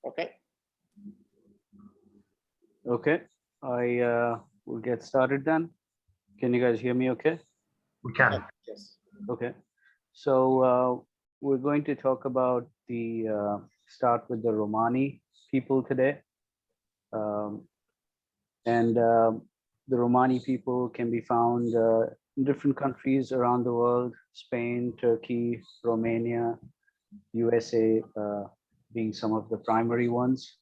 Okay. Okay, I will get started then. Can you guys hear me okay? We can. Yes. Okay, so we're going to talk about start with the Romani people today. And the Romani people can be found in different countries around the world: Spain, Turkey, Romania, USA being some of the primary ones.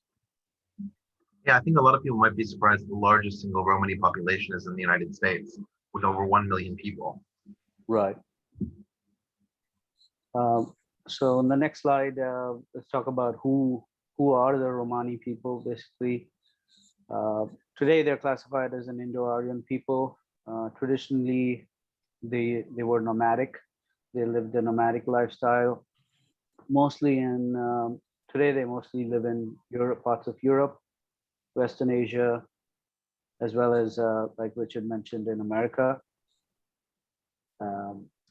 Yeah, I think a lot of people might be surprised the largest single Romani population is in the United States, with over 1 million people. Right. So on the next slide, let's talk about who are the Romani people, basically. Today, they're classified as an Indo-Aryan people. Traditionally, they were nomadic. They lived a nomadic lifestyle, mostly in, today they mostly live in Europe, parts of Europe, Western Asia, as well as, like Richard mentioned, in America.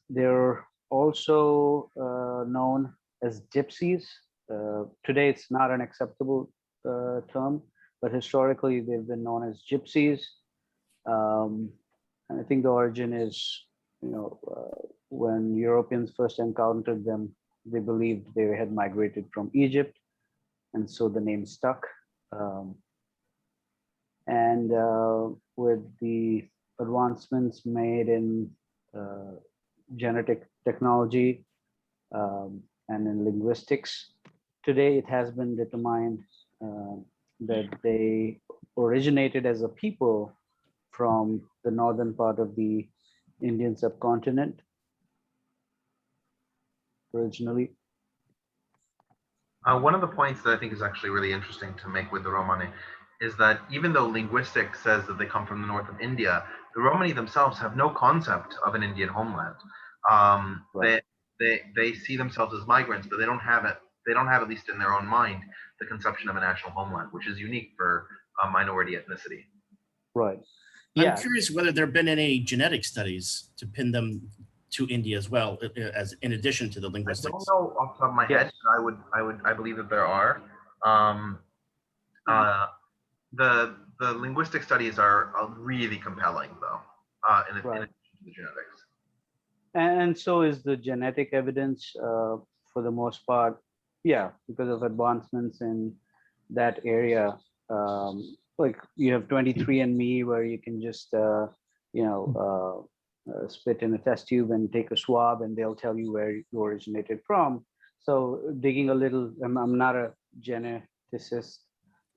They're also known as gypsies. Today, it's not an acceptable term, but historically, they've been known as gypsies. And I think the origin is, when Europeans first encountered them, they believed they had migrated from Egypt, and so the name stuck. And with the advancements made in genetic technology and in linguistics, today it has been determined that they originated as a people from the northern part of the Indian subcontinent originally. One of the points that I think is actually really interesting to make with the Romani is that even though linguistics says that they come from the north of India, the Romani themselves have no concept of an Indian homeland. Right. They see themselves as migrants, but they don't have it. They don't have, at least in their own mind, the conception of a national homeland, which is unique for a minority ethnicity. Right. Yeah. I'm curious whether there have been any genetic studies to pin them to India as well, as in addition to the linguistics. I don't know off the top of my head. I believe that there are. The linguistic studies are really compelling, though, in addition to the genetics. And so is the genetic evidence for the most part. Yeah, because of advancements in that area. Like you have 23andMe, where you can just, spit in a test tube and take a swab, and they'll tell you where you originated from. So digging a little, I'm not a geneticist,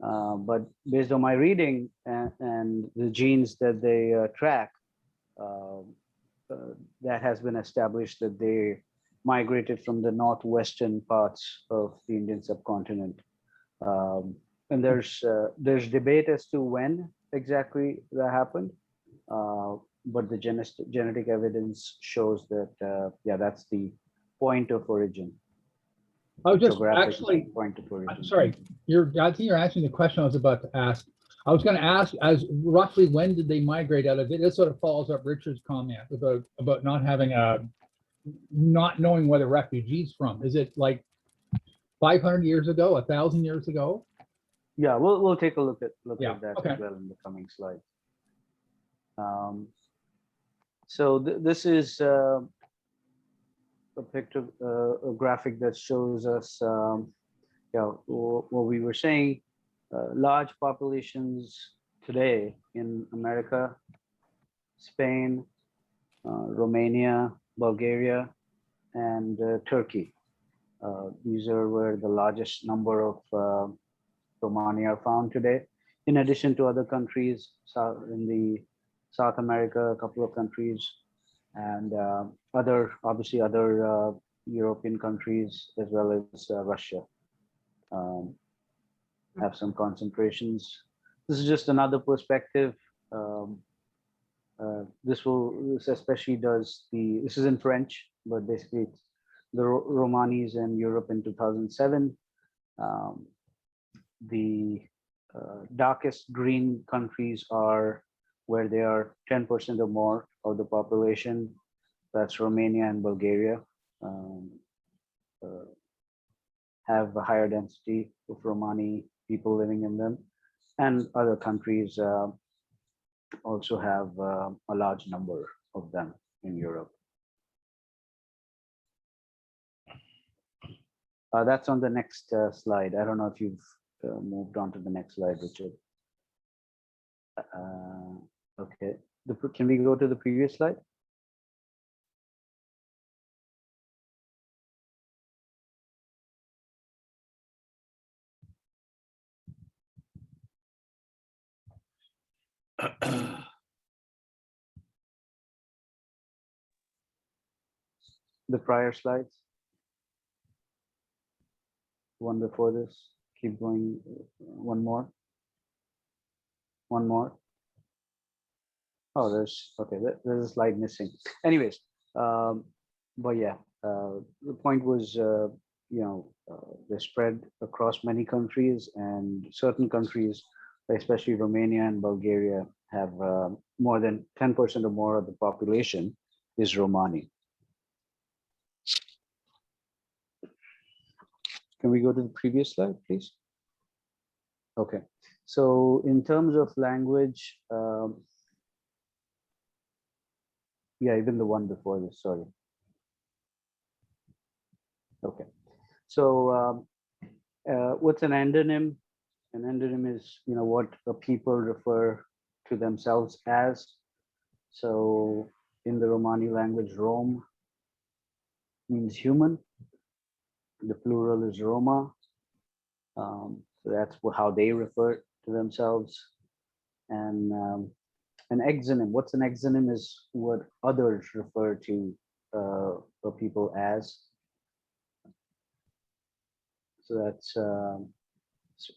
but based on my reading and the genes that they track, that has been established that they migrated from the northwestern parts of the Indian subcontinent. And there's debate as to when exactly that happened, but the genetic evidence shows that that's the point of origin. I was just actually, point of origin. I'm sorry, I think you're answering the question I was about to ask. I was going to ask, as roughly when did they migrate out of it? This sort of follows up Richard's comment about not having not knowing where the refugees from. Is it like 500 years ago, 1,000 years ago? Yeah, we'll take a look at that okay. as well in the coming slides. So this is a picture, a graphic that shows us, what we were saying. Large populations today in America, Spain, Romania, Bulgaria, and Turkey. These are where the largest number of Romani are found today, in addition to other countries in the South America, a couple of countries, and obviously other European countries, as well as Russia. Have some concentrations. This is just another perspective. This especially does this is in French, but basically it's the Romanis in Europe in 2007. The darkest green countries are where they are 10% or more of the population. That's Romania and Bulgaria. have a higher density of Romani people living in them, and other countries also have a large number of them in Europe. That's on the next slide. I don't know if you've moved on to the next slide, Richard. Okay, can we go to the previous slide? The prior slides. One before this. Keep going. One more. One more. Oh, there's okay. There's a slide missing. Anyways, but yeah, the point was, they're spread across many countries, and certain countries, especially Romania and Bulgaria, have more than 10% or more of the population is Romani. Can we go to the previous slide, please? Okay, so in terms of language, yeah, even the one before this, sorry. Okay, so what's an endonym? An endonym is, what the people refer to themselves as. So in the Romani language, Rom means human. The plural is Roma. So that's how they refer to themselves. And an exonym, what's an exonym is what others refer to the people as. So that's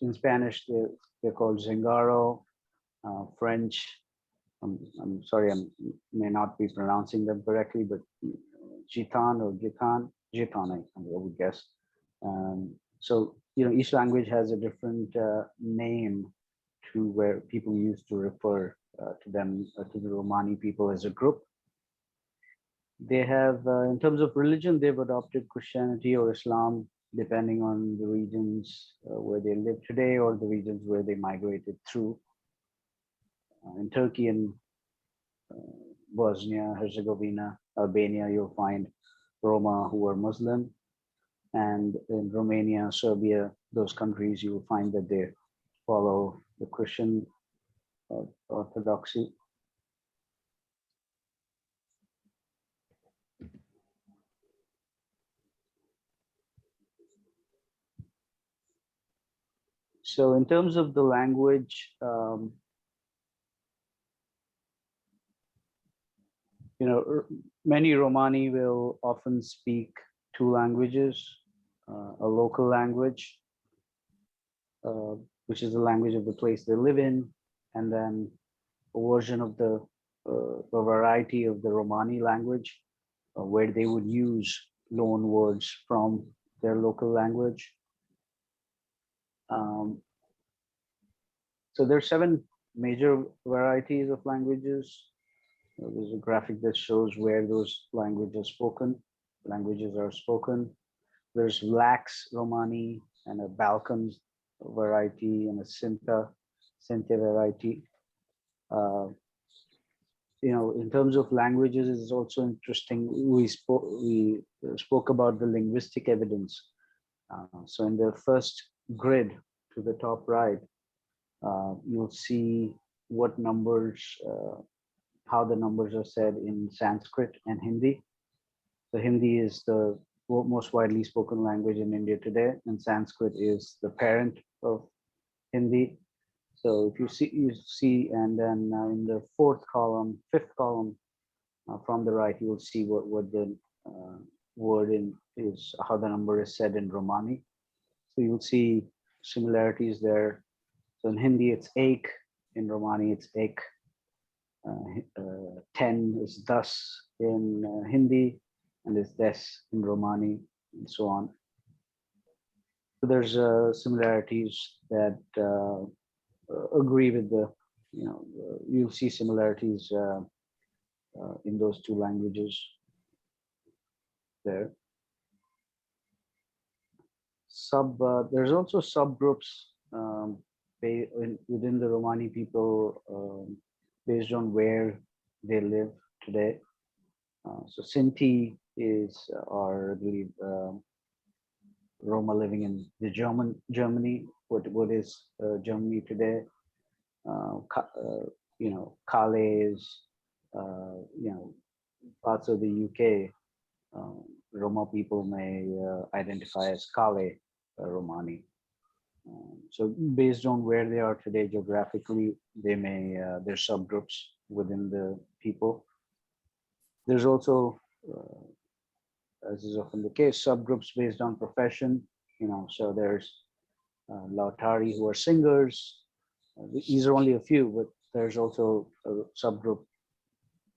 in Spanish, they're called Zingaro. French, I'm sorry, I may not be pronouncing them correctly, but Gitan or Gitan, I would guess. So, each language has a different name to where people used to refer to them, to the Romani people as a group. They have, in terms of religion, they've adopted Christianity or Islam, depending on the regions where they live today or the regions where they migrated through. In Turkey and Bosnia, Herzegovina, Albania, you'll find Roma who are Muslim. And in Romania, Serbia, those countries, you will find that they follow the Christian orthodoxy. So in terms of the language, many Romani will often speak two languages, a local language, which is the language of the place they live in, and then a version of a variety of the Romani language, where they would use loan words from their local language. So there are 7 major varieties of languages. There's a graphic that shows where those languages are spoken. There's Lax Romani and a Balkan variety and a Sinta variety. In terms of languages, it's also interesting. We spoke about the linguistic evidence. So in the first grid to the top right, you'll see what numbers, how the numbers are said in Sanskrit and Hindi. So Hindi is the most widely spoken language in India today, and Sanskrit is the parent of Hindi. So if you see, and then in the 5th column from the right, you will see what the word is, how the number is said in Romani. So you'll see similarities there. So in Hindi, it's ek. In Romani, it's ek. 10 is das in Hindi, and it's des in Romani, and so on. So there's similarities that agree with you'll see similarities in those two languages there. there's also subgroups within the Romani people based on where they live today. So Sinti is, I believe, Roma living in the Germany, what is Germany today. Kale is, parts of the UK. Roma people may identify as Kale Romani. So based on where they are today geographically, they may, there's subgroups within the people. There's also, as is often the case, subgroups based on profession. So there's Lautari who are singers. These are only a few, but there's also a subgroup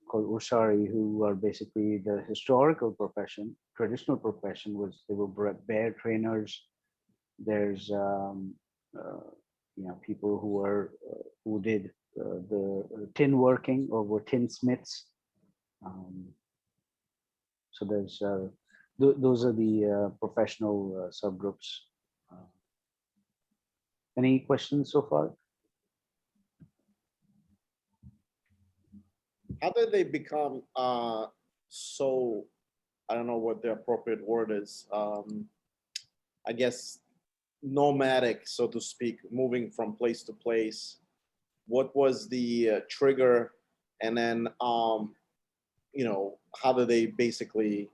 called Usari who are basically the historical profession. Traditional profession was they were bear trainers. There's people who did the tin working or were tinsmiths. So there's those are the professional subgroups. Any questions so far? How did they become so, I don't know what the appropriate word is, I guess nomadic, so to speak, moving from place to place? What was the trigger? And then, how did they basically,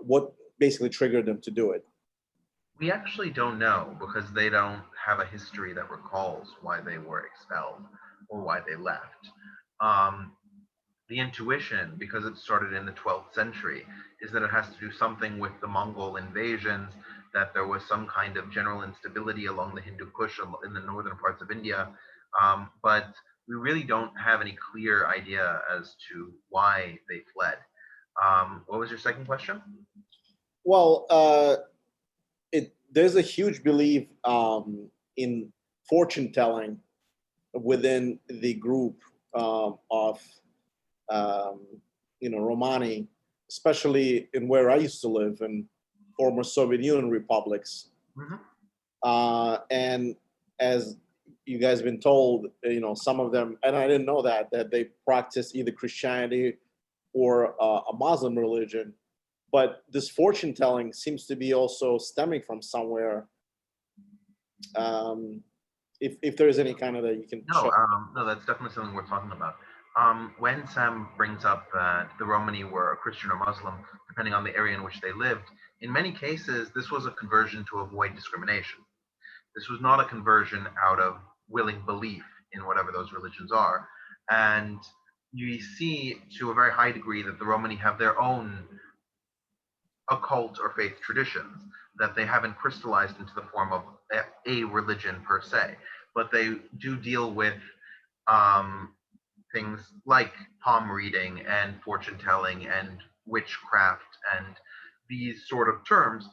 what basically triggered them to do it? We actually don't know because they don't have a history that recalls why they were expelled or why they left. The intuition, because it started in the 12th century, is that it has to do something with the Mongol invasions, that there was some kind of general instability along the Hindu Kush in the northern parts of India. But we really don't have any clear idea as to why they fled. What was your second question? Well, there's a huge belief in fortune telling within the group of Romani, especially in where I used to live in former Soviet Union republics. Mm-hmm. And as you guys have been told, some of them, and I didn't know that they practice either Christianity or a Muslim religion. But this fortune telling seems to be also stemming from somewhere. If there is any kind of that you can show. No, that's definitely something we're talking about. When Sam brings up that the Romani were a Christian or Muslim, depending on the area in which they lived, in many cases, this was a conversion to avoid discrimination. This was not a conversion out of willing belief in whatever those religions are. And you see to a very high degree that the Romani have their own occult or faith traditions that they haven't crystallized into the form of a religion per se, but they do deal with things like palm reading and fortune telling and witchcraft and these sort of terms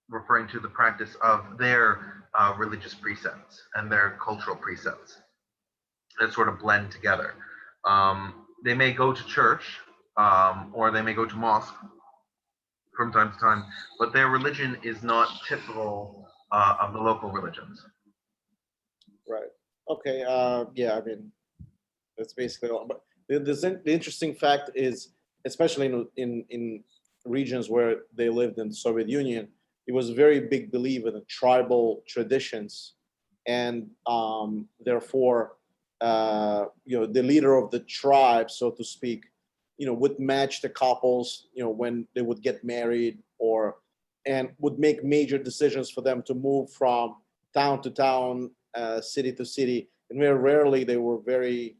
referring to the practice of their religious precepts and their cultural precepts that sort of blend together. They may go to church or they may go to mosque from time to time, but their religion is not typical of the local religions. Right. Okay. Yeah. I mean, that's basically all. But the interesting fact is, especially in regions where they lived in the Soviet Union, it was a very big belief in the tribal traditions, and therefore, the leader of the tribe, so to speak, would match the couples, when they would get married, and would make major decisions for them to move from town to town, city to city, and very rarely they were very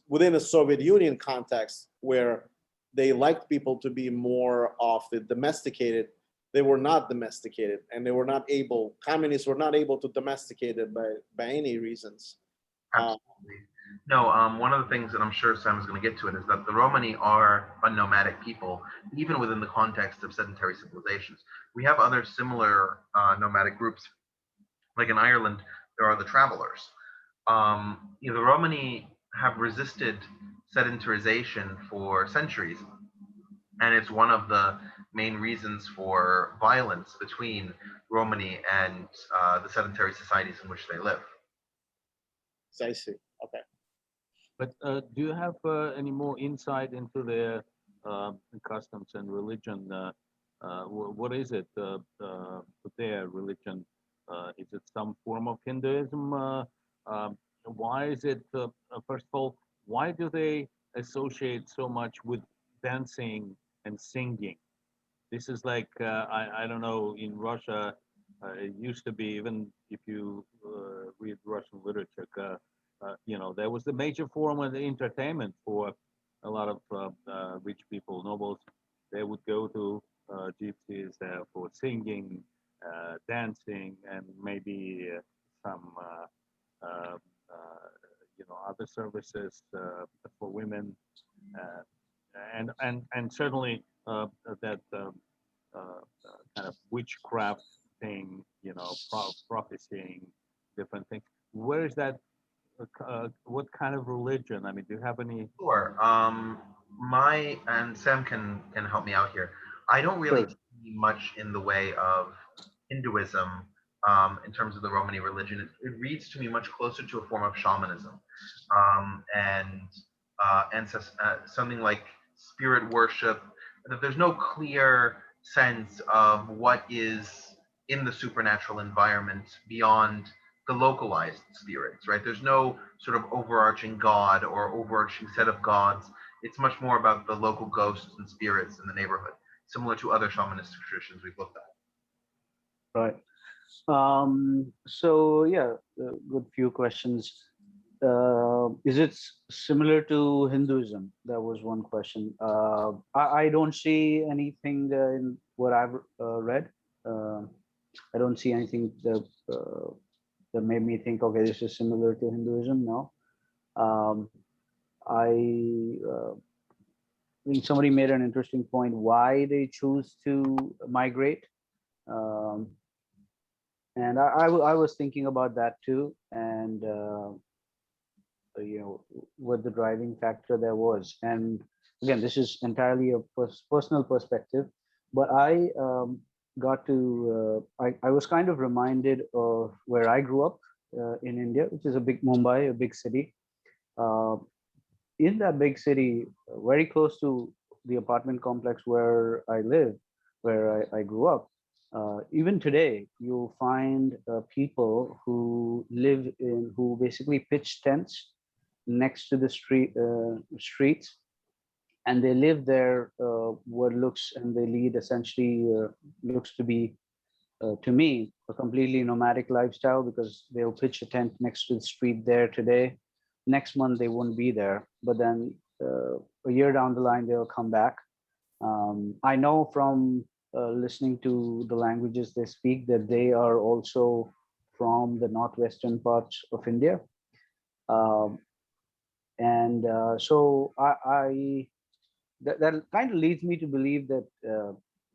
within a Soviet Union context where they liked people to be more of the domesticated. They were not domesticated, and they were not able. Communists were not able to domesticate it by any reasons. Absolutely. No, one of the things that I'm sure Sam is going to get to it is that the Romani are a nomadic people, even within the context of sedentary civilizations. We have other similar nomadic groups, like in Ireland, there are the travelers. The Romani have resisted sedentarization for centuries, And it's one of the main reasons for violence between Romani and the sedentary societies in which they live. I see. Okay. But do you have any more insight into their customs and religion? What is it, their religion? Is it some form of Hinduism? Why is it, first of all, why do they associate so much with dancing and singing? This is like, I don't know, in Russia, it used to be, even if you read Russian literature, you know, there was the major form of the entertainment for a lot of rich people, nobles. They would go to gypsies for singing, dancing, and maybe some, you know, other services for women, and certainly that kind of witchcraft thing, you know, prophesying, different things. Where is that? What kind of religion? I mean, do you have any? Sure. And Sam can help me out here. I don't really Sure. see much in the way of Hinduism in terms of the Romani religion. It reads to me much closer to a form of shamanism, and something like spirit worship. That there's no clear sense of what is in the supernatural environment beyond the localized spirits, right? There's no sort of overarching god or overarching set of gods. It's much more about the local ghosts and spirits in the neighborhood, similar to other shamanistic traditions we've looked at. Right. So yeah, good few questions. Is it similar to Hinduism? That was one question. I don't see anything in what I've read. I don't see anything that made me think, okay, this is similar to Hinduism. No. I think somebody made an interesting point why they choose to migrate. And I was thinking about that too, and you know, what the driving factor there was. And again, this is entirely a personal perspective, but I got to, I was kind of reminded of where I grew up in India, which is a big Mumbai, a big city. In that big city, very close to the apartment complex where I live, where I grew up, even today, you'll find people who live in, who basically pitch tents next to the streets, and they live there, what looks, and they lead essentially looks to be, to me, a completely nomadic lifestyle, because they'll pitch a tent next to the street there today. Next month, they won't be there, but then a year down the line, they'll come back. I know from listening to the languages they speak that they are also from the northwestern parts of India. So that kind of leads me to believe that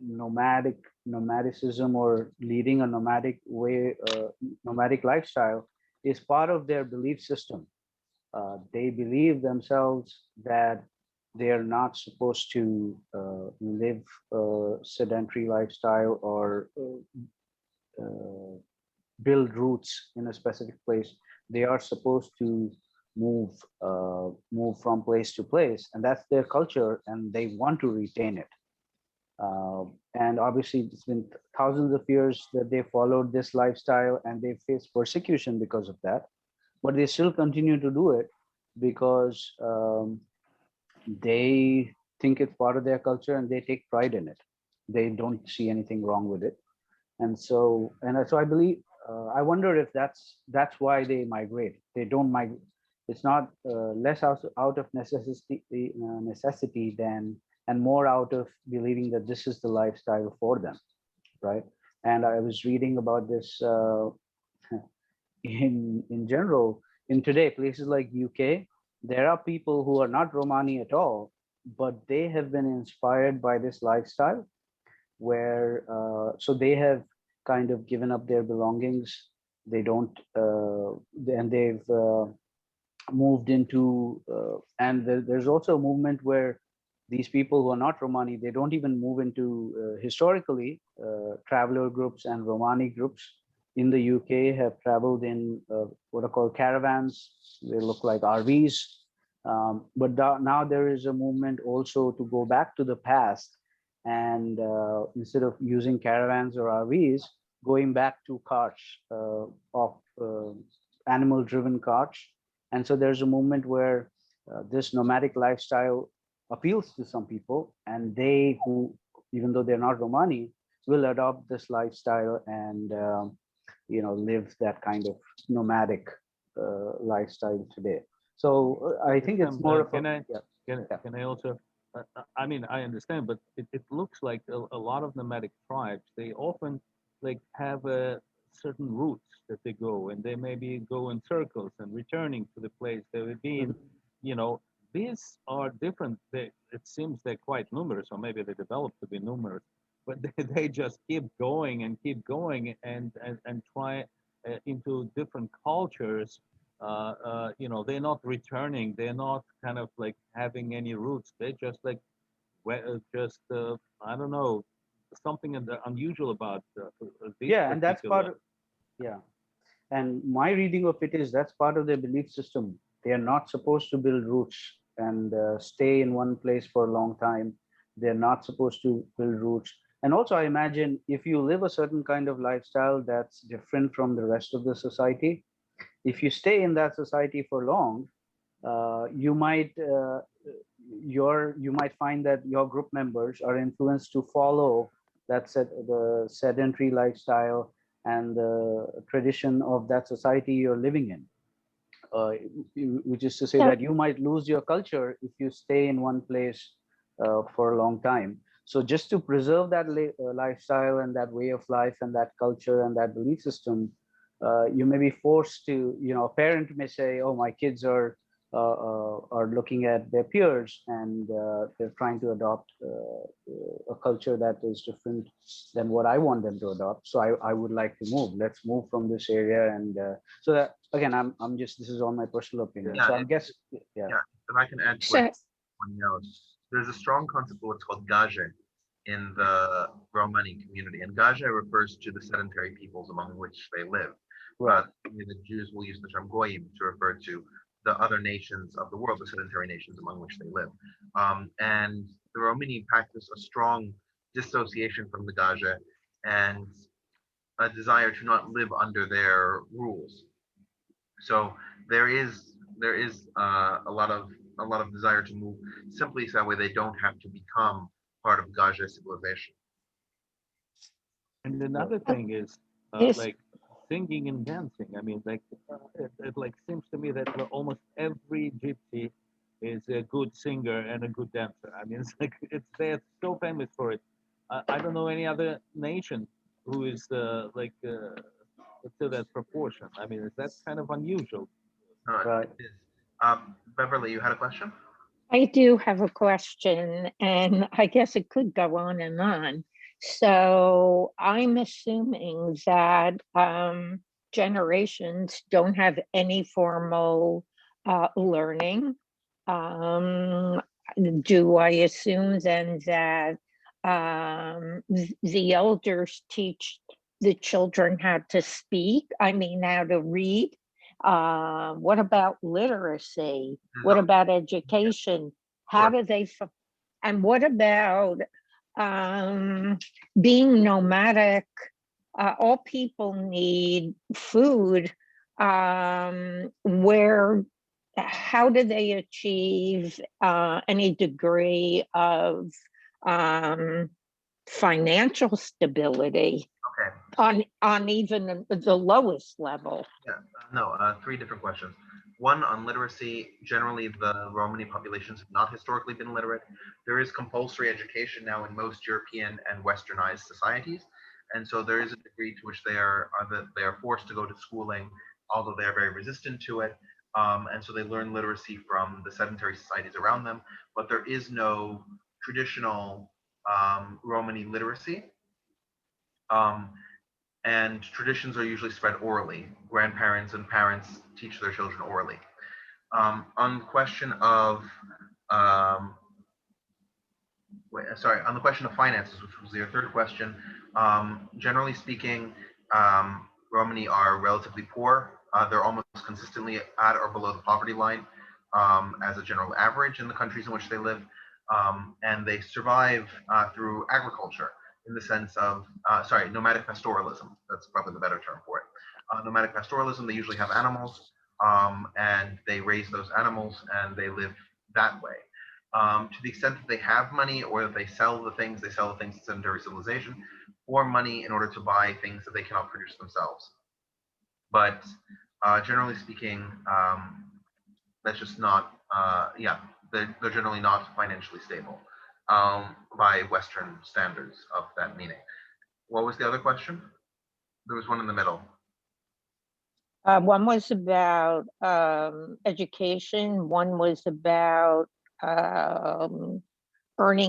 nomadicism, or leading a nomadic way, nomadic lifestyle, is part of their belief system. They believe themselves that they are not supposed to live a sedentary lifestyle or build roots in a specific place. They are supposed to move from place to place, and that's their culture, and they want to retain it. And obviously, it's been thousands of years that they followed this lifestyle, and they faced persecution because of that. But they still continue to do it because they think it's part of their culture, and they take pride in it. They don't see anything wrong with it. And so I believe, I wonder if that's why they migrate. They don't migrate. It's not less out of necessity than, and more out of believing that this is the lifestyle for them, right? And I was reading about this in general. In today, places like UK, there are people who are not Romani at all, but they have been inspired by this lifestyle, where so they have kind of given up their belongings. They don't, and they've moved into, and there's also a movement where these people who are not Romani, they don't even move into historically traveler groups and Romani groups in the UK have traveled in what are called caravans. They look like RVs. But now there is a movement also to go back to the past and instead of using caravans or RVs, going back to carts of animal-driven carts. And so there's a movement where this nomadic lifestyle appeals to some people, and they who, even though they're not Romani, will adopt this lifestyle and live that kind of nomadic lifestyle today. So I think it's more of a, can I also, I mean, I understand, but it looks like a lot of nomadic tribes, they often like have a certain routes that they go, and they maybe go in circles and returning to the place they would be in. These are different. It seems they're quite numerous, or maybe they developed to be numerous, but they just keep going and and try into different cultures. They're not returning. They're not kind of like having any roots. They just like, I don't know, something unusual about these. Yeah, and that's part of, yeah. And my reading of it is that's part of their belief system. They are not supposed to build roots and stay in one place for a long time. They're not supposed to build roots. And also, I imagine if you live a certain kind of lifestyle that's different from the rest of the society, if you stay in that society for long, you might find that your group members are influenced to follow the sedentary lifestyle and the tradition of that society you're living in. Which is to say that you might lose your culture if you stay in one place for a long time. So just to preserve that lifestyle and that way of life and that culture and that belief system, you may be forced to, a parent may say, oh, my kids are looking at their peers and they're trying to adopt a culture that is different than what I want them to adopt. So I would like to move. Let's move from this area. And so that, again, this is all my personal opinion. Yeah, so I guess, yeah. If I can add to what one knows, there's a strong concept of what's called gaje in the Romani community. And gaje refers to the sedentary peoples among which they live. Right. The Jews will use the term goyim to refer to the other nations of the world, the sedentary nations among which they live. And the Romani practice a strong dissociation from the gaje and a desire to not live under their rules. So there is a lot of desire to move simply so that way they don't have to become part of gaje civilization. And another thing is like singing and dancing. I mean, like it like seems to me that almost every gypsy is a good singer and a good dancer. I mean, they're so famous for it. I don't know any other nation who is to that proportion. I mean, that's kind of unusual. Right. It is. Beverly, you had a question? I do have a question, and I guess it could go on and on. So I'm assuming that generations don't have any formal learning. Do I assume then that the elders teach the children how to speak? I mean, how to read? What about literacy? What about education? How do they, and what about being nomadic? All people need food. How do they achieve any degree of financial stability? Okay. On even the lowest level? Yeah, three different questions. One, on literacy, generally the Romani populations have not historically been literate. There is compulsory education now in most European and westernized societies. And so there is a degree to which they are forced to go to schooling, although they are very resistant to it. And so they learn literacy from the sedentary societies around them, but there is no traditional Romani literacy. And traditions are usually spread orally. Grandparents and parents teach their children orally. On the question of sorry, on the question of finances, which was your third question, generally speaking, Romani are relatively poor. They're almost consistently at or below the poverty line as a general average in the countries in which they live. And they survive through agriculture in the sense of, sorry, nomadic pastoralism. That's probably the better term for it. Nomadic pastoralism, they usually have animals and they raise those animals and they live that way. To the extent that they have money or that they sell the things in sedentary civilization, or money in order to buy things that they cannot produce themselves. But generally speaking, that's just not, yeah, they're generally not financially stable by Western standards of that meaning. What was the other question? There was one in the middle. One was about education. One was about earning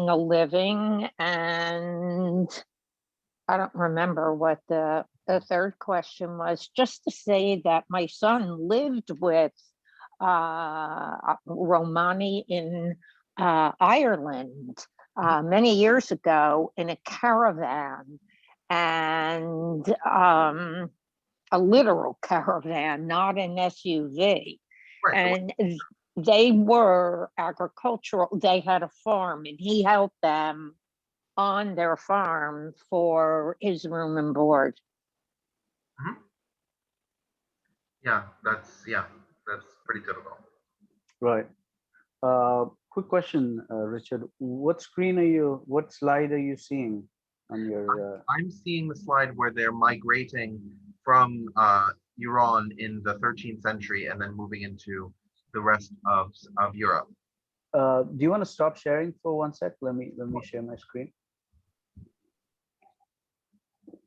a living, and I don't remember what the third question was. Just to say that my son lived with Romani in Ireland many years ago in a caravan, and a literal caravan, not an SUV. Right. And they were agricultural. They had a farm, and he helped them on their farm for his room and board. Yeah, that's pretty typical. Right. Quick question, Richard. What slide are you seeing on your? I'm seeing the slide where they're migrating from Iran in the 13th century and then moving into the rest of Europe. Do you want to stop sharing for 1 sec? Let me share my screen.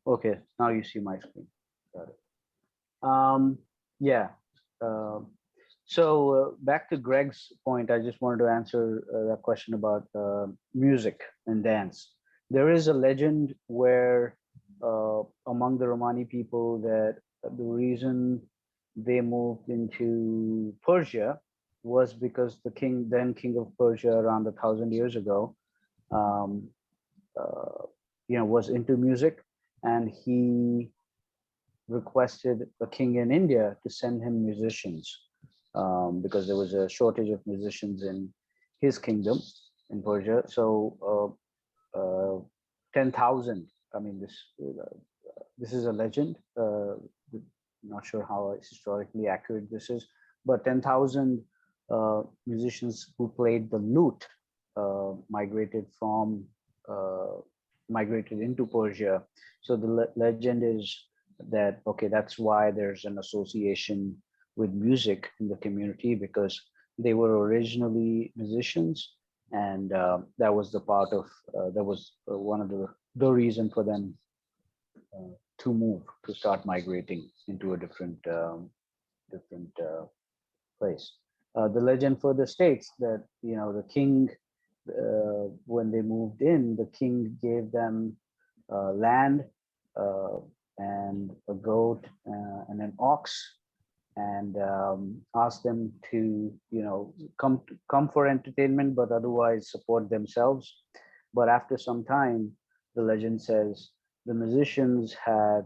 Okay, now you see my screen. Got it. Yeah. So back to Greg's point, I just wanted to answer that question about music and dance. There is a legend where among the Romani people that the reason they moved into Persia was because the then king of Persia around 1,000 years ago, was into music, and he requested the king in India to send him musicians because there was a shortage of musicians in his kingdom in Persia. So 10,000. I mean, this is a legend. Not sure how historically accurate this is, but 10,000 musicians who played the lute migrated into Persia. So the legend is that, okay, that's why there's an association with music in the community, because they were originally musicians, and that was the part of that was one of the reason for them to start migrating into a different place. The legend for the states that the king, when they moved in, the king gave them land and a goat and an ox, and asked them to come for entertainment, but otherwise support themselves. But after some time, the legend says the musicians had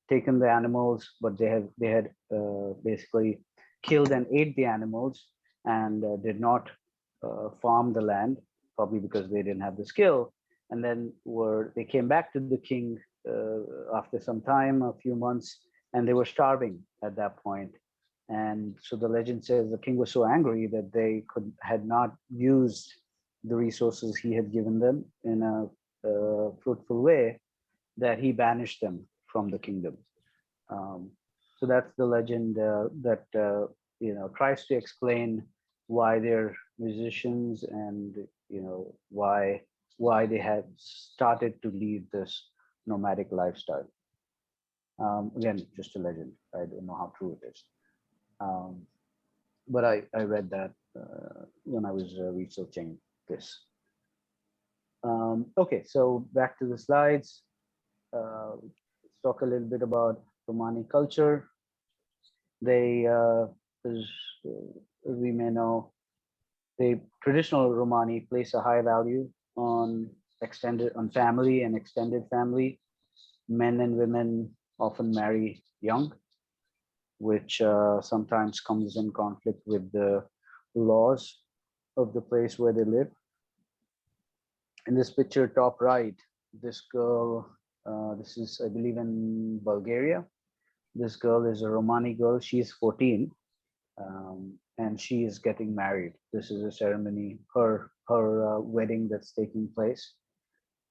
taken the animals, but they had basically killed and ate the animals, and did not farm the land, probably because they didn't have the skill. And then they came back to the king after some time, a few months, and they were starving at that point. And so the legend says the king was so angry that they had not used the resources he had given them in a fruitful way, that he banished them from the kingdom. So that's the legend that tries to explain why they're musicians, and why they had started to lead this nomadic lifestyle. Again, just a legend. I don't know how true it is, but I read that when I was researching this. Okay, so back to the slides. Let's talk a little bit about Romani culture. They, as we may know, traditional Romani place a high value on family and extended family. Men and women often marry young, which sometimes comes in conflict with the laws of the place where they live. In this picture, top right, this girl, this is, I believe, in Bulgaria. This girl is a Romani girl. She's 14, and she is getting married. This is a ceremony, her wedding that's taking place.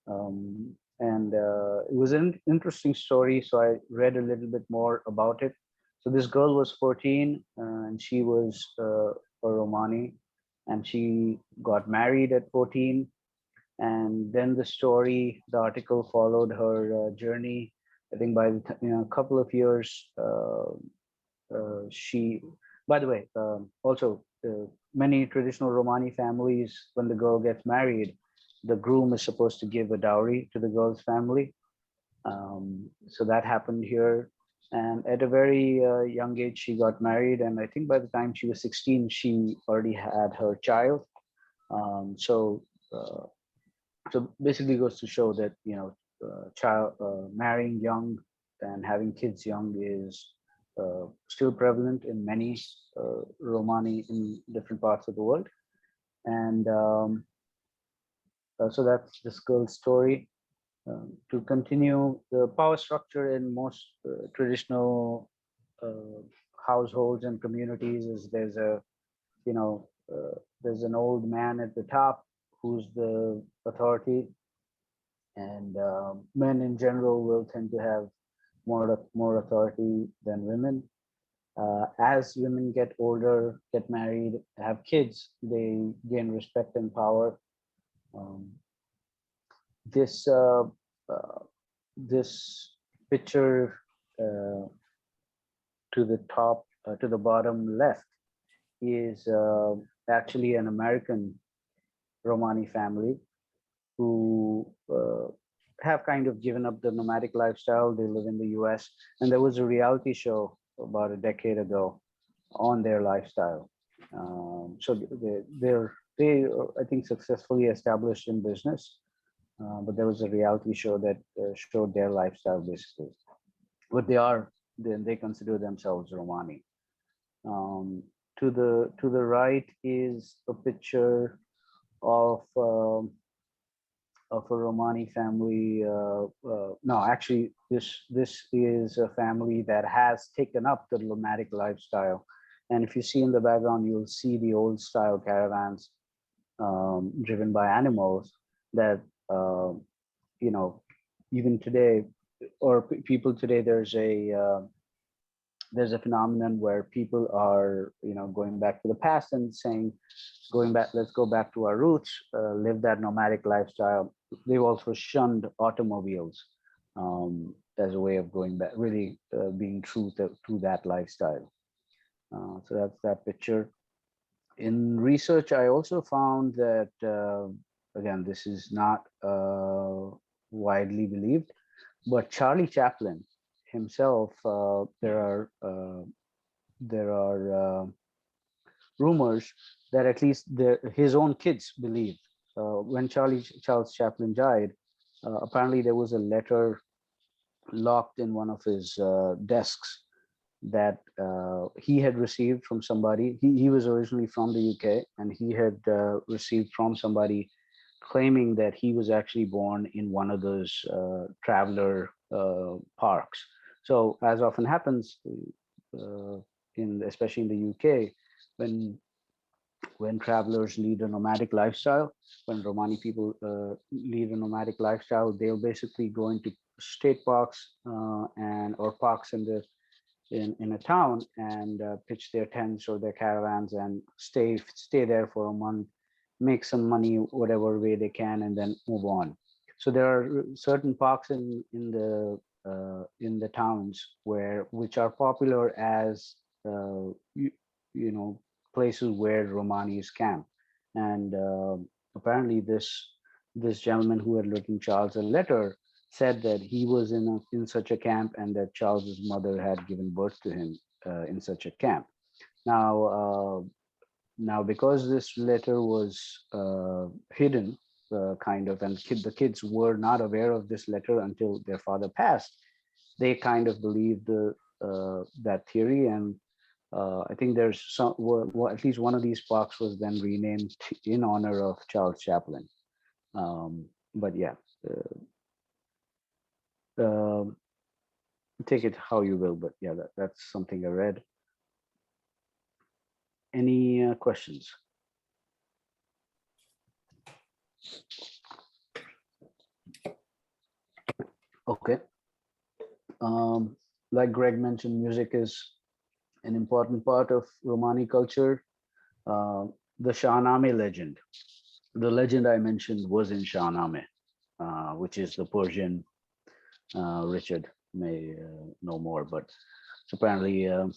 It was an interesting story, so I read a little bit more about it. So this girl was 14, and she was a Romani, and she got married at 14. And then the article followed her journey. I think by a couple of years, she, by the way, also many traditional Romani families, when the girl gets married, the groom is supposed to give a dowry to the girl's family. So that happened here. And at a very young age, she got married. And I think by the time she was 16, she already had her child. So basically goes to show that, marrying young and having kids young is still prevalent in many Romani in different parts of the world. And so that's this girl's story. To continue, the power structure in most traditional households and communities is there's an old man at the top who's the authority, and men in general will tend to have more authority than women. As women get older, get married, have kids, they gain respect and power. This picture to the bottom left is actually an American Romani family who have kind of given up the nomadic lifestyle. They live in the US, and there was a reality show about a decade ago on their lifestyle. So they I think successfully established in business, but there was a reality show that showed their lifestyle basically. But they consider themselves Romani. To the right is a picture of a Romani family. No, actually, this is a family that has taken up the nomadic lifestyle. And if you see in the background, you'll see the old style caravans driven by animals that, even today, or people today, there's a phenomenon where people are, going back to the past and saying, let's go back to our roots, live that nomadic lifestyle. They've also shunned automobiles as a way of going back, really being true to that lifestyle. So that's that picture. In research, I also found that, again, this is not widely believed, but Charlie Chaplin himself, there are rumors that at least his own kids believe. When Charles Chaplin died, apparently there was a letter locked in one of his desks that he had received from somebody. He was originally from the UK, and he had received from somebody claiming that he was actually born in one of those traveler parks. So as often happens, especially in the UK, when travelers lead a nomadic lifestyle, when Romani people lead a nomadic lifestyle, they'll basically go into state parks or parks in a town and pitch their tents or their caravans and stay there for a month, make some money whatever way they can, and then move on. So there are certain parks in the towns which are popular as places where Romanis camp. And apparently this gentleman who had written Charles a letter said that he was in such a camp, and that Charles's mother had given birth to him in such a camp. Now, Now, because this letter was hidden, kind of, and the kids were not aware of this letter until their father passed, they kind of believed that theory. And I think there's some, well, at least one of these parks was then renamed in honor of Charles Chaplin. But yeah, take it how you will, but yeah, that's something I read. Any questions? Okay. Like Greg mentioned, music is an important part of Romani culture. The Shahnameh legend, the legend I mentioned was in Shahnameh, which is the Persian, Richard may know more, but it's apparently a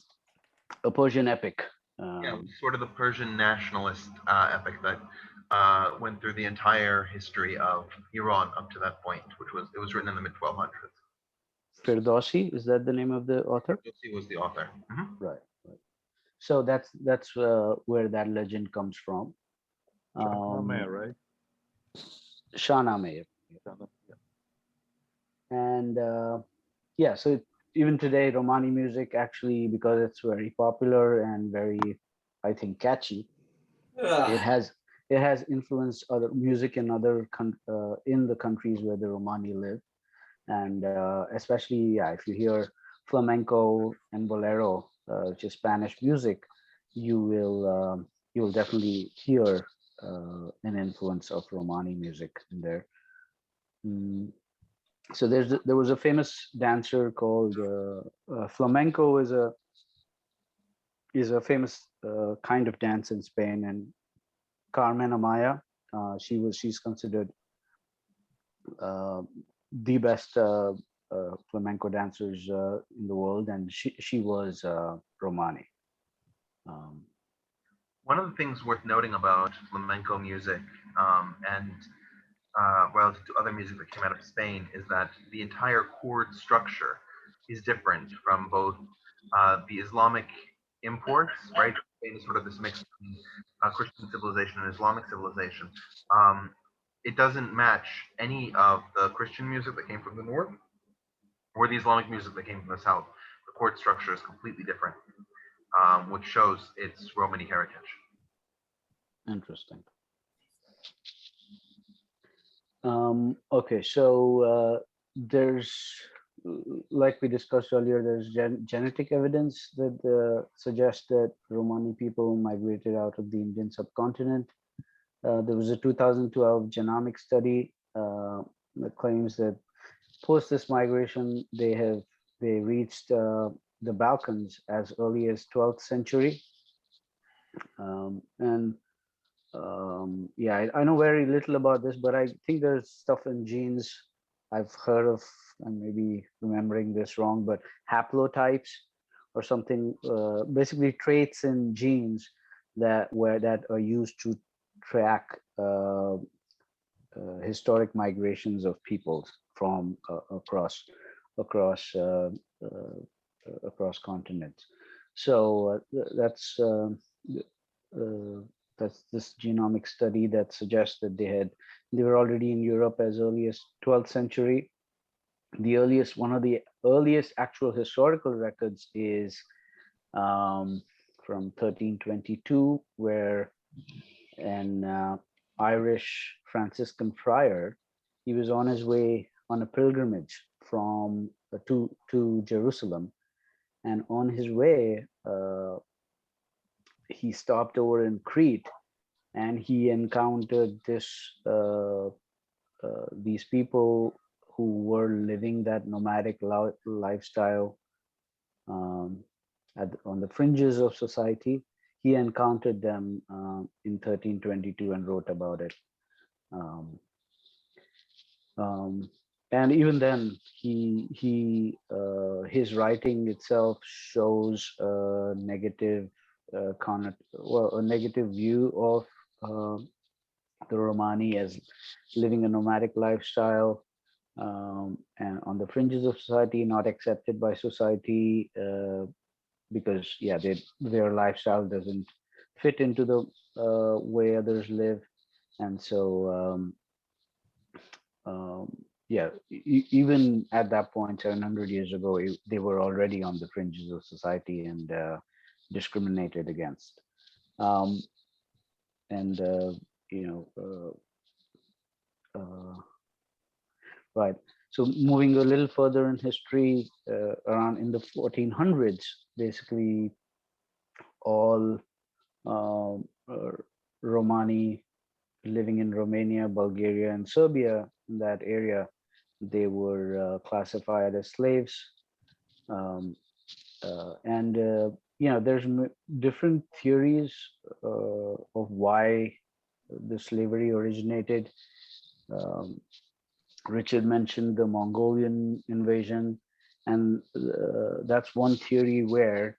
Persian epic. Yeah, sort of the Persian nationalist epic that went through the entire history of Iran up to that point, which was, it was written in the mid 1200s. Firdausi, is that the name of the author? He was the author. Right. So that's where that legend comes from. Shahnameh, right? Shahnameh. Shahnameh, yeah. And yeah, so even today, Romani music actually, because it's very popular and very, I think, catchy, it has influenced other music in other in the countries where the Romani live. And especially, yeah, if you hear flamenco and bolero, which is Spanish music, you will definitely hear an influence of Romani music in there. So there was a famous dancer called flamenco is a famous kind of dance in Spain, and Carmen Amaya, she's considered the best flamenco dancers in the world, and she was Romani. One of the things worth noting about flamenco music and relative to other music that came out of Spain is that the entire chord structure is different from both the Islamic imports, right? Spain is sort of this mix between Christian civilization and Islamic civilization. It doesn't match any of the Christian music that came from the north or the Islamic music that came from the south. The chord structure is completely different, which shows its Romani heritage. Interesting. Okay, so there's, like we discussed earlier, there's genetic evidence that suggests that Romani people migrated out of the Indian subcontinent. There was a 2012 genomic study that claims that post this migration, they reached the Balkans as early as 12th century. Yeah, I know very little about this, but I think there's stuff in genes I've heard of, and maybe remembering this wrong, but haplotypes or something, basically traits in genes that are used to track historic migrations of peoples from across continents. So that's this genomic study that suggests that they were already in Europe as early as 12th century. One of the earliest actual historical records is from 1322, where an Irish Franciscan friar, he was on his way on a pilgrimage from to Jerusalem, and on his way he stopped over in Crete, and he encountered these people who were living that nomadic lifestyle on the fringes of society. He encountered them in 1322 and wrote about it. And even then, his writing itself shows a negative a negative view of the Romani as living a nomadic lifestyle and on the fringes of society, not accepted by society because, yeah, their lifestyle doesn't fit into the way others live. And so, yeah, even at that point, 700 years ago, they were already on the fringes of society and discriminated against. And, you know, right. So moving a little further in history, around in the 1400s, basically all Romani living in Romania, Bulgaria, and Serbia, in that area, they were classified as slaves. You know, there's different theories of why the slavery originated. Richard mentioned the Mongolian invasion, and that's one theory where,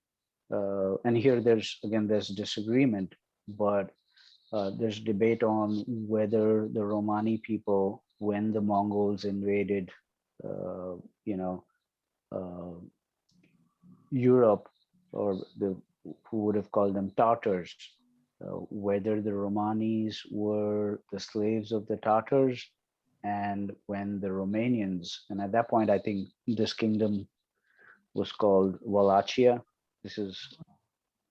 and here there's disagreement, but there's debate on whether the Romani people, when the Mongols invaded, you know, Europe, or who would have called them Tatars, whether the Romanis were the slaves of the Tatars, and when the Romanians, and at that point, I think this kingdom was called Wallachia. This is,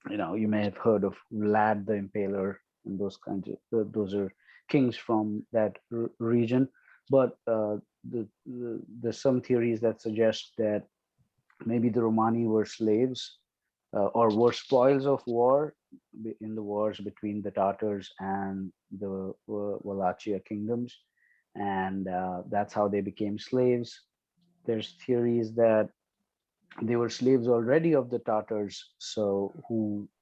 you know, you may have heard of Vlad the Impaler, and those kinds of, those are kings from that region. But there's some theories that suggest that maybe the Romani were slaves or were spoils of war in the wars between the Tatars and the Wallachia kingdoms. And that's how they became slaves. There's theories that they were slaves already of the Tatars, so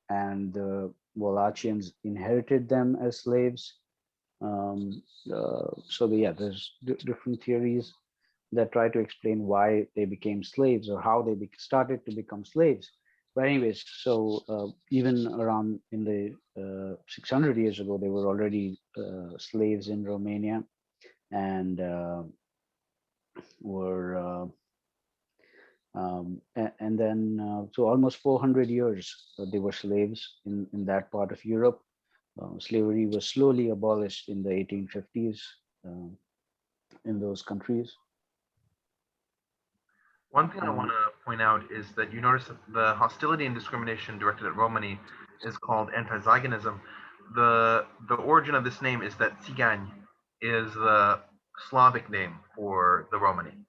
and the Wallachians inherited them as slaves. There's different theories that try to explain why they became slaves or how they started to become slaves. But anyways, so even around in the 600 years ago, they were already slaves in Romania, and so almost 400 years they were slaves in that part of Europe. Slavery was slowly abolished in the 1850s in those countries. One thing I want to point out is that you notice that the hostility and discrimination directed at Romani is called anti-Zyganism. The origin of this name is that Tsigan is the Slavic name for the Romani.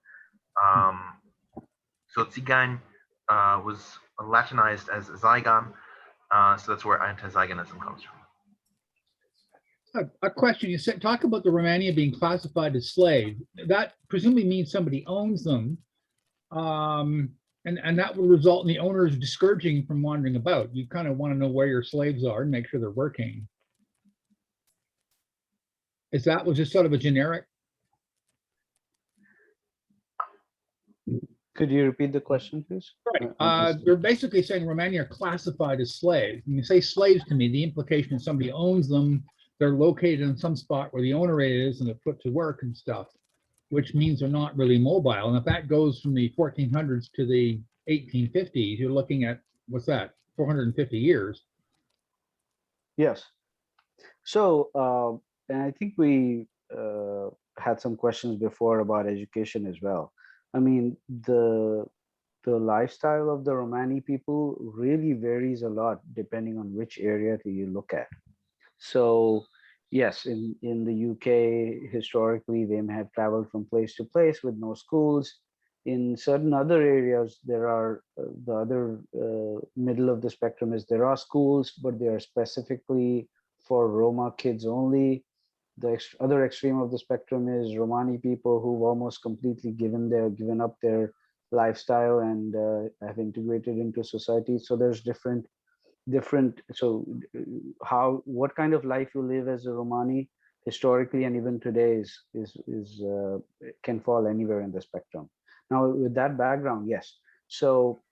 So Tsigan was Latinized as Zygon, so that's where anti-Zyganism comes from. A question, you said, talk about the Romania being classified as slaves. That presumably means somebody owns them, and that will result in the owners discouraging from wandering about. You kind of want to know where your slaves are and make sure they're working. Was this sort of a generic? Could you repeat the question, please? Right. They're basically saying Romania are classified as slaves. When you say slaves, to me, the implication is somebody owns them. They're located in some spot where the owner is, and they're put to work and stuff, which means they're not really mobile. And if that goes from the 1400s to the 1850s, you're looking at, what's that, 450 years. Yes. So, and I think we had some questions before about education as well. I mean, the lifestyle of the Romani people really varies a lot depending on which area you look at. So yes, in the UK, historically, they may have traveled from place to place with no schools. In certain other areas, there are the other middle of the spectrum is there are schools, but they are specifically for Roma kids only. The other extreme of the spectrum is Romani people who've almost completely given up their lifestyle and have integrated into society. So there's different. So what kind of life you live as a Romani historically and even today can fall anywhere in the spectrum. Now, with that background, yes. So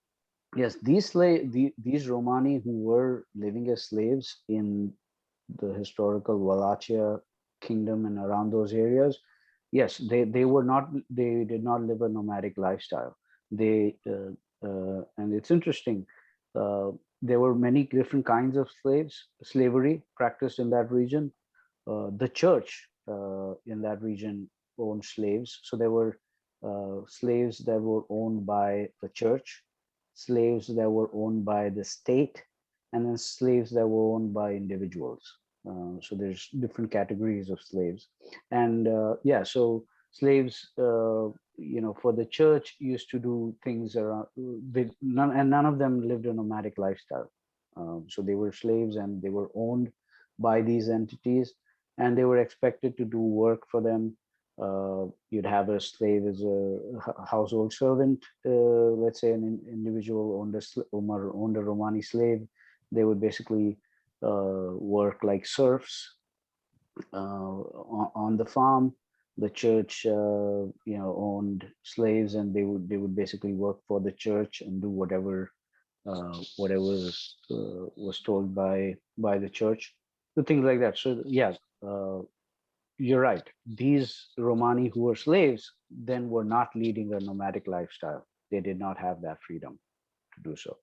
yes, these Romani who were living as slaves in the historical Wallachia kingdom and around those areas, yes, they did not live a nomadic lifestyle. And it's interesting, there were many different kinds of slavery practiced in that region. The church in that region owned slaves. So there were slaves that were owned by the church, slaves that were owned by the state, and then slaves that were owned by individuals. So there's different categories of slaves. And yeah, so slaves, for the church used to do things around, none of them lived a nomadic lifestyle. So they were slaves and they were owned by these entities, and they were expected to do work for them. You'd have a slave as a household servant. Let's say an individual owned a Romani slave. They would basically work like serfs on the farm. The church, owned slaves, and they would basically work for the church and do whatever was told by the church. So things like that. So yeah, you're right. These Romani who were slaves then were not leading a nomadic lifestyle. They did not have that freedom to do so.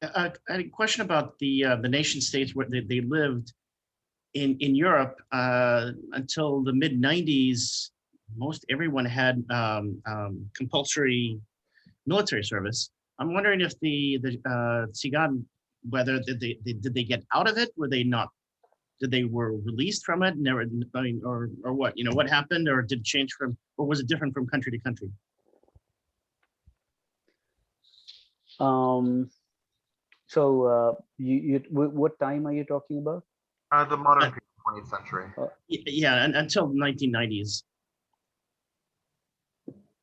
I had a question about the nation states where they lived in Europe until the mid 90s. Most everyone had compulsory military service. I'm wondering if the Tzigan, whether did they get out of it? Were they not? Did they were released from it? Never, I mean, or what? What happened, or did it change from, or was it different from country to country? So what time are you talking about? The modern 20th century. Yeah, and until 1990s.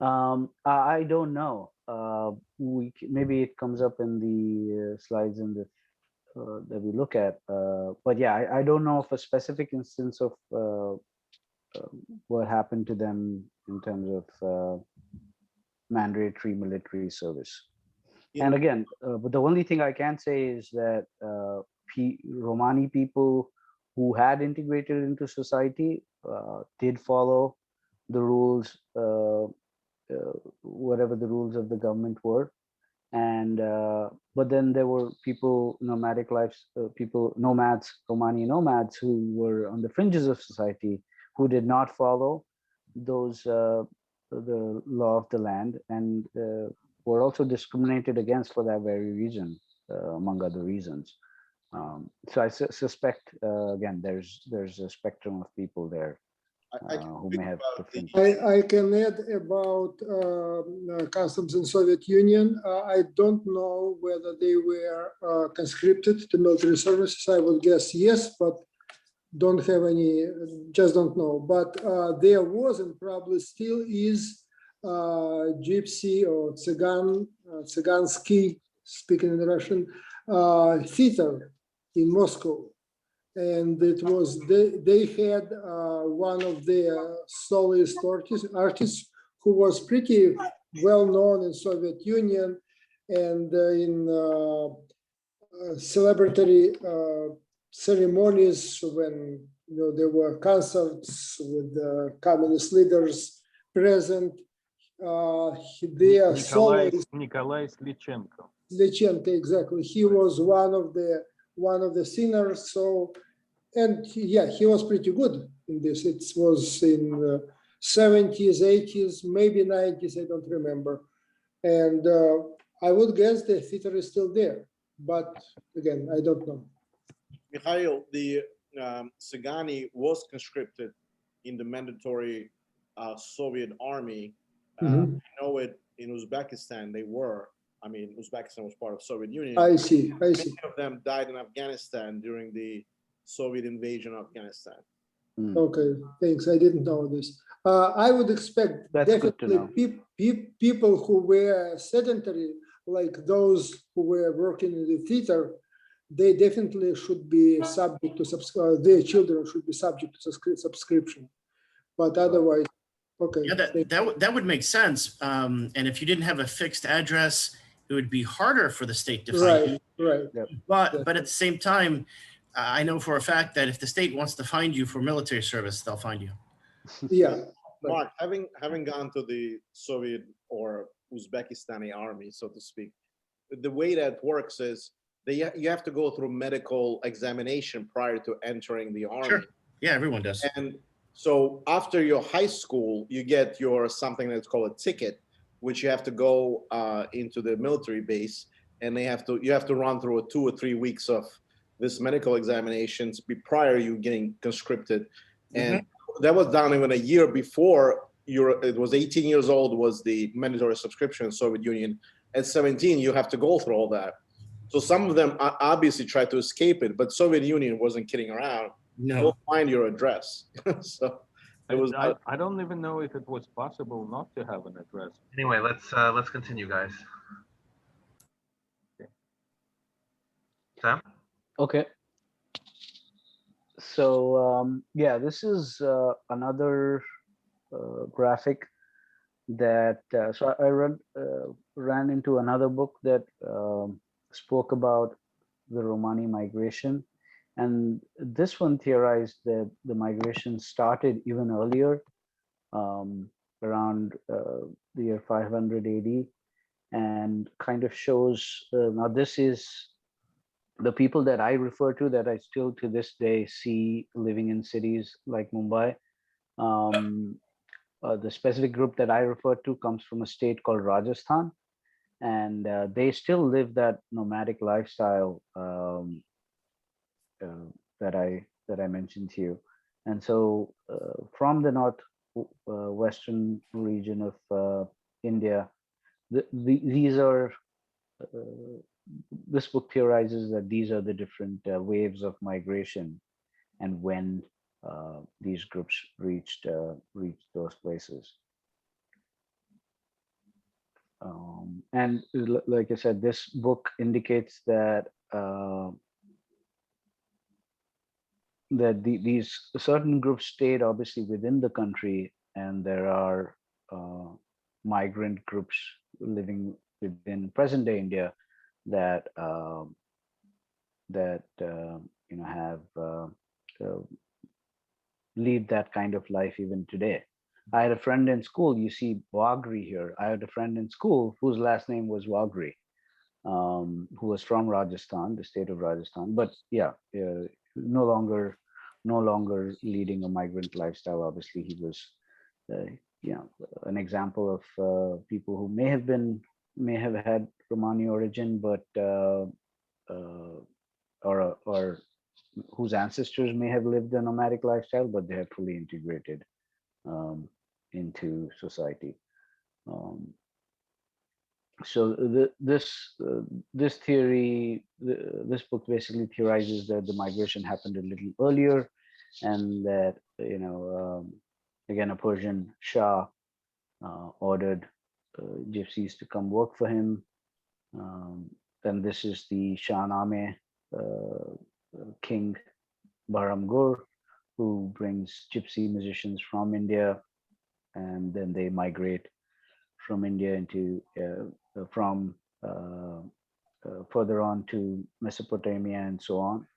I don't know. Maybe it comes up in the slides in the that we look at. But yeah, I don't know of a specific instance of what happened to them in terms of mandatory military service. Yeah. And again, but the only thing I can say is that Romani people who had integrated into society did follow the rules, whatever the rules of the government were. And but then there were people, nomadic lives, nomads, Romani nomads who were on the fringes of society who did not follow those the law of the land, and were also discriminated against for that very reason, among other reasons. So I suspect again there's a spectrum of people there who may have different. I can add about customs in Soviet Union. I don't know whether they were conscripted to military services. I would guess yes, but don't have any, just don't know. But there was and probably still is gypsy or Tsygansky, speaking in Russian, theater in Moscow. And it was, they had one of their soloist artists who was pretty well known in Soviet Union and in celebratory ceremonies when there were concerts with communist leaders present. Their Nikolai Slichenko. Slichenko, exactly. He was one of the singers. So, and yeah, he was pretty good in this. It was in the 70s, 80s, maybe 90s, I don't remember. And I would guess the theater is still there, but again, I don't know. Mikhail, the Tsigani was conscripted in the mandatory Soviet army. I know it in Uzbekistan, they were. I mean, Uzbekistan was part of Soviet Union. I see. Many of them died in Afghanistan during the Soviet invasion of Afghanistan. Okay, thanks. I didn't know this. I would expect definitely people who were sedentary, like those who were working in the theater, they definitely should be subject to their children should be subject to subscription. But otherwise, okay. Yeah, that would make sense. And if you didn't have a fixed address, it would be harder for the state to find you. Right. But at the same time, I know for a fact that if the state wants to find you for military service, they'll find you. Yeah. Mark, having gone to the Soviet or Uzbekistani army, so to speak, the way that works is you have to go through medical examination prior to entering the army. Sure. Yeah, everyone does. And so after your high school, you get your something that's called a ticket, which you have to go into the military base, and you have to run through 2 or 3 weeks of this medical examinations prior you getting conscripted. And that was done even a year before it was 18 years old was the mandatory subscription in Soviet Union. At 17, you have to go through all that. So some of them obviously tried to escape it, but Soviet Union wasn't kidding around. No. They'll find your address. So it was. I don't even know if it was possible not to have an address. Anyway, let's continue, guys. Sam? Okay. So yeah, this is another graphic that so I ran into another book that spoke about the Romani migration, and this one theorized that the migration started even earlier, around the year 500 AD, and kind of shows now this is the people that I refer to that I still to this day see living in cities like Mumbai. The specific group that I refer to comes from a state called Rajasthan, and they still live that nomadic lifestyle that I mentioned to you. And so from the northwestern region of India, these are this book theorizes that these are the different waves of migration and when these groups reached those places. And like I said, this book indicates that these certain groups stayed obviously within the country, and there are migrant groups living within present-day India that have lead that kind of life even today. I had a friend in school, you see Wagri here. I had a friend in school whose last name was Wagri, who was from Rajasthan, the state of Rajasthan. But yeah, no longer leading a migrant lifestyle. Obviously, he was, an example of people who may have had Romani origin, but or whose ancestors may have lived a nomadic lifestyle, but they have fully integrated into society. So this theory, this book basically theorizes that the migration happened a little earlier, and that again a Persian Shah ordered gypsies to come work for him. And this is the Shahnameh king Bahramgur, who brings gypsy musicians from India, and then they migrate from India into from further on to Mesopotamia and so on.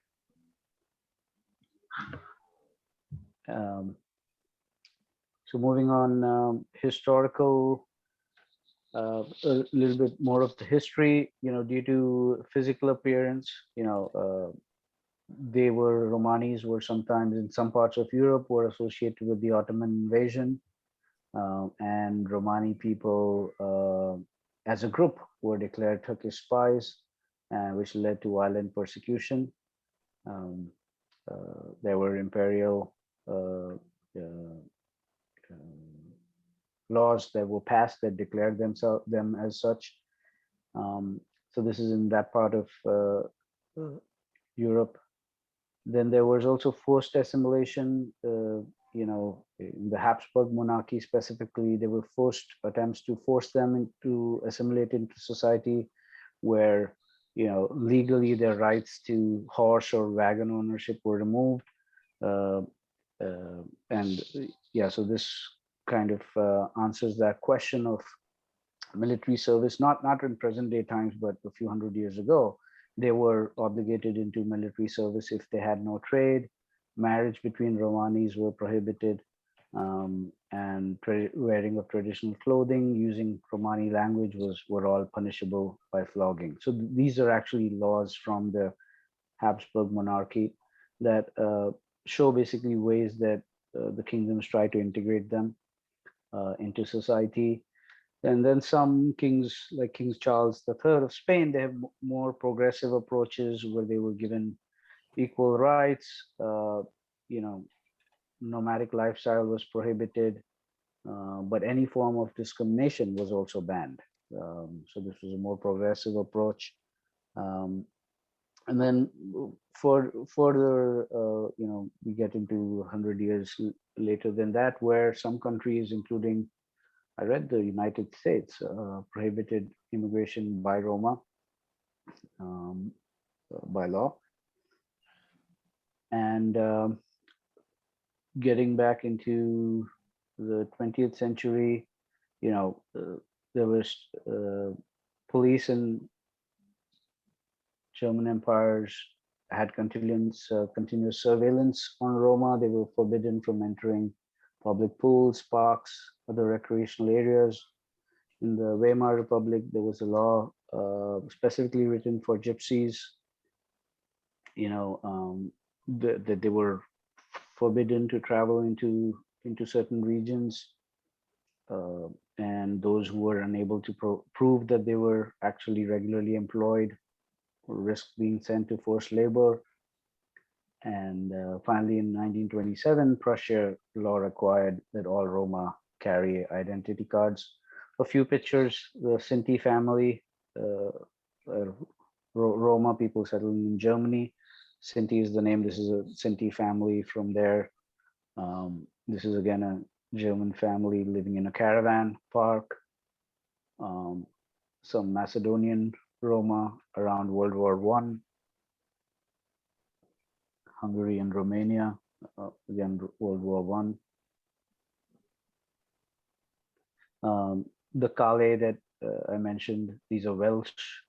So moving on, historical, a little bit more of the history, due to physical appearance, they were, Romanis were sometimes in some parts of Europe were associated with the Ottoman invasion, and Romani people as a group were declared Turkish spies, which led to violent persecution. There were imperial laws that were passed that declared them as such. So this is in that part of Europe. Then there was also forced assimilation. In the Habsburg monarchy specifically, there were attempts to force them into assimilate into society, where legally their rights to horse or wagon ownership were removed. So this kind of answers that question of military service, not in present day times, but a few hundred years ago. They were obligated into military service if they had no trade. Marriage between Romanis were prohibited. and wearing of traditional clothing, using Romani language were all punishable by flogging. So these are actually laws from the Habsburg monarchy that show basically ways that the kingdoms try to integrate them into society. And then some kings, like King Charles III of Spain, they have more progressive approaches where they were given equal rights. You know, nomadic lifestyle was prohibited, but any form of discrimination was also banned. So this was a more progressive approach. And then further, you know, we get into 100 years later than that, where some countries, including, I read the United States, prohibited immigration by Roma by law. And getting back into the 20th century, you know, there was police in German empires had continuous surveillance on Roma. They were forbidden from entering public pools, parks, other recreational areas. In the Weimar Republic, there was a law specifically written for gypsies, you know, that they were forbidden to travel into certain regions. And those who were unable to prove that they were actually regularly employed risk being sent to forced labor. And finally, in 1927, Prussia law required that all Roma carry identity cards. A few pictures: the Sinti family, Roma people settling in Germany. Sinti is the name. This is a Sinti family from there. This is again a German family living in a caravan park. Some Macedonian Roma around World War I. Hungary and Romania, again, World War I. The Kale that I mentioned, these are Welsh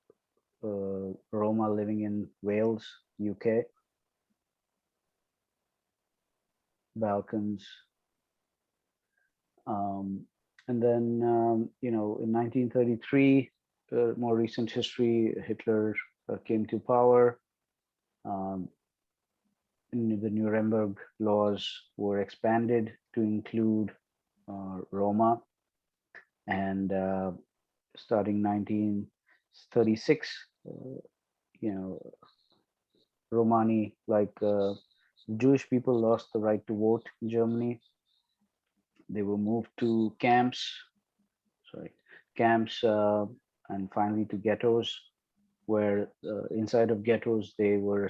Roma living in Wales, UK. Balkans. And then, you know, in 1933, more recent history, Hitler came to power. The Nuremberg laws were expanded to include Roma, and starting 1936, you know, Romani, like Jewish people, lost the right to vote in Germany. They were moved to camps, and finally to ghettos, where inside of ghettos they were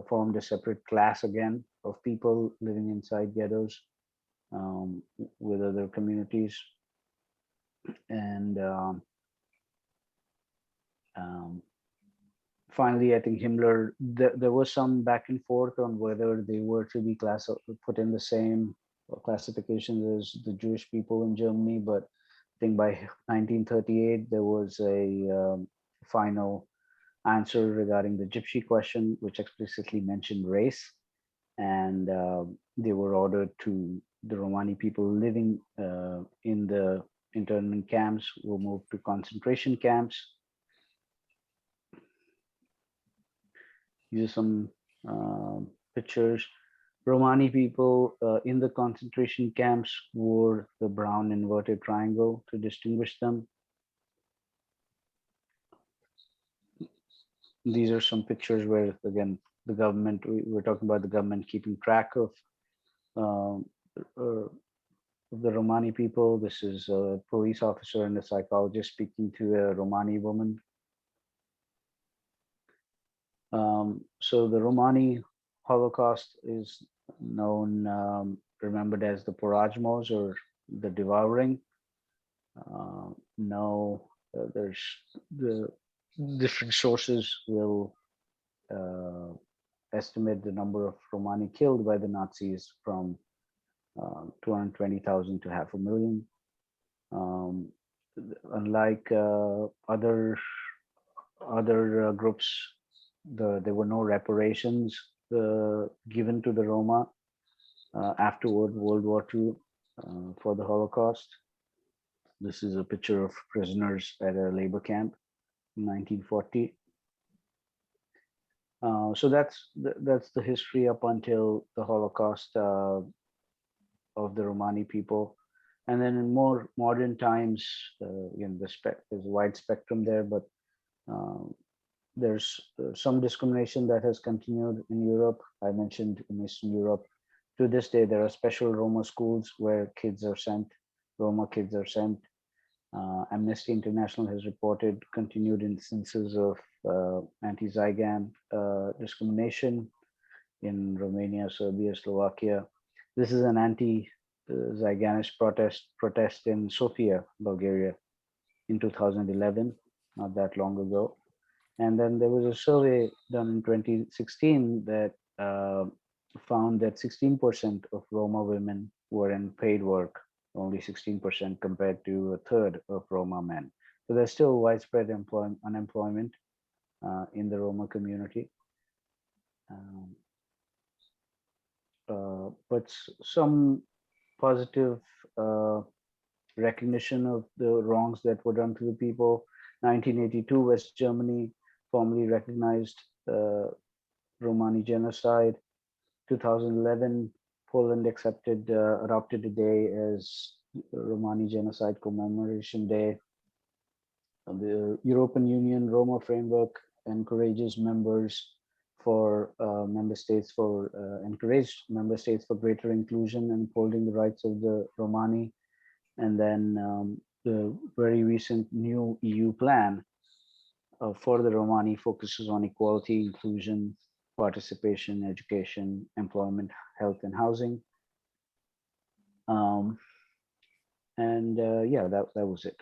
formed a separate class again of people living inside ghettos with other communities. And finally, I think Himmler, there was some back and forth on whether they were to be put in the same classification as the Jewish people in Germany, but I think by 1938 there was a final answer regarding the Gypsy question, which explicitly mentioned race, and they were ordered to, the Romani people living in the internment camps were moved to concentration camps. These are some pictures. Romani people in the concentration camps wore the brown inverted triangle to distinguish them. These are some pictures where, again, the government, we're talking about the government keeping track of the Romani people. This is a police officer and a psychologist speaking to a Romani woman. So the Romani Holocaust is known, remembered as the Porajmos, or the devouring. Now there's the different sources will estimate the number of Romani killed by the Nazis from 220,000 to 500,000. Unlike other groups, there were no reparations given to the Roma. afterward World War II for the Holocaust. This is a picture of prisoners at a labor camp in 1940. So that's the history up until the Holocaust of the Romani people. And then in more modern times, there's a wide spectrum there, but there's some discrimination that has continued in Europe. I mentioned in Eastern Europe. To this day, there are special Roma schools where Roma kids are sent. Amnesty International has reported continued instances of anti-Zygan discrimination in Romania, Serbia, Slovakia. This is an anti-Zyganist protest in Sofia, Bulgaria in 2011, not that long ago. And then there was a survey done in 2016 that found that 16% of Roma women were in paid work, only 16% compared to a third of Roma men. So there's still widespread unemployment in the Roma community. But some positive recognition of the wrongs that were done to the people. 1982, West Germany formally recognized Romani genocide. 2011, Poland adopted a day as Romani Genocide Commemoration Day. The European Union Roma Framework encourages members for encouraged member states for greater inclusion and upholding the rights of the Romani. And then the very recent new EU plan for the Romani focuses on equality, inclusion, participation, education, employment, health, and housing. Yeah, that was it.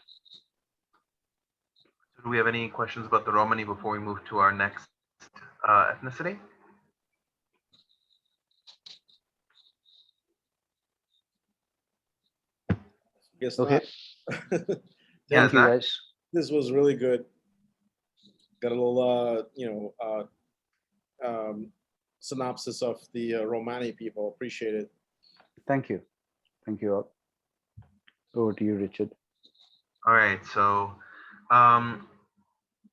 So do we have any questions about the Romani before we move to our next ethnicity? Guess Okay. not. Thank you, guys. This was really good. Got a little, synopsis of the Romani people. Appreciate it. Thank you. Thank you all. Over to you, Richard. All right. So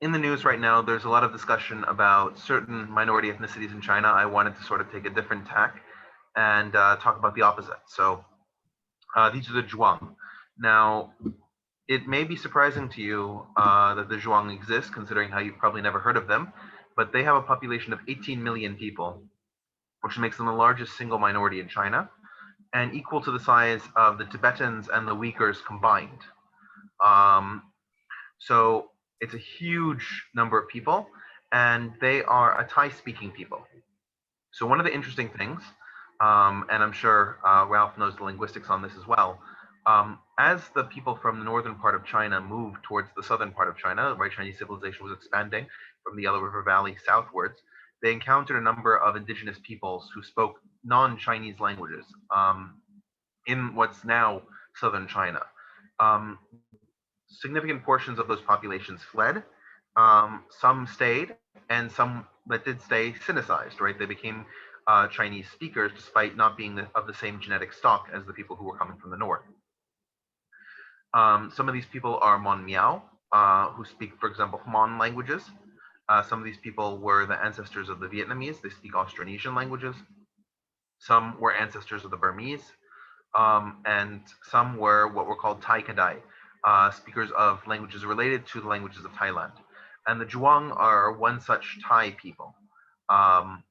in the news right now, there's a lot of discussion about certain minority ethnicities in China. I wanted to sort of take a different tack and talk about the opposite. So these are the Zhuang. Now, it may be surprising to you that the Zhuang exist, considering how you've probably never heard of them, but they have a population of 18 million people, which makes them the largest single minority in China, and equal to the size of the Tibetans and the Uyghurs combined. So it's a huge number of people, and they are a Thai-speaking people. So one of the interesting things, and I'm sure Ralph knows the linguistics on this as well, as the people from the northern part of China moved towards the southern part of China, right, Chinese civilization was expanding from the Yellow River Valley southwards, they encountered a number of indigenous peoples who spoke non-Chinese languages in what's now southern China. Significant portions of those populations fled. Some stayed, and some that did stay Sinicized, right? They became Chinese speakers despite not being of the same genetic stock as the people who were coming from the north. Some of these people are Mon Miao, who speak, for example, Hmong languages. Some of these people were the ancestors of the Vietnamese. They speak Austronesian languages. Some were ancestors of the Burmese. And some were what were called Thai Kadai, speakers of languages related to the languages of Thailand. And the Zhuang are one such Thai people. And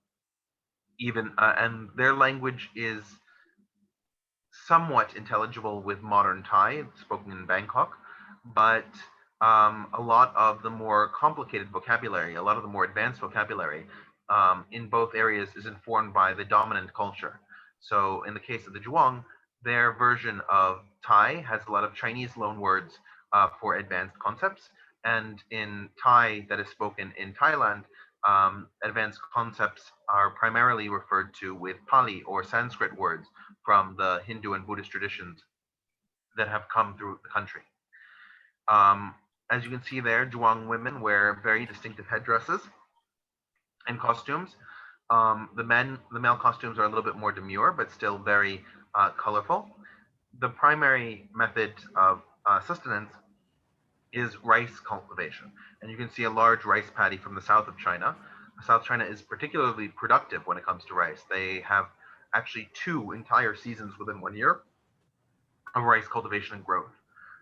their language is somewhat intelligible with modern Thai, spoken in Bangkok, but a lot of the more complicated vocabulary, a lot of the more advanced vocabulary in both areas is informed by the dominant culture. So in the case of the Zhuang, their version of Thai has a lot of Chinese loanwords for advanced concepts. And in Thai that is spoken in Thailand, advanced concepts are primarily referred to with Pali or Sanskrit words from the Hindu and Buddhist traditions that have come through the country. As you can see there, Zhuang women wear very distinctive headdresses and costumes. The male costumes are a little bit more demure, but still very colorful. The primary method of sustenance is rice cultivation. And you can see a large rice paddy from the south of China. South China is particularly productive when it comes to rice. They have actually 2 entire seasons within 1 year of rice cultivation and growth.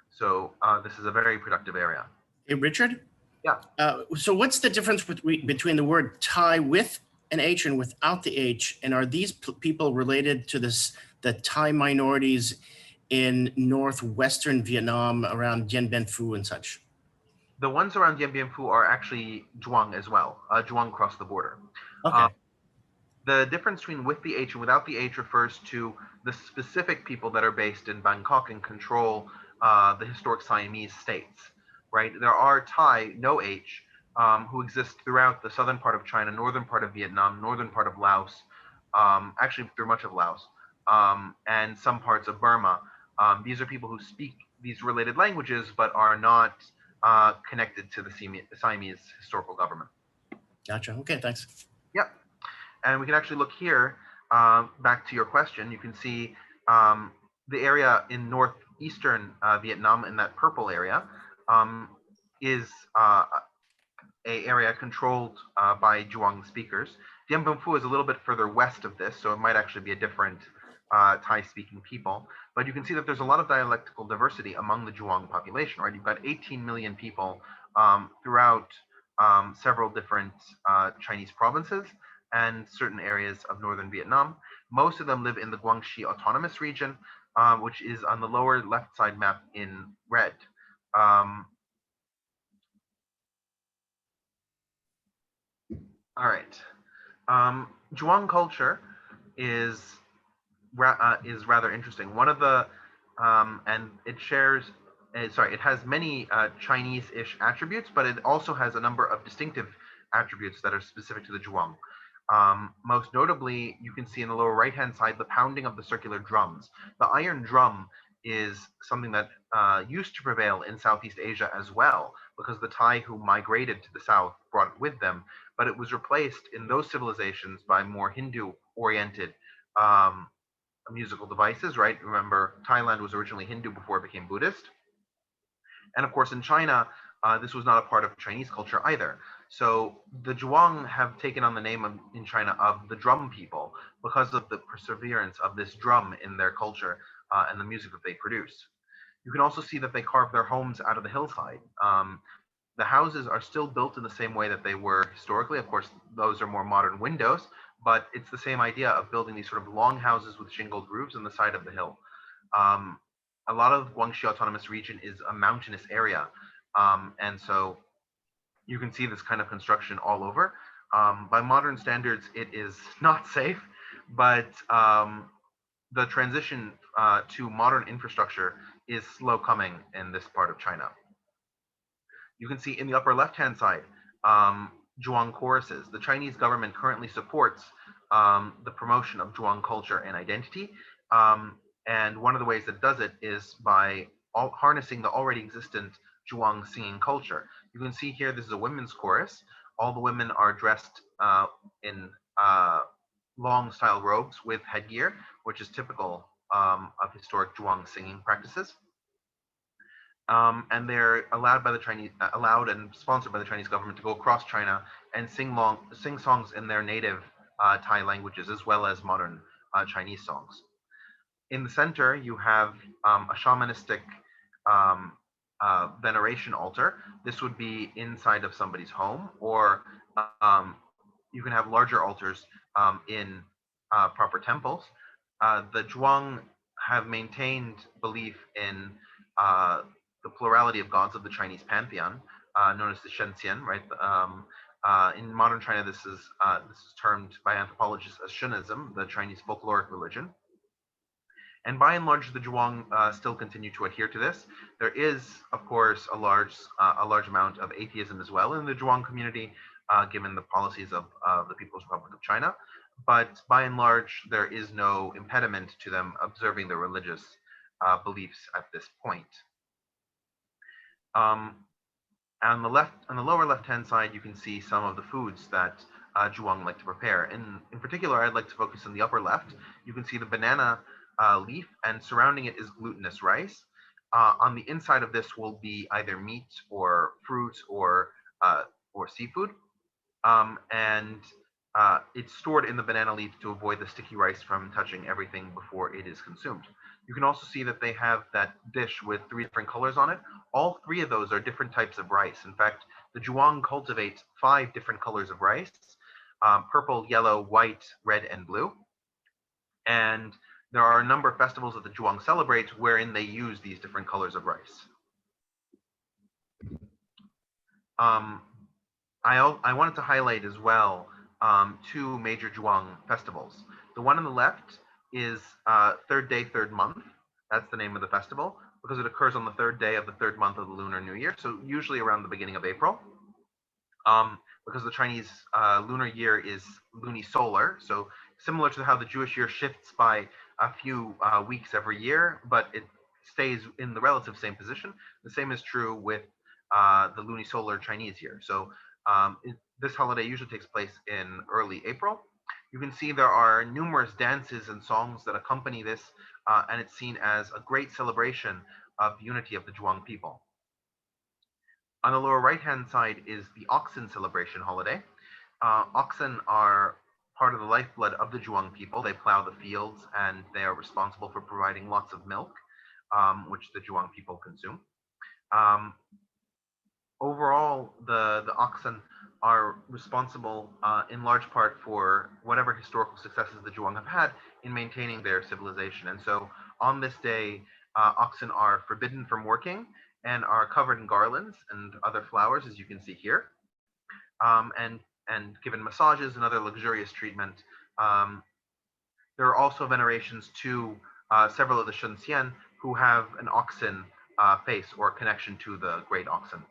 So this is a very productive area. Hey, Richard? Yeah. So what's the difference between the word Thai with an H and without the H? And are these people related to the Thai minorities in northwestern Vietnam around Dien Bien Phu and such? The ones around Dien Bien Phu are actually Zhuang as well. Zhuang crossed the border. Okay. The difference between with the H and without the H refers to the specific people that are based in Bangkok and control the historic Siamese states, right? There are Thai, no H, who exist throughout the southern part of China, northern part of Vietnam, northern part of Laos, actually through much of Laos, and some parts of Burma. These are people who speak these related languages, but are not connected to the Siamese historical government. Gotcha. Okay, thanks. Yep. And we can actually look here, back to your question. You can see the area in northeastern Vietnam, in that purple area, is a area controlled by Zhuang speakers. Dien Bien Phu is a little bit further west of this, so it might actually be a different Thai-speaking people. But you can see that there's a lot of dialectical diversity among the Zhuang population, right? You've got 18 million people throughout several different Chinese provinces and certain areas of northern Vietnam. Most of them live in the Guangxi Autonomous Region, which is on the lower left side map in red. All right. Zhuang culture is rather interesting. One of the and it shares, it has many Chinese-ish attributes, but it also has a number of distinctive attributes that are specific to the Zhuang. Most notably, you can see in the lower right-hand side the pounding of the circular drums. The iron drum is something that used to prevail in Southeast Asia as well, because the Thai who migrated to the south brought it with them, but it was replaced in those civilizations by more Hindu-oriented musical devices, right? Remember, Thailand was originally Hindu before it became Buddhist. And of course, in China, this was not a part of Chinese culture either. So the Zhuang have taken on the name in China of the drum people because of the perseverance of this drum in their culture and the music that they produce. You can also see that they carve their homes out of the hillside. The houses are still built in the same way that they were historically. Of course, those are more modern windows, but it's the same idea of building these sort of long houses with shingled roofs on the side of the hill. A lot of Guangxi Autonomous Region is a mountainous area, and so you can see this kind of construction all over. By modern standards, it is not safe, but the transition to modern infrastructure is slow coming in this part of China. You can see in the upper left-hand side, Zhuang choruses. The Chinese government currently supports the promotion of Zhuang culture and identity. And one of the ways that it does it is by harnessing the already existent Zhuang singing culture. You can see here, this is a women's chorus. All the women are dressed in long style robes with headgear, which is typical of historic Zhuang singing practices. And they're allowed and sponsored by the Chinese government to go across China and sing songs in their native Thai languages, as well as modern Chinese songs. In the center, you have a shamanistic veneration altar. This would be inside of somebody's home, or you can have larger altars in proper temples. The Zhuang have maintained belief in the plurality of gods of the Chinese pantheon, known as the Shenxian, right? In modern China, this is termed by anthropologists as Shunism, the Chinese folkloric religion. And by and large, the Zhuang still continue to adhere to this. There is, of course, a large amount of atheism as well in the Zhuang community, given the policies of the People's Republic of China. But by and large, there is no impediment to them observing their religious beliefs at this point. On the lower left-hand side, you can see some of the foods that Zhuang like to prepare. In particular, I'd like to focus on the upper left. You can see the banana leaf, and surrounding it is glutinous rice. On the inside of this will be either meat or fruit or seafood, and it's stored in the banana leaf to avoid the sticky rice from touching everything before it is consumed. You can also see that they have that dish with 3 different colors on it. All 3 of those are different types of rice. In fact, the Zhuang cultivate 5 different colors of rice: purple, yellow, white, red, and blue. And there are a number of festivals that the Zhuang celebrate wherein they use these different colors of rice. I wanted to highlight as well 2 major Zhuang festivals. The one on the left is third day, third month. That's the name of the festival because it occurs on the 3rd day of the 3rd month of the Lunar New Year, so usually around the beginning of April. Because the Chinese lunar year is lunisolar, so similar to how the Jewish year shifts by a few weeks every year, but it stays in the relative same position. The same is true with the lunisolar Chinese year. So this holiday usually takes place in early April. You can see there are numerous dances and songs that accompany this, and it's seen as a great celebration of the unity of the Zhuang people. On the lower right-hand side is the oxen celebration holiday. Oxen are part of the lifeblood of the Zhuang people. They plow the fields and they are responsible for providing lots of milk, which the Zhuang people consume. Overall, the oxen are responsible in large part for whatever historical successes the Zhuang have had in maintaining their civilization. And so on this day, oxen are forbidden from working and are covered in garlands and other flowers, as you can see here, and given massages and other luxurious treatment. There are also venerations to several of the Shunxian who have an oxen face or connection to the great oxen.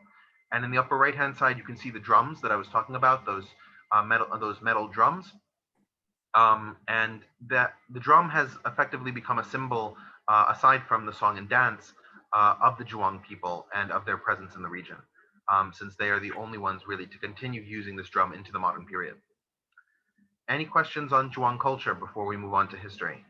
And in the upper right-hand side, you can see the drums that I was talking about, those metal drums. And that the drum has effectively become a symbol, aside from the song and dance, of the Zhuang people and of their presence in the region, since they are the only ones really to continue using this drum into the modern period. Any questions on Zhuang culture before we move on to history?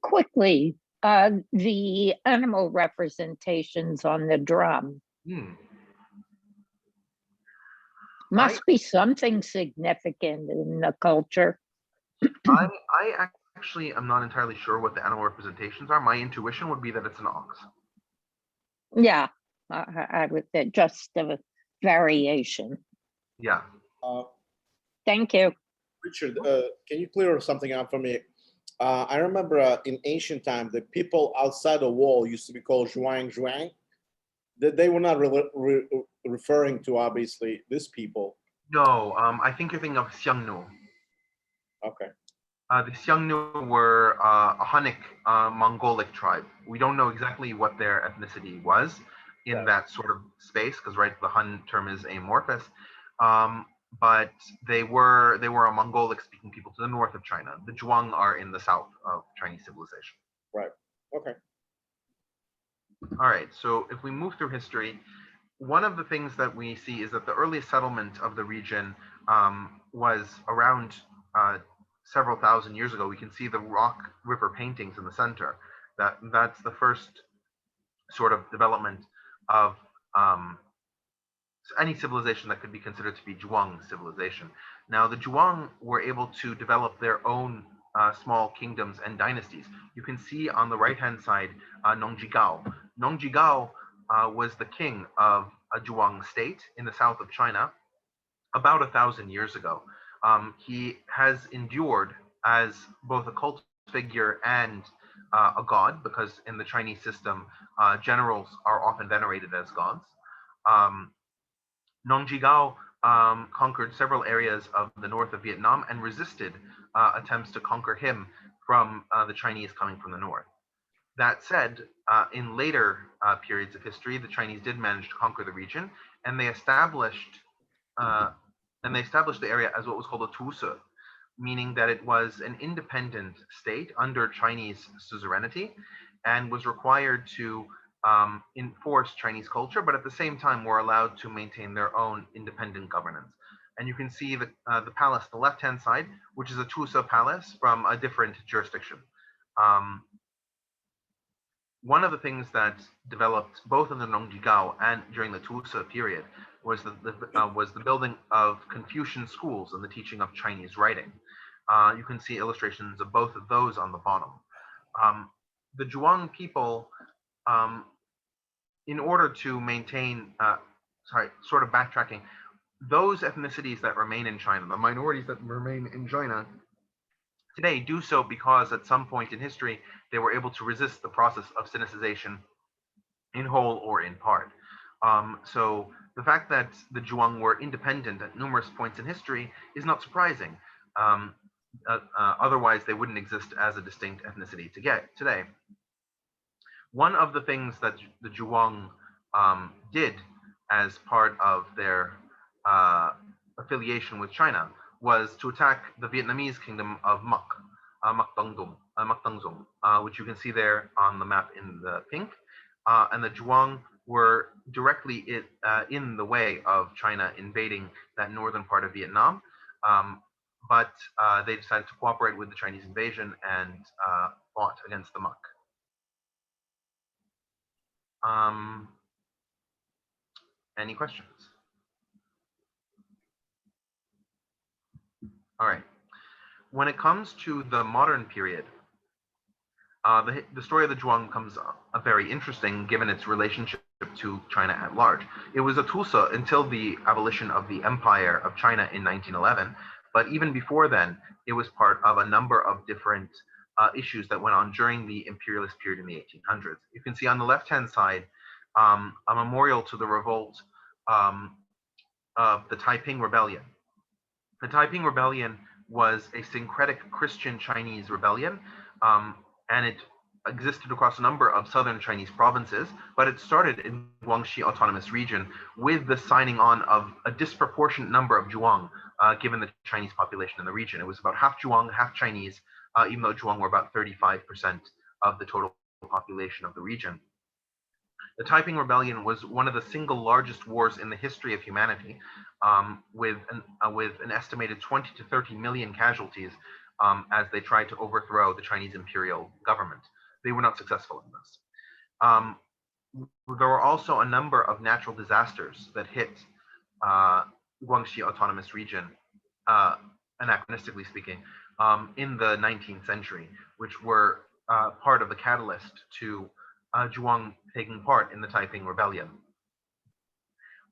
Quickly, the animal representations on the drum. Must be something significant in the culture. I actually am not entirely sure what the animal representations are. My intuition would be that it's an ox. Yeah, I would say just a variation. Yeah. Thank you. Richard, can you clear something out for me? I remember in ancient times, the people outside the wall used to be called Zhuang. They were not referring to, obviously, this people. No, I think you're thinking of Xiongnu. Okay. The Xiongnu were a Hunnic Mongolic tribe. We don't know exactly what their ethnicity was in that sort of space, because the Hun term is amorphous. But they were a Mongolic-speaking people to the north of China. The Zhuang are in the south of Chinese civilization. Right. Okay. All right. So if we move through history, one of the things that we see is that the earliest settlement of the region was around several thousand years ago. We can see the rock river paintings in the center. That's the first sort of development of any civilization that could be considered to be Zhuang civilization. Now, the Zhuang were able to develop their own small kingdoms and dynasties. You can see on the right-hand side, Nongjigao. Nongjigao was the king of a Zhuang state in the south of China about 1,000 years ago. He has endured as both a cult figure and a god, because in the Chinese system, generals are often venerated as gods. Nongjigao conquered several areas of the north of Vietnam and resisted attempts to conquer him from the Chinese coming from the north. That said, in later periods of history, the Chinese did manage to conquer the region, and they established the area as what was called a tusu, meaning that it was an independent state under Chinese suzerainty and was required to enforce Chinese culture, but at the same time were allowed to maintain their own independent governance. And you can see the palace on the left-hand side, which is a Tusa palace from a different jurisdiction. One of the things that developed both in the Nongjigao and during the Tusa period was the building of Confucian schools and the teaching of Chinese writing. You can see illustrations of both of those on the bottom. The Zhuang people, in order to maintain, sort of backtracking, those ethnicities that remain in China, the minorities that remain in China today, do so because at some point in history, they were able to resist the process of Sinicization in whole or in part. So the fact that the Zhuang were independent at numerous points in history is not surprising. Otherwise, they wouldn't exist as a distinct ethnicity today. One of the things that the Zhuang did as part of their affiliation with China was to attack the Vietnamese kingdom of Mactangzong, which you can see there on the map in the pink. And the Zhuang were directly in the way of China invading that northern part of Vietnam. But they decided to cooperate with the Chinese invasion and fought against the Mak. Any questions? All right. When it comes to the modern period, the story of the Zhuang becomes very interesting given its relationship to China at large. It was a Tusa until the abolition of the Empire of China in 1911, but even before then, it was part of a number of different issues that went on during the imperialist period in the 1800s. You can see on the left-hand side a memorial to the revolt of the Taiping Rebellion. The Taiping Rebellion was a syncretic Christian-Chinese rebellion, and it existed across a number of southern Chinese provinces, but it started in Guangxi Autonomous Region with the signing on of a disproportionate number of Zhuang, given the Chinese population in the region. It was about half Zhuang, half Chinese, even though Zhuang were about 35% of the total population of the region. The Taiping Rebellion was one of the single largest wars in the history of humanity, with an estimated 20 to 30 million casualties as they tried to overthrow the Chinese imperial government. They were not successful in this. There were also a number of natural disasters that hit Guangxi Autonomous Region, anachronistically speaking, in the 19th century, which were part of the catalyst to Zhuang taking part in the Taiping Rebellion.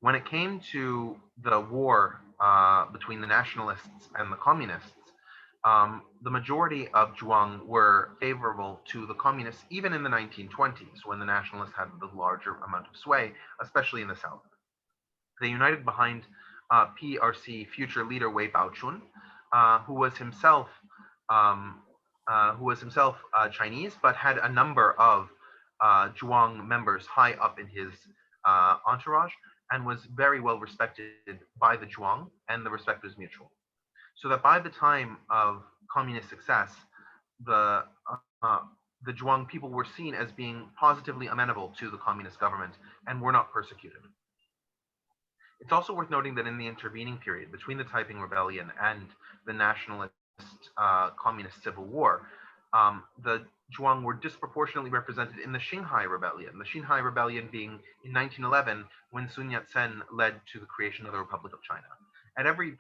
When it came to the war between the nationalists and the communists, the majority of Zhuang were favorable to the communists, even in the 1920s, when the nationalists had the larger amount of sway, especially in the south. They united behind PRC future leader Wei Baochun, who was himself Chinese, but had a number of Zhuang members high up in his entourage, and was very well respected by the Zhuang, and the respect was mutual. So that by the time of communist success, the Zhuang people were seen as being positively amenable to the communist government and were not persecuted. It's also worth noting that in the intervening period between the Taiping Rebellion and the nationalist communist civil war, the Zhuang were disproportionately represented in the Xinhai Rebellion. The Xinhai Rebellion being in 1911, when Sun Yat-sen led to the creation of the Republic of China. At every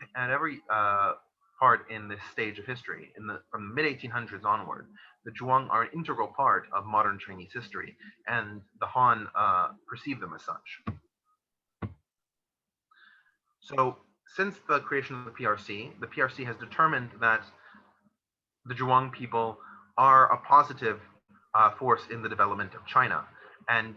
part in this stage of history, from the mid-1800s onward, the Zhuang are an integral part of modern Chinese history, and the Han perceive them as such. So, since the creation of the PRC has determined that the Zhuang people are a positive force in the development of China, and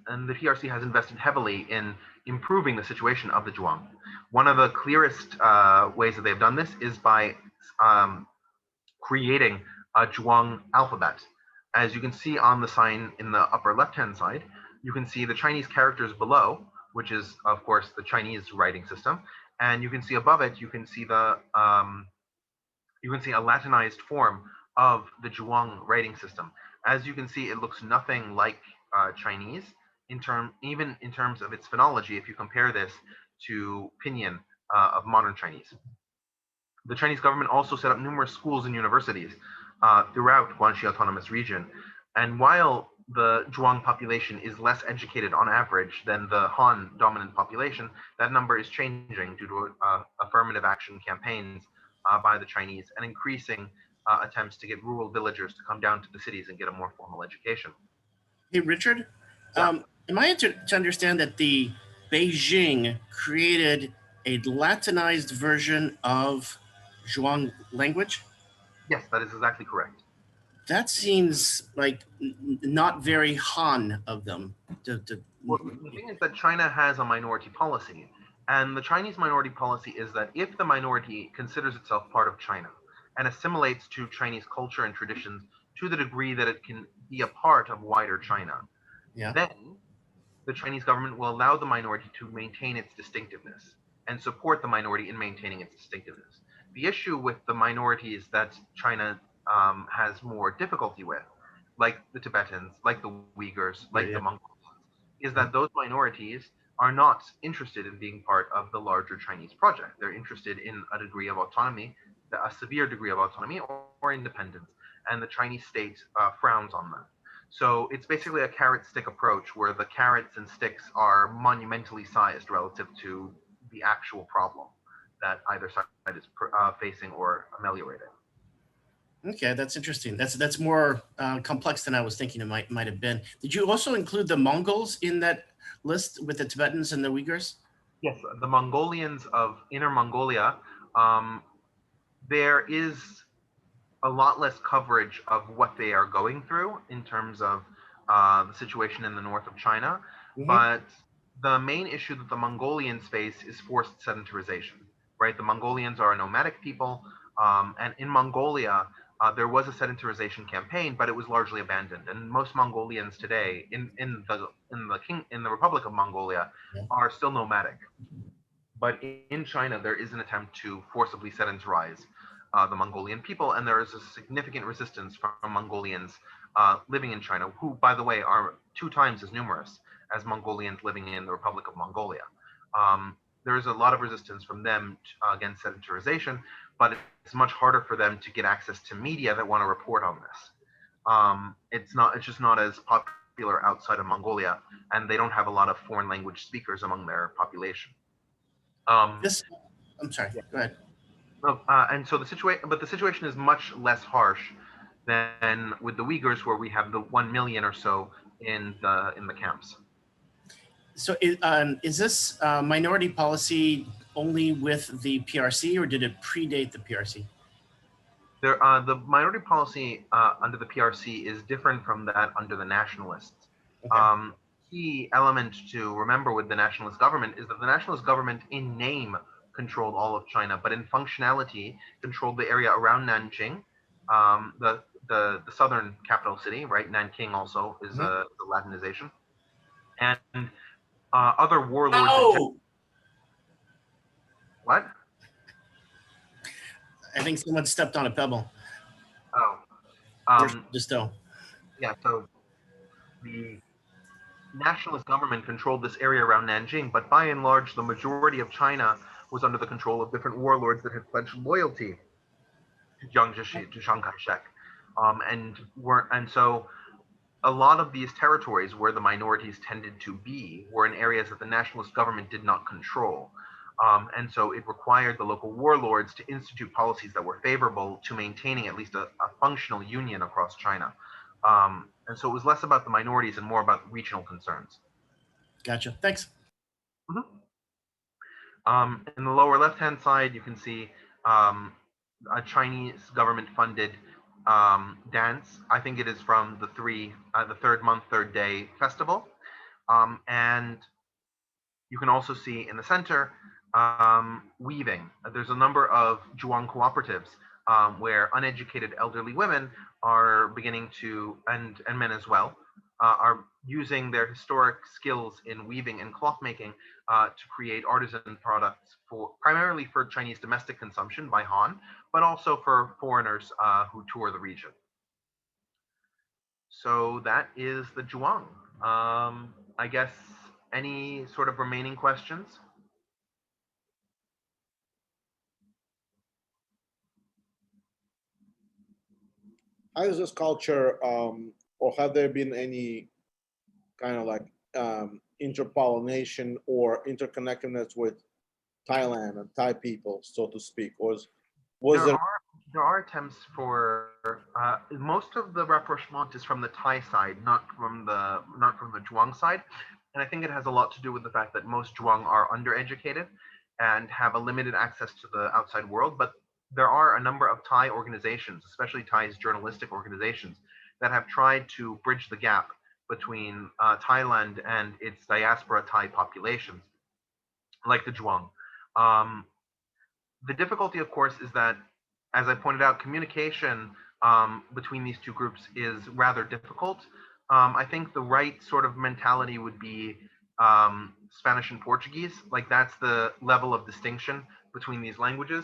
the PRC has invested heavily in improving the situation of the Zhuang. One of the clearest ways that they've done this is by creating a Zhuang alphabet. As you can see on the sign in the upper left-hand side, you can see the Chinese characters below, which is, of course, the Chinese writing system, and you can see above it, you can see a Latinized form of the Zhuang writing system. As you can see, it looks nothing like Chinese, even in terms of its phonology. If you compare this to Pinyin, of modern Chinese. The Chinese government also set up numerous schools and universities throughout Guangxi Autonomous Region. And while the Zhuang population is less educated on average than the Han dominant population, that number is changing due to affirmative action campaigns by the Chinese and increasing attempts to get rural villagers to come down to the cities and get a more formal education. Hey, Richard, Yeah. am I to understand that the Beijing created a Latinized version of Zhuang language? Yes, that is exactly correct. That seems like not very Han of them. Well, the thing is that China has a minority policy, and the Chinese minority policy is that if the minority considers itself part of China and assimilates to Chinese culture and traditions to the degree that it can be a part of wider China, Yeah. then the Chinese government will allow the minority to maintain its distinctiveness and support the minority in maintaining its distinctiveness. The issue with the minorities that China has more difficulty with, like the Tibetans, like the Uyghurs, like the Mongols, is that those minorities are not interested in being part of the larger Chinese project. They're interested in a degree of autonomy, a severe degree of autonomy or independence, and the Chinese state frowns on that. So it's basically a carrot stick approach where the carrots and sticks are monumentally sized relative to the actual problem that either side is facing or ameliorating. Okay, that's interesting. That's more complex than I was thinking it might have been. Did you also include the Mongols in that list with the Tibetans and the Uyghurs? Yes, the Mongolians of Inner Mongolia, there is a lot less coverage of what they are going through in terms of the situation in the north of China. But the main issue that the Mongolians face is forced sedentarization, right? The Mongolians are a nomadic people, and in Mongolia, there was a sedentarization campaign, but it was largely abandoned. And most Mongolians today, in the Republic of Mongolia, are still nomadic. But in China, there is an attempt to forcibly sedentarize the Mongolian people, and there is a significant resistance from Mongolians living in China, who, by the way, are 2 times as numerous as Mongolians living in the Republic of Mongolia. There is a lot of resistance from them against sedentarization, but it's much harder for them to get access to media that want to report on this. It's just not as popular outside of Mongolia, and they don't have a lot of foreign language speakers among their population. I'm sorry. Yeah. Go ahead. And so the situation is much less harsh than with the Uyghurs, where we have the 1 million or so in the camps. So is this minority policy only with the PRC, or did it predate the PRC? The minority policy under the PRC is different from that under the nationalists. Okay. Key element to remember with the nationalist government is that the nationalist government in name controlled all of China, but in functionality controlled the area around Nanjing, the southern capital city, right? Nanking also is the Latinization, and other warlords. What? I think someone stepped on a pebble. Oh. Just don't. Yeah. So the nationalist government controlled this area around Nanjing, but by and large, the majority of China was under the control of different warlords that had pledged loyalty to Jiang Jieshi, to Chiang Kai-shek, and so a lot of these territories where the minorities tended to be were in areas that the nationalist government did not control, and so it required the local warlords to institute policies that were favorable to maintaining at least a functional union across China. And so it was less about the minorities and more about regional concerns. Gotcha. Thanks. In the lower left-hand side, you can see a Chinese government-funded dance. I think it is from the third month, third day festival. And you can also see in the center weaving. There's a number of Zhuang cooperatives where uneducated elderly women are beginning to, and men as well, are using their historic skills in weaving and cloth making to create artisan products primarily for Chinese domestic consumption by Han, but also for foreigners who tour the region. So that is the Zhuang. I guess any sort of remaining questions? how is this culture, or have there been any kind of like interpollination or interconnectedness with Thailand and Thai people, so to speak, or was there are attempts for most of the rapprochement is from the Thai side, not from the Zhuang side, and I think it has a lot to do with the fact that most Zhuang are undereducated and have a limited access to the outside world. But there are a number of Thai organizations, especially Thai's journalistic organizations, that have tried to bridge the gap between Thailand and its diaspora Thai populations, like the Zhuang. The difficulty, of course, is that, as I pointed out, communication between these two groups is rather difficult. I think the right sort of mentality would be Spanish and Portuguese. Like, that's the level of distinction between these languages.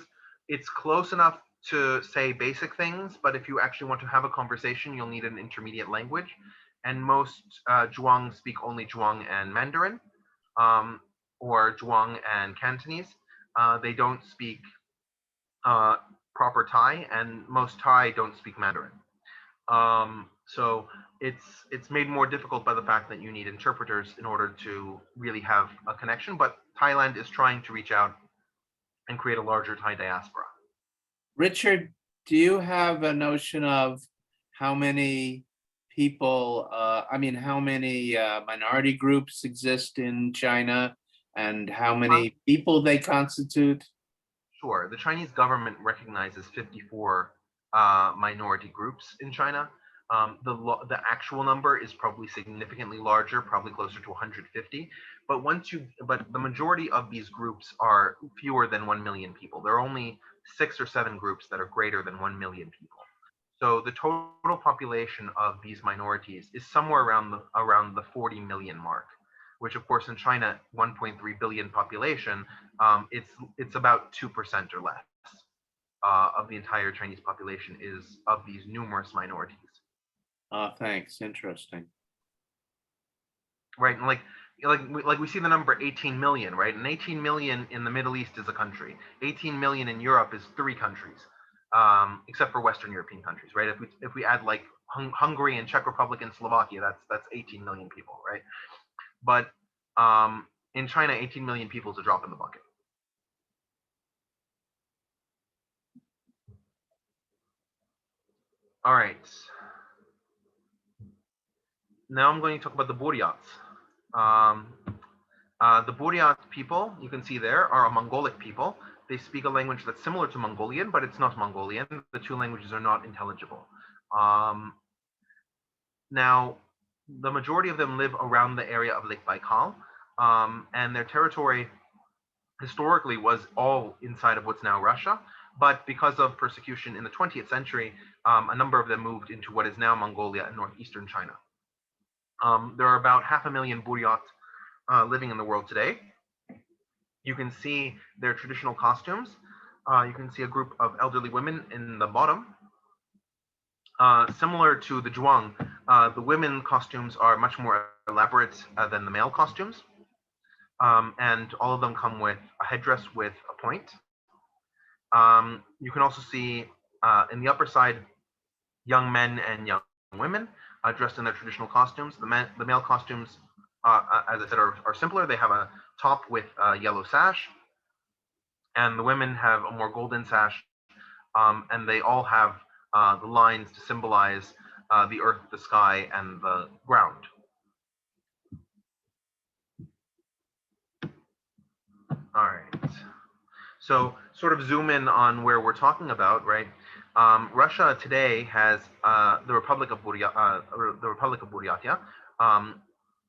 It's close enough to say basic things, but if you actually want to have a conversation, you'll need an intermediate language. And most Zhuang speak only Zhuang and Mandarin, or Zhuang and Cantonese. They don't speak proper Thai, and most Thai don't speak Mandarin. So it's made more difficult by the fact that you need interpreters in order to really have a connection. But Thailand is trying to reach out and create a larger Thai diaspora. Richard, do you have a notion of how many people, how many minority groups exist in China and how many people they constitute? Sure. The Chinese government recognizes 54 minority groups in China. The actual number is probably significantly larger, probably closer to 150. But the majority of these groups are fewer than 1 million people. There are only 6 or 7 groups that are greater than 1 million people. So the total population of these minorities is somewhere around the 40 million mark, which of course in China, 1.3 billion population, it's about 2% or less of the entire Chinese population is of these numerous minorities. Thanks. Interesting. Right, and like we see the number 18 million, right? And 18 million in the Middle East is a country. 18 million in Europe is 3 countries, except for Western European countries, right? If we add like Hungary and Czech Republic and Slovakia, that's 18 million people, right? But in China, 18 million people is a drop in the bucket. All right. Now I'm going to talk about the Buryats. The Buryat people, you can see there, are a Mongolic people. They speak a language that's similar to Mongolian, but it's not Mongolian. The 2 languages are not intelligible. Now, the majority of them live around the area of Lake Baikal, and their territory historically was all inside of what's now Russia. But because of persecution in the 20th century, a number of them moved into what is now Mongolia and northeastern China. There are about 500,000 Buryats living in the world today. You can see their traditional costumes. You can see a group of elderly women in the bottom. Similar to the Zhuang, the women costumes are much more elaborate than the male costumes. And all of them come with a headdress with a point. You can also see in the upper side, young men and young women dressed in their traditional costumes. The male costumes, as I said, are simpler. They have a top with a yellow sash, and the women have a more golden sash, and they all have the lines to symbolize the earth, the sky, and the ground. All right. So sort of zoom in on where we're talking about, right? Russia today has the Republic of Buryatia.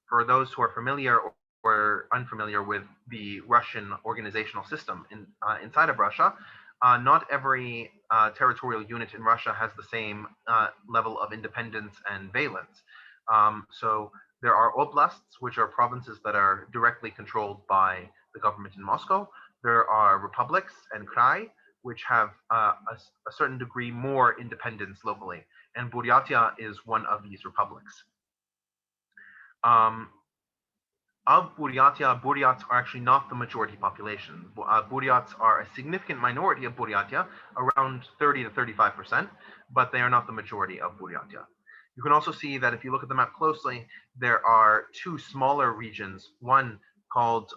For those who are familiar or unfamiliar with the Russian organizational system inside of Russia, not every territorial unit in Russia has the same level of independence and valence. So there are oblasts, which are provinces that are directly controlled by the government in Moscow. There are republics and krai, which have a certain degree more independence locally. And Buryatia is one of these republics. Of Buryatia, Buryats are actually not the majority population. Buryats are a significant minority of Buryatia, around 30 to 35%, but they are not the majority of Buryatia. You can also see that if you look at the map closely, there are two smaller regions, one called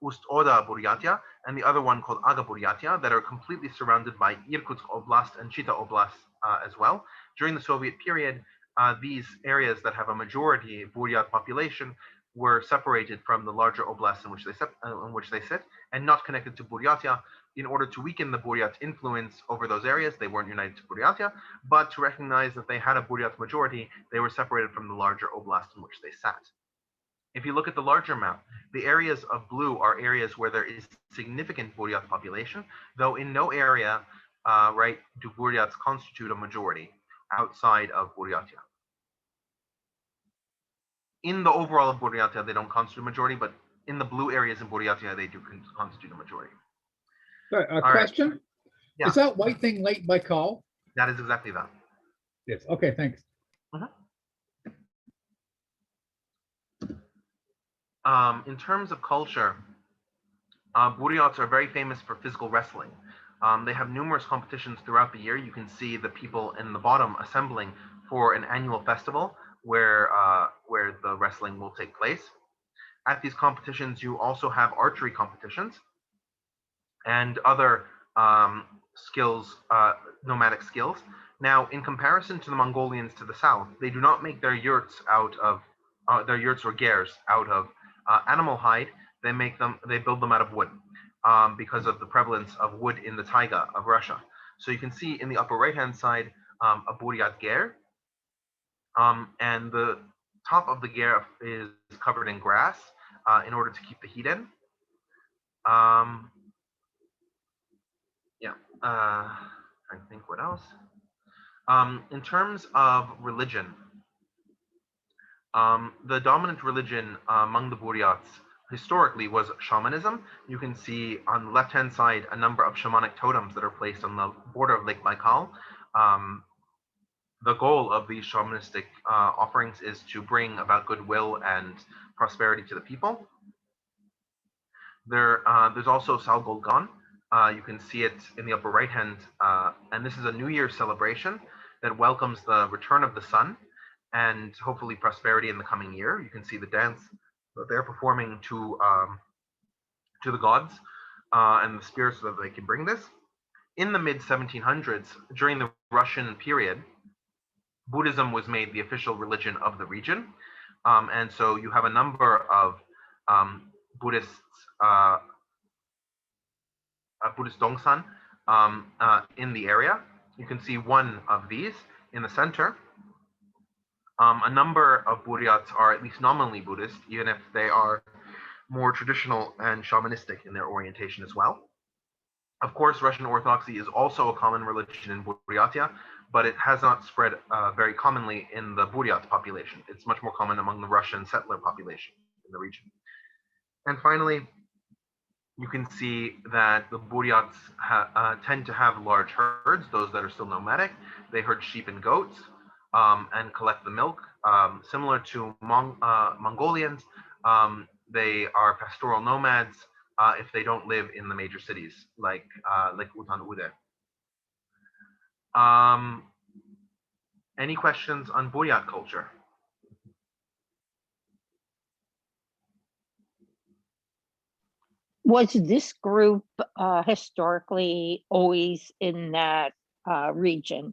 Ust-Oda Buryatia, and the other one called Aga Buryatia, that are completely surrounded by Irkutsk Oblast and Chita Oblast as well. During the Soviet period, these areas that have a majority Buryat population were separated from the larger oblasts in which they sit, and not connected to Buryatia. In order to weaken the Buryat influence over those areas, they weren't united to Buryatia, but to recognize that they had a Buryat majority, they were separated from the larger oblast in which they sat. If you look at the larger map, the areas of blue are areas where there is significant Buryat population, though in no area, right, do Buryats constitute a majority outside of Buryatia. In the overall of Buryatia, they don't constitute a majority, but in the blue areas in Buryatia, they do constitute a majority. Sorry, a All right. question? Yeah. Is that white thing Lake Baikal? That is exactly that. Yes. Okay, thanks. In terms of culture, Buryats are very famous for physical wrestling. They have numerous competitions throughout the year. You can see the people in the bottom assembling for an annual festival where the wrestling will take place. At these competitions, you also have archery competitions and other skills, nomadic skills. Now, in comparison to the Mongolians to the south, they do not make their yurts out of their yurts or gers out of animal hide. They build them out of wood because of the prevalence of wood in the taiga of Russia. So you can see in the upper right-hand side a Buryat ger, and the top of the ger is covered in grass in order to keep the heat in. I think what else? In terms of religion, the dominant religion among the Buryats historically was shamanism. You can see on the left-hand side a number of shamanic totems that are placed on the border of Lake Baikal. The goal of these shamanistic offerings is to bring about goodwill and prosperity to the people. There's also Salgolgan. You can see it in the upper right hand, and this is a New Year celebration that welcomes the return of the sun and hopefully prosperity in the coming year. You can see the dance that they're performing to the gods and the spirits so that they can bring this. In the mid-1700s, during the Russian period, Buddhism was made the official religion of the region, and so you have a number of Buddhist Dongsan in the area. You can see one of these in the center. A number of Buryats are at least nominally Buddhist, even if they are more traditional and shamanistic in their orientation as well. Of course, Russian Orthodoxy is also a common religion in Buryatia, but it has not spread very commonly in the Buryat population. It's much more common among the Russian settler population in the region. And finally, you can see that the Buryats tend to have large herds, those that are still nomadic. They herd sheep and goats and collect the milk. Similar to Mongolians, they are pastoral nomads if they don't live in the major cities like Ulan-Ude. Any questions on Buryat culture? Was this group historically always in that region?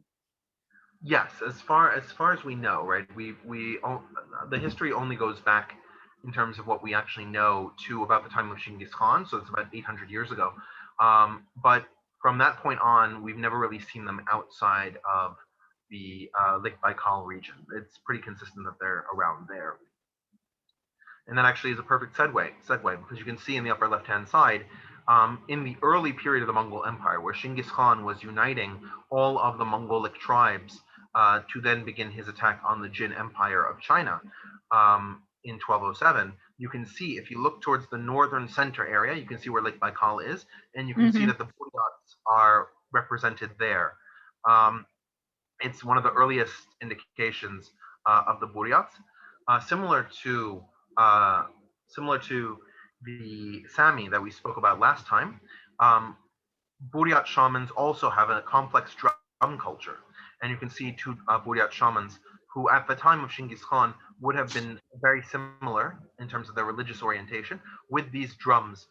Yes, as far as we know, right? The history only goes back in terms of what we actually know to about the time of Genghis Khan, so it's about 800 years ago. But from that point on, we've never really seen them outside of the Lake Baikal region. It's pretty consistent that they're around there. And that actually is a perfect segue because you can see in the upper left-hand side, in the early period of the Mongol Empire, where Genghis Khan was uniting all of the Mongolic tribes to then begin his attack on the Jin Empire of China in 1207, you can see, if you look towards the northern center area, you can see where Lake Baikal is, and you can see that the Buryats are represented there. It's one of the earliest indications of the Buryats. Similar to similar to the Saami that we spoke about last time, Buryat shamans also have a complex drum culture. And you can see two Buryat shamans who at the time of Genghis Khan would have been very similar in terms of their religious orientation with these drums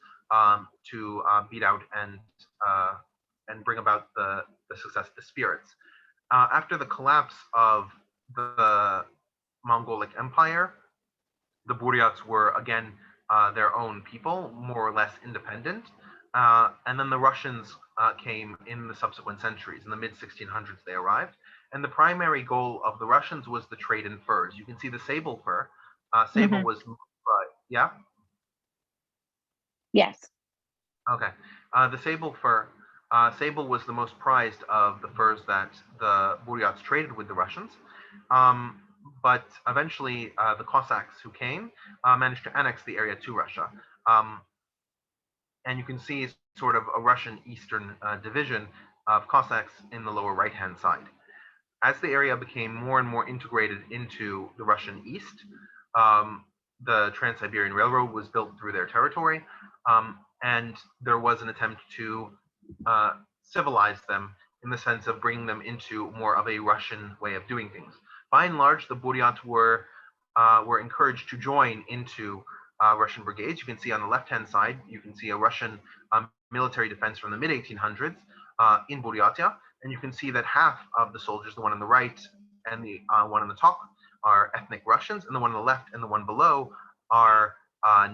to beat out and bring about the success of the spirits. After the collapse of the Mongolic Empire, the Buryats were again their own people, more or less independent. And then the Russians came in the subsequent centuries. In the mid-1600s, they arrived. And the primary goal of the Russians was the trade in furs. You can see the sable fur. Sable was, yeah? Yes. Okay. The sable fur, sable was the most prized of the furs that the Buryats traded with the Russians. But eventually, the Cossacks who came managed to annex the area to Russia. And you can see sort of a Russian Eastern division of Cossacks in the lower right-hand side. As the area became more and more integrated into the Russian East, the Trans-Siberian Railroad was built through their territory, and there was an attempt to civilize them in the sense of bringing them into more of a Russian way of doing things. By and large, the Buryat were encouraged to join into Russian brigades. You can see on the left-hand side, you can see a Russian military defense from the mid-1800s in Buryatia, and you can see that half of the soldiers, the one on the right and the one on the top, are ethnic Russians, and the one on the left and the one below are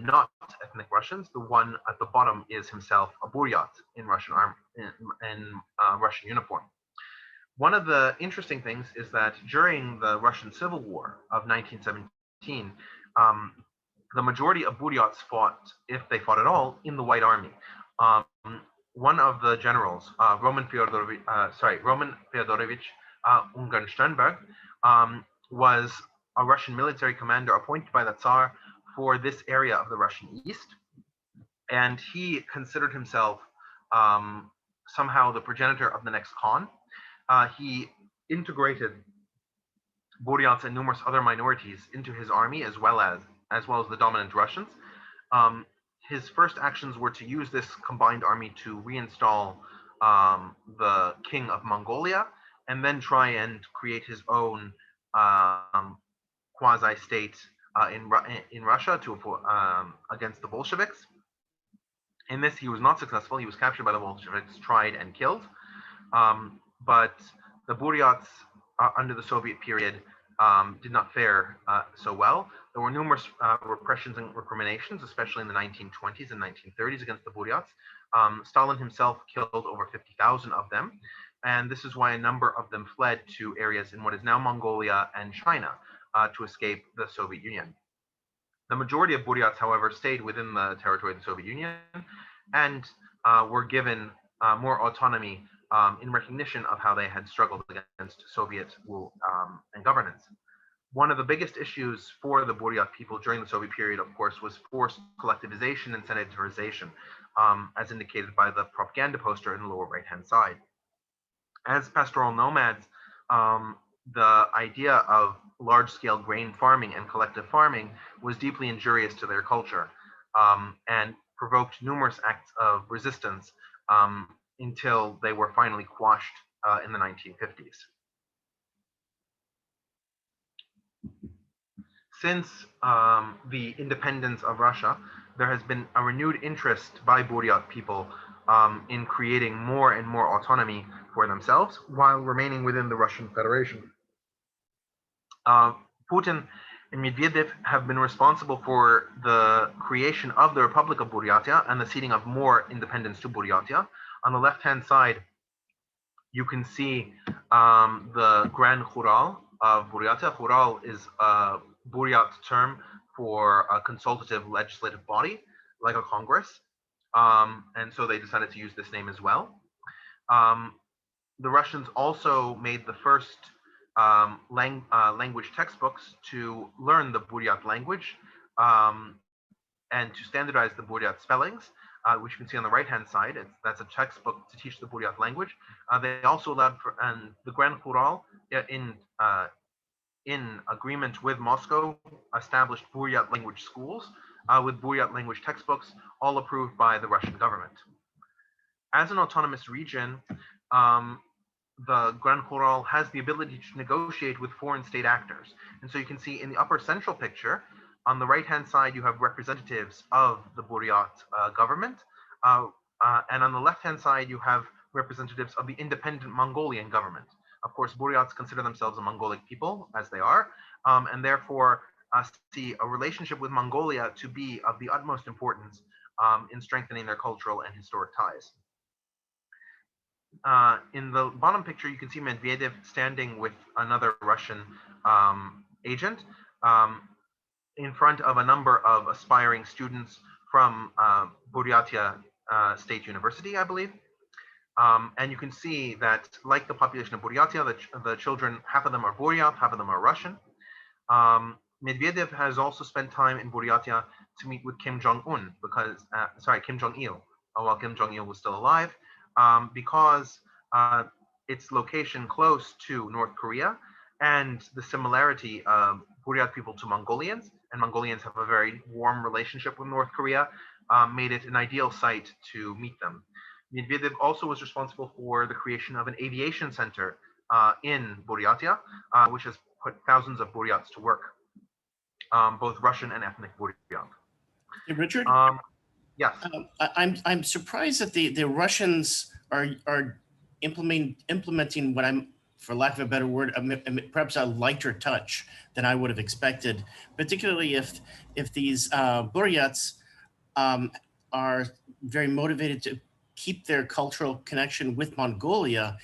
not ethnic Russians. The one at the bottom is himself a Buryat in Russian Russian uniform. One of the interesting things is that during the Russian Civil War of 1917, the majority of Buryats fought, if they fought at all, in the White Army. One of the generals, Roman Feodorovich Ungern-Sternberg, was a Russian military commander appointed by the Tsar for this area of the Russian East. And he considered himself somehow the progenitor of the next Khan. He integrated Buryats and numerous other minorities into his army as well as the dominant Russians. His first actions were to use this combined army to reinstall the king of Mongolia, and then try and create his own quasi-state in Russia against the Bolsheviks. In this, he was not successful. He was captured by the Bolsheviks, tried and killed. But the Buryats under the Soviet period did not fare so well. There were numerous repressions and recriminations, especially in the 1920s and 1930s against the Buryats. Stalin himself killed over 50,000 of them. And this is why a number of them fled to areas in what is now Mongolia and China to escape the Soviet Union. The majority of Buryats, however, stayed within the territory of the Soviet Union and were given more autonomy in recognition of how they had struggled against Soviet rule and governance. One of the biggest issues for the Buryat people during the Soviet period, of course, was forced collectivization and sanitarization, as indicated by the propaganda poster in the lower right-hand side. As pastoral nomads, the idea of large-scale grain farming and collective farming was deeply injurious to their culture and provoked numerous acts of resistance until they were finally quashed in the 1950s. Since the independence of Russia, there has been a renewed interest by Buryat people in creating more and more autonomy for themselves while remaining within the Russian Federation. Putin and Medvedev have been responsible for the creation of the Republic of Buryatia and the ceding of more independence to Buryatia. On the left-hand side, you can see the Grand Khural of Buryatia. Khural is a Buryat term for a consultative legislative body, like a Congress. And so they decided to use this name as well. The Russians also made the first language textbooks to learn the Buryat language and to standardize the Buryat spellings, which you can see on the right-hand side. That's a textbook to teach the Buryat language. They also allowed for the Grand Khural in agreement with Moscow, established Buryat language schools with Buryat language textbooks, all approved by the Russian government. As an autonomous region, the Grand Khural has the ability to negotiate with foreign state actors. And so you can see in the upper central picture, on the right-hand side, you have representatives of the Buryat government. And on the left-hand side, you have representatives of the independent Mongolian government. Of course, Buryats consider themselves a Mongolic people, as they are, and therefore see a relationship with Mongolia to be of the utmost importance in strengthening their cultural and historic ties. In the bottom picture, you can see Medvedev standing with another Russian agent in front of a number of aspiring students from Buryatia State University, I believe. And you can see that, like the population of Buryatia, the children, half of them are Buryat, half of them are Russian. Medvedev has also spent time in Buryatia to meet with Kim Jong-un, Kim Jong-il, while Kim Jong-il was still alive, because its location close to North Korea and the similarity of Buryat people to Mongolians, and Mongolians have a very warm relationship with North Korea, made it an ideal site to meet them. Medvedev also was responsible for the creation of an aviation center in Buryatia, which has put thousands of Buryats to work, both Russian and ethnic Buryat. Hey, Richard? Yes. I'm surprised that the Russians are implementing what I'm, for lack of a better word, perhaps a lighter touch than I would have expected, particularly if these Buryats are very motivated to keep their cultural connection with Mongolia.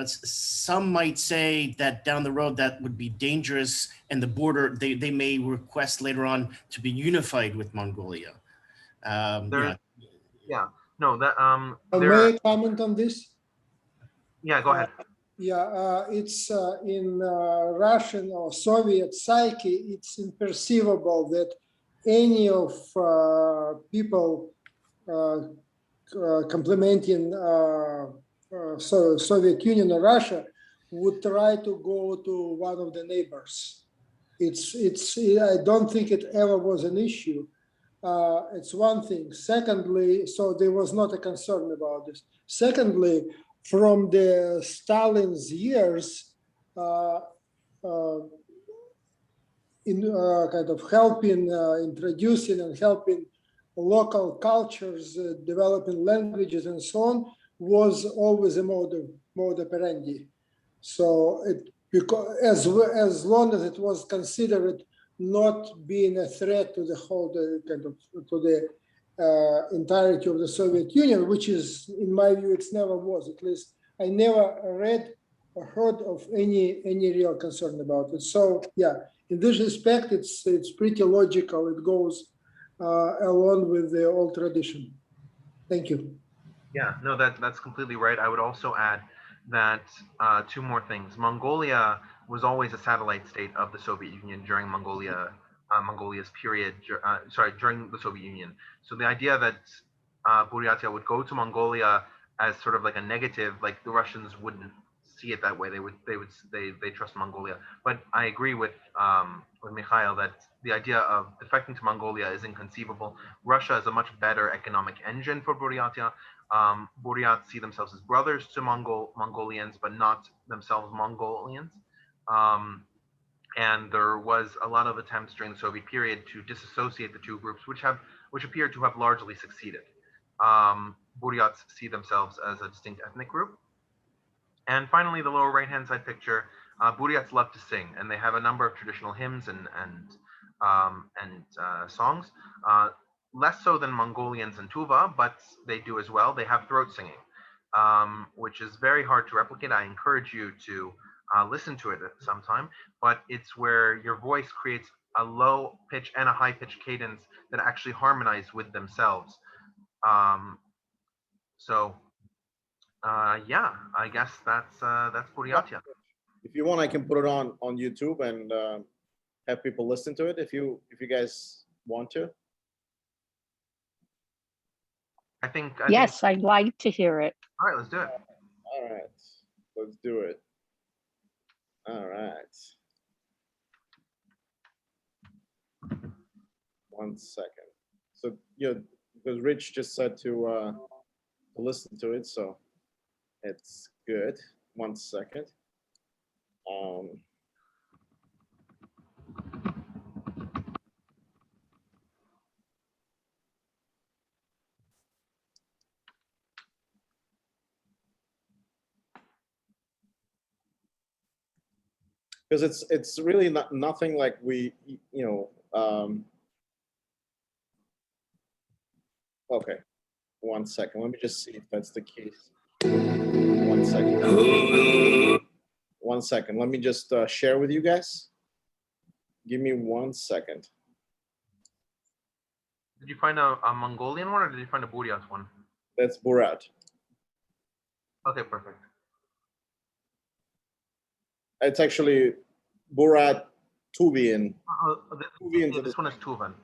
Some might say that down the road that would be dangerous, and the border they may request later on to be unified with Mongolia. May I comment on this? Yeah, go ahead. It's in Russian or Soviet psyche, it's imperceivable that any of people complementing Soviet Union or Russia would try to go to one of the neighbors. I don't think it ever was an issue. It's one thing. Secondly, so there was not a concern about this. Secondly, from the Stalin's years, in kind of helping, introducing and helping local cultures, developing languages and so on, was always a mode operandi. So as long as it was considered not being a threat to the whole to the entirety of the Soviet Union, which is, in my view, it never was. At least I never read or heard of any real concern about it. So yeah, in this respect, it's pretty logical. It goes along with the old tradition. Thank you. Yeah, no, that's completely right. I would also add that two more things. Mongolia was always a satellite state of the Soviet Union during Mongolia's period, during the Soviet Union. So the idea that Buryatia would go to Mongolia as sort of like a negative, like the Russians wouldn't see it that way. They trust Mongolia. But I agree with Mikhail that the idea of defecting to Mongolia is inconceivable. Russia is a much better economic engine for Buryatia. Buryats see themselves as brothers to Mongolians, but not themselves Mongolians. And there was a lot of attempts during the Soviet period to disassociate the two groups, which appear to have largely succeeded. Buryats see themselves as a distinct ethnic group. And finally, the lower right-hand side picture, Buryats love to sing, and they have a number of traditional hymns and songs. Less so than Mongolians and Tuva, but they do as well. They have throat singing, which is very hard to replicate. I encourage you to listen to it at some time, but it's where your voice creates a low pitch and a high pitch cadence that actually harmonize with themselves. Yeah, I guess that's Buryatia. If you want, I can put it on YouTube and have people listen to it if you guys want to. I think Yes, I'd like to hear it. All right, let's do it. All right, let's do it. All right. 1 second. So, because Rich just said to listen to it, so it's good. 1 second. Because it's really nothing like we, okay. 1 second. Let me just see if that's the case. 1 second. 1 second. Let me just share with you guys. Give me 1 second. Did you find a Mongolian one or did you find a Buryats one? That's Buryat. Okay, perfect. It's actually Buryat Tuvian. This one is Tuvan.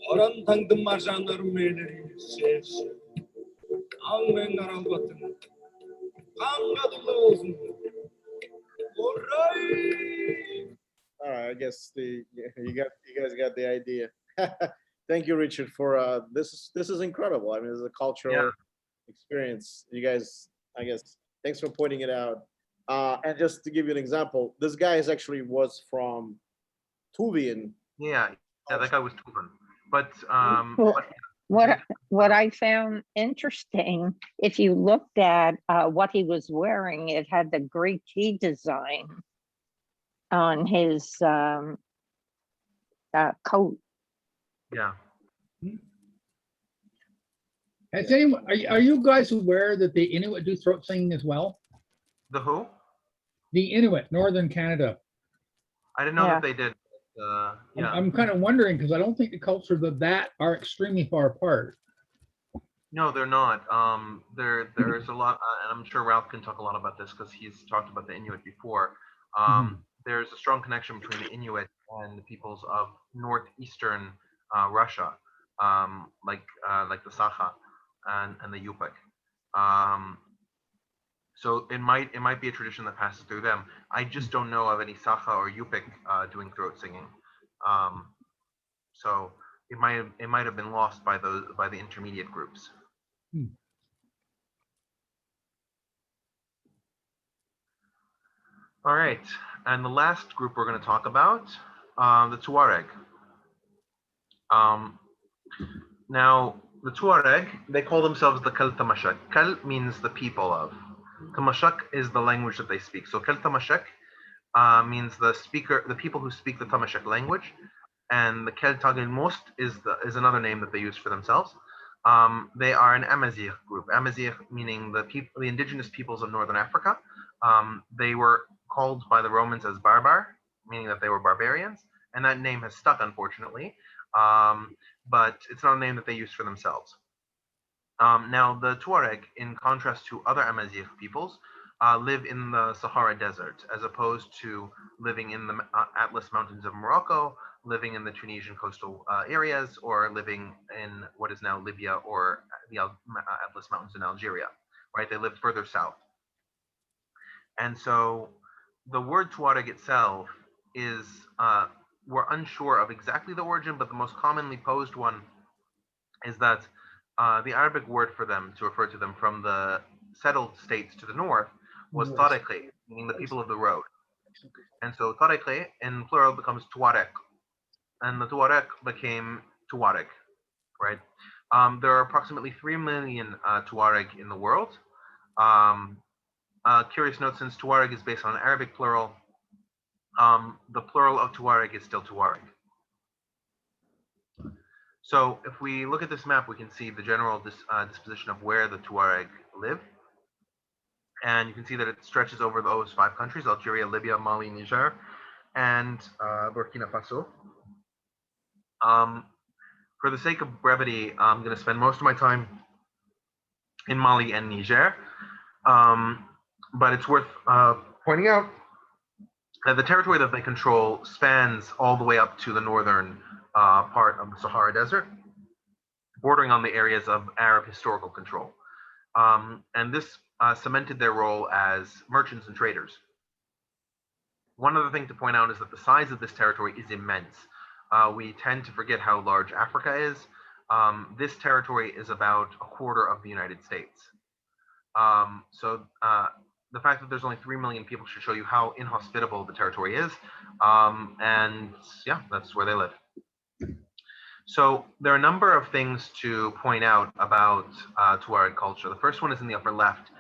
Oran tanıdım marjanlarım meğleri ses. Almen arabatın. Kangadılı olsun. Alright. All right, I guess you guys got the idea. Thank you, Richard, for this is incredible. I mean, this is a cultural experience. You guys, I guess, thanks for pointing it out. And just to give you an example, this guy was from Tuvian. Yeah, that guy was Tuvan. But Well, What I found interesting, if you looked at what he was wearing, it had the Greek key design on his coat. Yeah. Has anyone, are you guys aware that the Inuit do throat singing as well? The who? The Inuit, Northern Canada. I didn't know Yeah. that they did. Yeah. I'm kind of wondering because I don't think the cultures of that are extremely far apart. No, they're not. There's a lot, and I'm sure Ralph can talk a lot about this because he's talked about the Inuit before. There's a strong connection between the Inuit and the peoples of northeastern Russia, like the Sakha and the Yupik. So it might be a tradition that passes through them. I just don't know of any Sakha or Yupik doing throat singing. So it might have been lost by the intermediate groups. All right, and the last group we're going to talk about, the Touareg. Now, the Touareg, they call themselves the Kal Tamashek. Kal means the people of. Tamashek is the language that they speak. So Kal Tamashek means the people who speak the Tamashek language, and the Kel Tagil Most is another name that they use for themselves. They are an Amazigh group. Amazigh meaning the indigenous peoples of northern Africa. They were called by the Romans as barbar, meaning that they were barbarians, and that name has stuck, unfortunately. But it's not a name that they use for themselves. Now, the Touareg, in contrast to other Amazigh peoples, live in the Sahara Desert, as opposed to living in the Atlas Mountains of Morocco, living in the Tunisian coastal areas, or living in what is now Libya or the Atlas Mountains in Algeria, right? They live further south. And so the word Touareg itself is, we're unsure of exactly the origin, but the most commonly posed one is that the Arabic word for them, to refer to them from the settled states to the north, was Tariqi, meaning the people of the road. And so Tariqi in plural becomes Touareg, and the Touareg became Touareg, right? There are approximately 3 million Touareg in the world. Curious note, since Touareg is based on Arabic plural, the plural of Touareg is still Touareg. So if we look at this map, we can see the general disposition of where the Touareg live. And you can see that it stretches over those 5 countries: Algeria, Libya, Mali, Niger, and Burkina Faso. For the sake of brevity, I'm going to spend most of my time in Mali and Niger. But it's worth pointing out that the territory that they control spans all the way up to the northern part of the Sahara Desert, bordering on the areas of Arab historical control. And this cemented their role as merchants and traders. One other thing to point out is that the size of this territory is immense. We tend to forget how large Africa is. This territory is about a quarter of the United States. So the fact that there's only 3 million people should show you how inhospitable the territory is. And yeah, that's where they live. So there are a number of things to point out about Touareg culture. The first one is in the upper left.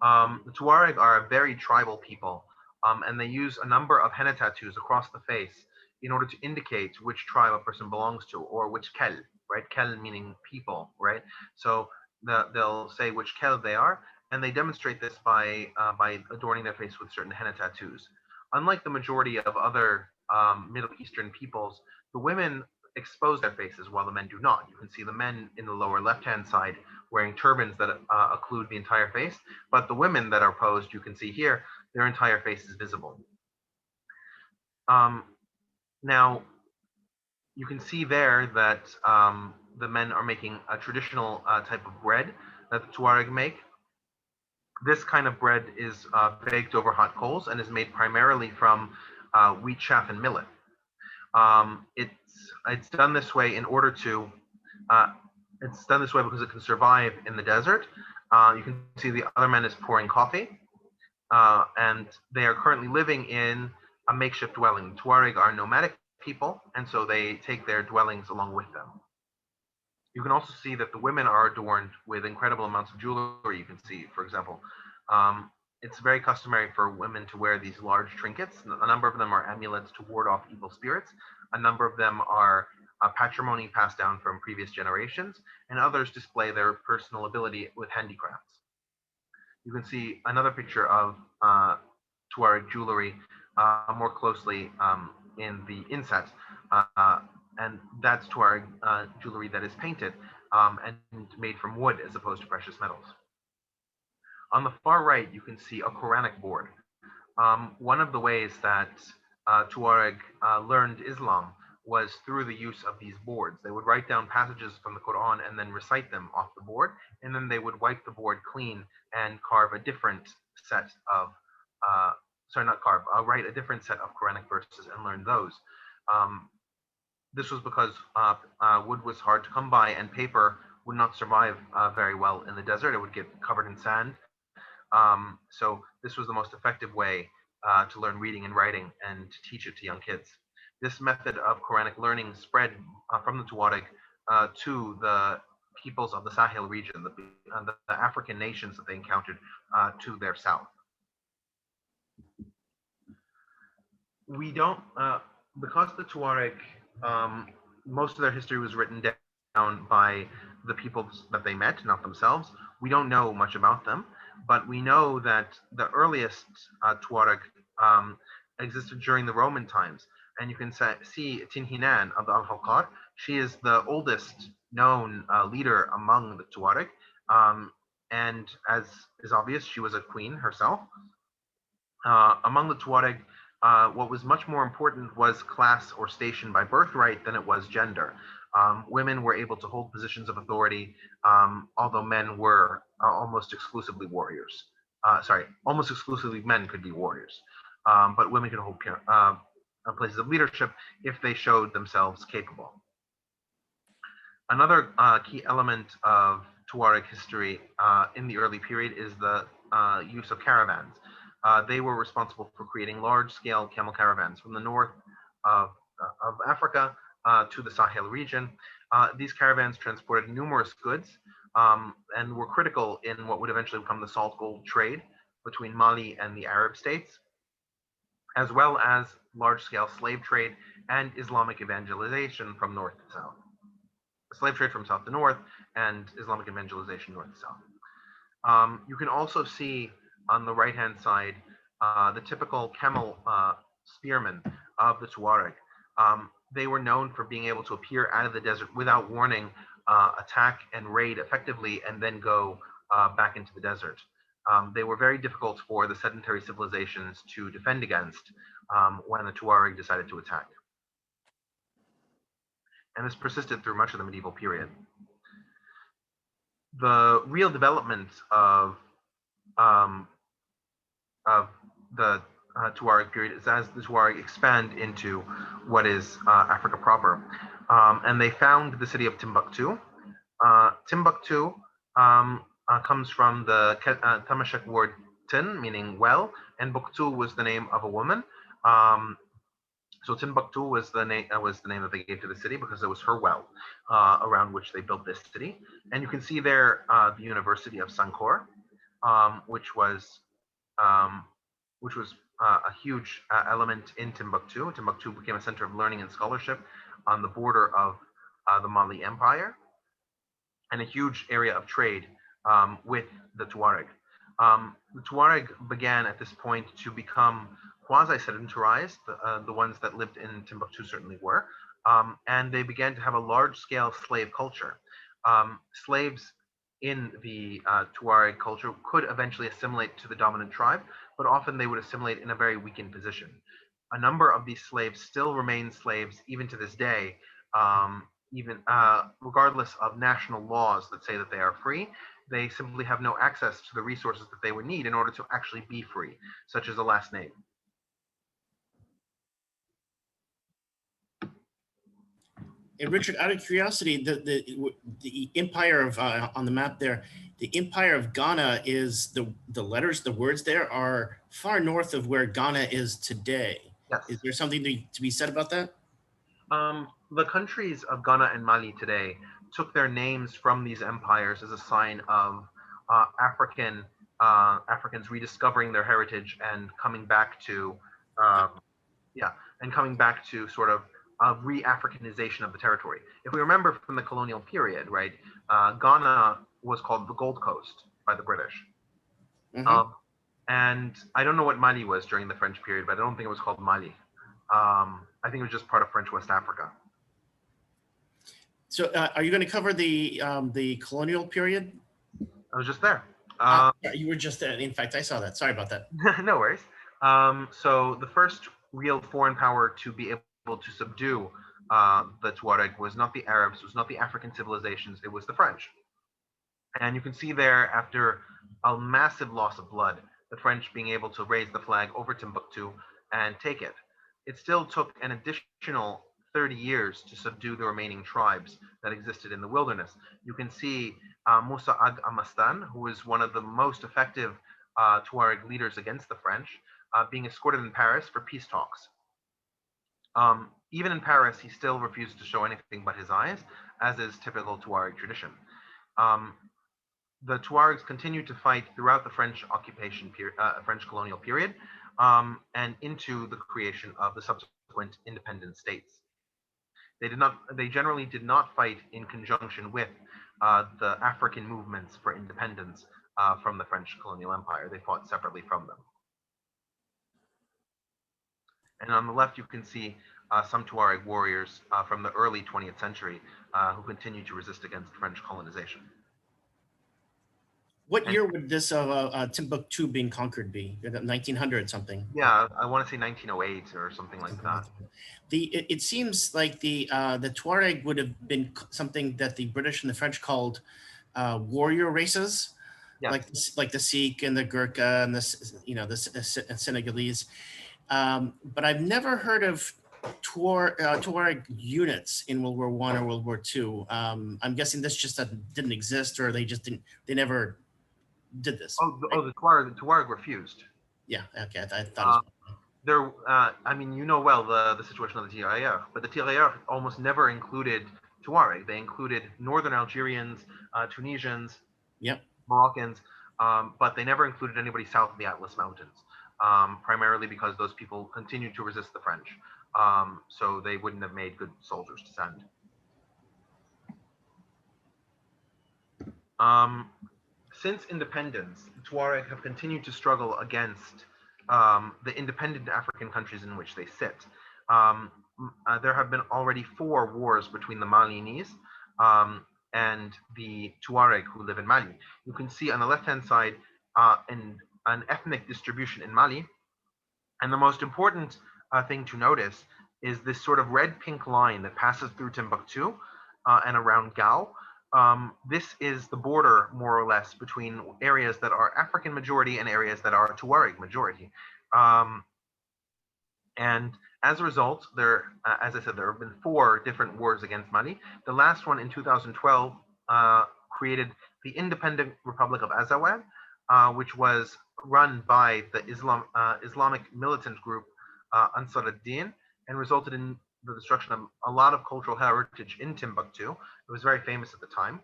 The Touareg are a very tribal people, and they use a number of henna tattoos across the face in order to indicate which tribe a person belongs to, or which kel, right? Kel meaning people, right? So they'll say which kel they are, and they demonstrate this by adorning their face with certain henna tattoos. Unlike the majority of other Middle Eastern peoples, the women expose their faces while the men do not. You can see the men in the lower left-hand side wearing turbans that occlude the entire face, but the women that are posed, you can see here, their entire face is visible. Now, you can see there that the men are making a traditional type of bread that the Touareg make. This kind of bread is baked over hot coals and is made primarily from wheat chaff and millet. It's done this way in order to, it's done this way because it can survive in the desert. You can see the other man is pouring coffee, and they are currently living in a makeshift dwelling. The Touareg are nomadic people, and so they take their dwellings along with them. You can also see that the women are adorned with incredible amounts of jewelry. You can see, for example, it's very customary for women to wear these large trinkets. A number of them are amulets to ward off evil spirits. A number of them are patrimony passed down from previous generations, and others display their personal ability with handicrafts. You can see another picture of Touareg jewelry more closely in the inset, and that's Touareg jewelry that is painted and made from wood as opposed to precious metals. On the far right, you can see a Quranic board. One of the ways that Touareg learned Islam was through the use of these boards. They would write down passages from the Quran and then recite them off the board, and then they would wipe the board clean and carve a different set of, write a different set of Quranic verses and learn those. This was because wood was hard to come by and paper would not survive very well in the desert. It would get covered in sand. So this was the most effective way to learn reading and writing and to teach it to young kids. This method of Quranic learning spread from the Touareg to the peoples of the Sahel region, the African nations that they encountered to their south. We don't, because the Touareg, most of their history was written down by the peoples that they met, not themselves. We don't know much about them, but we know that the earliest Touareg existed during the Roman times. And you can see Tinhinan of the Al-Halqar. She is the oldest known leader among the Touareg. And as is obvious, she was a queen herself. Among the Touareg, what was much more important was class or station by birthright than it was gender. Women were able to hold positions of authority, although men were almost exclusively warriors. Almost exclusively men could be warriors. But women could hold places of leadership if they showed themselves capable. Another key element of Touareg history in the early period is the use of caravans. They were responsible for creating large-scale camel caravans from the north of Africa to the Sahel region. These caravans transported numerous goods and were critical in what would eventually become the salt gold trade between Mali and the Arab states, as well as large-scale slave trade and Islamic evangelization from north to south. Slave trade from south to north and Islamic evangelization north to south. You can also see on the right-hand side the typical camel spearmen of the Touareg. They were known for being able to appear out of the desert without warning, attack and raid effectively, and then go back into the desert. They were very difficult for the sedentary civilizations to defend against when the Touareg decided to attack. And this persisted through much of the medieval period. The real development of the Touareg period is as the Touareg expand into what is Africa proper. And they found the city of Timbuktu. Timbuktu comes from the Tamashek word tin, meaning well, and Buktu was the name of a woman. So Timbuktu was the name that they gave to the city because it was her well around which they built this city. And you can see there the University of Sankor, which was a huge element in Timbuktu. Timbuktu became a center of learning and scholarship on the border of the Mali Empire and a huge area of trade with the Touareg. The Touareg began at this point to become quasi-sedentarized. The ones that lived in Timbuktu certainly were. And they began to have a large-scale slave culture. Slaves in the Touareg culture could eventually assimilate to the dominant tribe, but often they would assimilate in a very weakened position. A number of these slaves still remain slaves even to this day, regardless of national laws that say that they are free. They simply have no access to the resources that they would need in order to actually be free, such as a last name. And Richard, out of curiosity, the empire of on the map there, the empire of Ghana is the letters, the words there are far north of where Ghana is today. Yes. Is there something to be said about that? The countries of Ghana and Mali today took their names from these empires as a sign of Africans rediscovering their heritage and coming back to, coming back to sort of a re-Africanization of the territory. If we remember from the colonial period, right, Ghana was called the Gold Coast by the British. And I don't know what Mali was during the French period, but I don't think it was called Mali. I think it was just part of French West Africa. So are you going to cover the colonial period? I was just there. Yeah, you were just there. In fact, I saw that. Sorry about that. No worries. So the first real foreign power to be able to subdue the Touareg was not the Arabs, was not the African civilizations, it was the French. And you can see there, after a massive loss of blood, the French being able to raise the flag over Timbuktu and take it. It still took an additional 30 years to subdue the remaining tribes that existed in the wilderness. You can see Musa Ag Amastan, who was one of the most effective Tuareg leaders against the French, being escorted in Paris for peace talks. Even in Paris, he still refused to show anything but his eyes, as is typical Tuareg tradition. The Tuaregs continued to fight throughout the French occupation period, French colonial period, and into the creation of the subsequent independent states. They generally did not fight in conjunction with the African movements for independence from the French colonial empire. They fought separately from them. And on the left, you can see some Tuareg warriors from the early 20th century who continued to resist against French colonization. What year would this Timbuktu being conquered be? 1900 something? Yeah, I want to say 1908 or something like that. It seems like the Tuareg would have been something that the British and the French called warrior races, like the Sikh and the Gurkha and the Senegalese. But I've never heard of Tuareg units in World War I or World War II. I'm guessing this just didn't exist, or they never did this. The Tuareg refused. Yeah, okay, I thought there. I mean, you know well the situation of the Touareg, but the Touareg almost never included Tuareg. They included northern Algerians, Tunisians, Moroccans, but they never included anybody south of the Atlas Mountains, primarily because those people continued to resist the French, so they wouldn't have made good soldiers to send. Since independence, the Tuareg have continued to struggle against the independent African countries in which they sit. There have been already 4 wars between the Malinese and the Tuareg who live in Mali. You can see on the left-hand side an ethnic distribution in Mali. And the most important thing to notice is this sort of red-pink line that passes through Timbuktu and around Gao. This is the border, more or less, between areas that are African majority and areas that are Tuareg majority. And as a result, as I said, there have been 4 different wars against Mali. The last one in 2012 created the Independent Republic of Azawad, which was run by the Islamic militant group Ansar ad-Din, and resulted in the destruction of a lot of cultural heritage in Timbuktu. It was very famous at the time.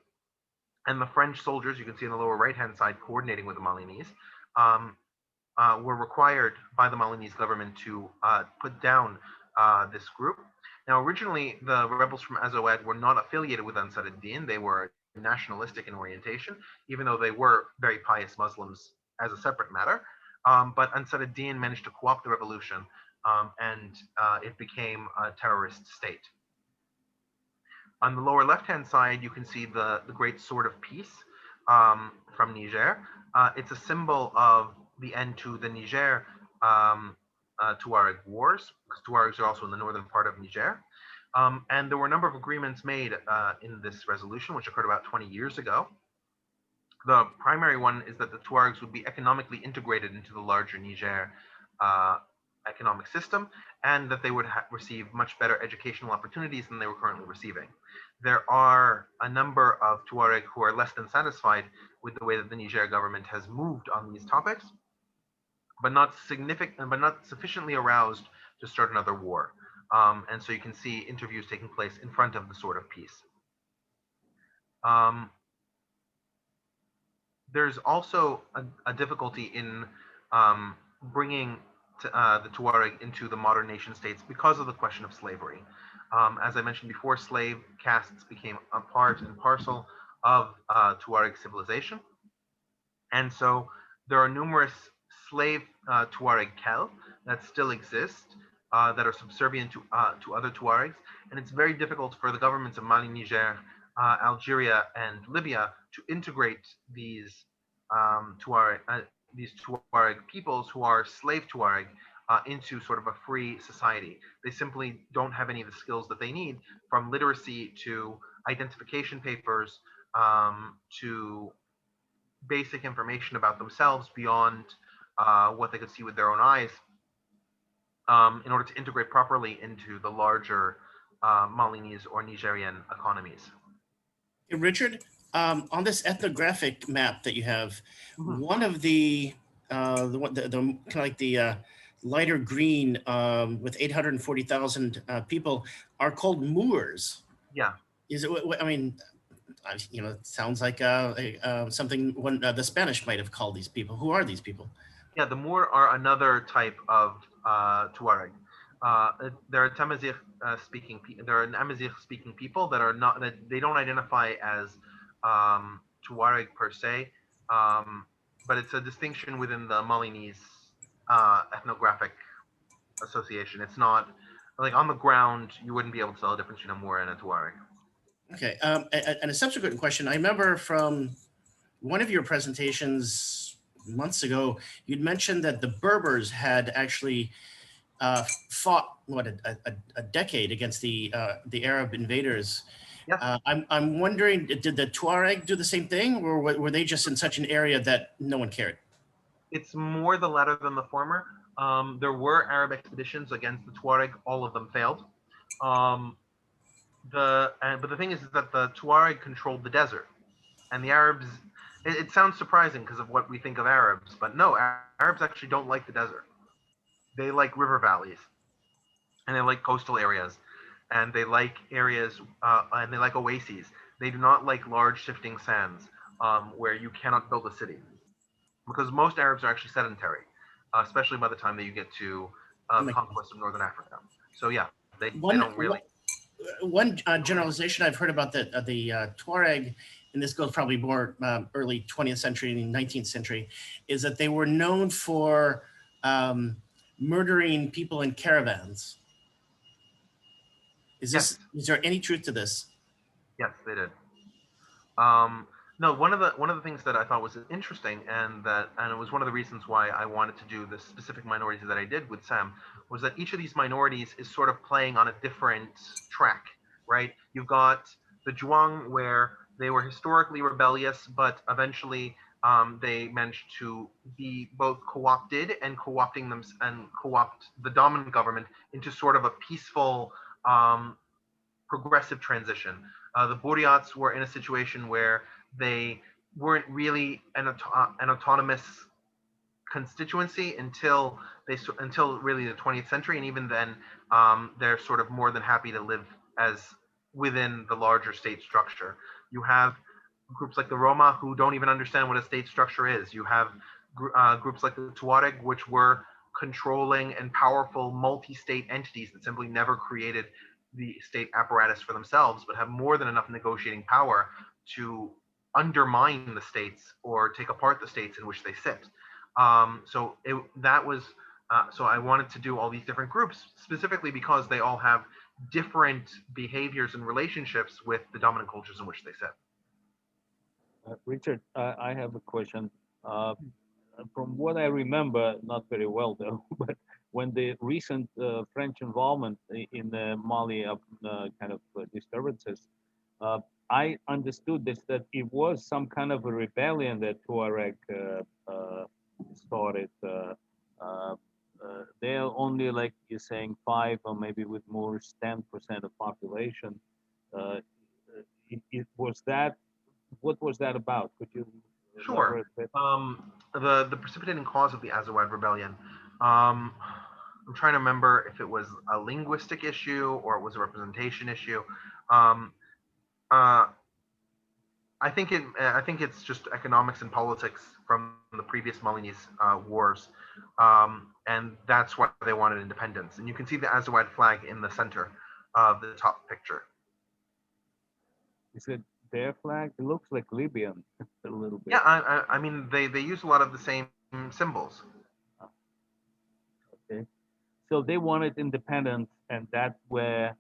And the French soldiers, you can see on the lower right-hand side, coordinating with the Malinese, were required by the Malinese government to put down this group. Now, originally, the rebels from Azawad were not affiliated with Ansar ad-Din. They were nationalistic in orientation, even though they were very pious Muslims as a separate matter. But Ansar ad-Din managed to co-opt the revolution, and it became a terrorist state. On the lower left-hand side, you can see the Great Sword of Peace from Niger. It's a symbol of the end to the Niger Tuareg wars, because Tuaregs are also in the northern part of Niger. And there were a number of agreements made in this resolution, which occurred about 20 years ago. The primary one is that the Tuaregs would be economically integrated into the larger Niger economic system, and that they would receive much better educational opportunities than they were currently receiving. There are a number of Tuareg who are less than satisfied with the way that the Niger government has moved on these topics, but not sufficiently aroused to start another war. And so you can see interviews taking place in front of the Sword of Peace. There's also a difficulty in bringing the Tuareg into the modern nation states because of the question of slavery. As I mentioned before, slave castes became a part and parcel of Tuareg civilization. And so there are numerous slave Tuareg Kel that still exist, that are subservient to other Tuaregs. And it's very difficult for the governments of Mali, Niger, Algeria, and Libya to integrate these Tuareg peoples who are slave Tuareg into sort of a free society. They simply don't have any of the skills that they need, from literacy to identification papers to basic information about themselves beyond what they could see with their own eyes, in order to integrate properly into the larger Malinese or Nigerian economies. Hey, Richard, on this ethnographic map that you have, one of the kind of like the lighter green with 840,000 people are called Moors. Yeah. Is it? I mean, you know, it sounds like something the Spanish might have called these people. Who are these people? Yeah, the Moor are another type of Tuareg. They're Amazigh speaking. They're an Amazigh speaking people that are not. That they don't identify as Tuareg per se, but it's a distinction within the Malinese ethnographic association. It's not like on the ground you wouldn't be able to tell the difference between a Moor and a Tuareg. Okay, and a subsequent question. I remember from one of your presentations months ago, you'd mentioned that the Berbers had actually fought a decade against the Arab invaders. Yeah. I'm wondering, did the Tuareg do the same thing, or were they just in such an area that no one cared? It's more the latter than the former. There were Arab expeditions against the Tuareg. All of them failed. But the thing is that the Tuareg controlled the desert, and the Arabs. It sounds surprising because of what we think of Arabs, but no, Arabs actually don't like the desert. They like river valleys, and they like coastal areas, and they like areas, and they like oases. They do not like large shifting sands where you cannot build a city, because most Arabs are actually sedentary, especially by the time that you get to conquest of northern Africa. So yeah, they don't really. One generalization I've heard about the Tuareg, and this goes probably more early 20th century and 19th century, is that they were known for murdering people in caravans. Is there any truth to this? Yes, they did. No, one of the things that I thought was interesting, and it was one of the reasons why I wanted to do the specific minorities that I did with Sam, was that each of these minorities is sort of playing on a different track, right? You've got the Zhuang, where they were historically rebellious, but eventually they managed to be both co-opted and co-opting them and co-opt the dominant government into sort of a peaceful, progressive transition. The Buryats were in a situation where they weren't really an autonomous constituency until really the 20th century, and even then, they're sort of more than happy to live as within the larger state structure. You have groups like the Roma who don't even understand what a state structure is. You have groups like the Touareg, which were controlling and powerful multi-state entities that simply never created the state apparatus for themselves, but have more than enough negotiating power to undermine the states or take apart the states in which they sit. So I wanted to do all these different groups specifically because they all have different behaviors and relationships with the dominant cultures in which they sit. Richard, I have a question. From what I remember, not very well though, but when the recent French involvement in Mali kind of disturbances, I understood this, that it was some kind of a rebellion that Touareg started. They're only, like you're saying, 5 or maybe with more 10% of population. Was that, what was that about? Could you? Sure. The precipitating cause of the Azawad rebellion, I'm trying to remember if it was a linguistic issue or it was a representation issue. I think it's just economics and politics from the previous Malinese wars, and that's why they wanted independence. And you can see the Azawad flag in the center of the top picture. Is it their flag? It looks like Libyan a little bit. Yeah, I mean they use a lot of the same symbols. Okay, so they wanted independence, and that's where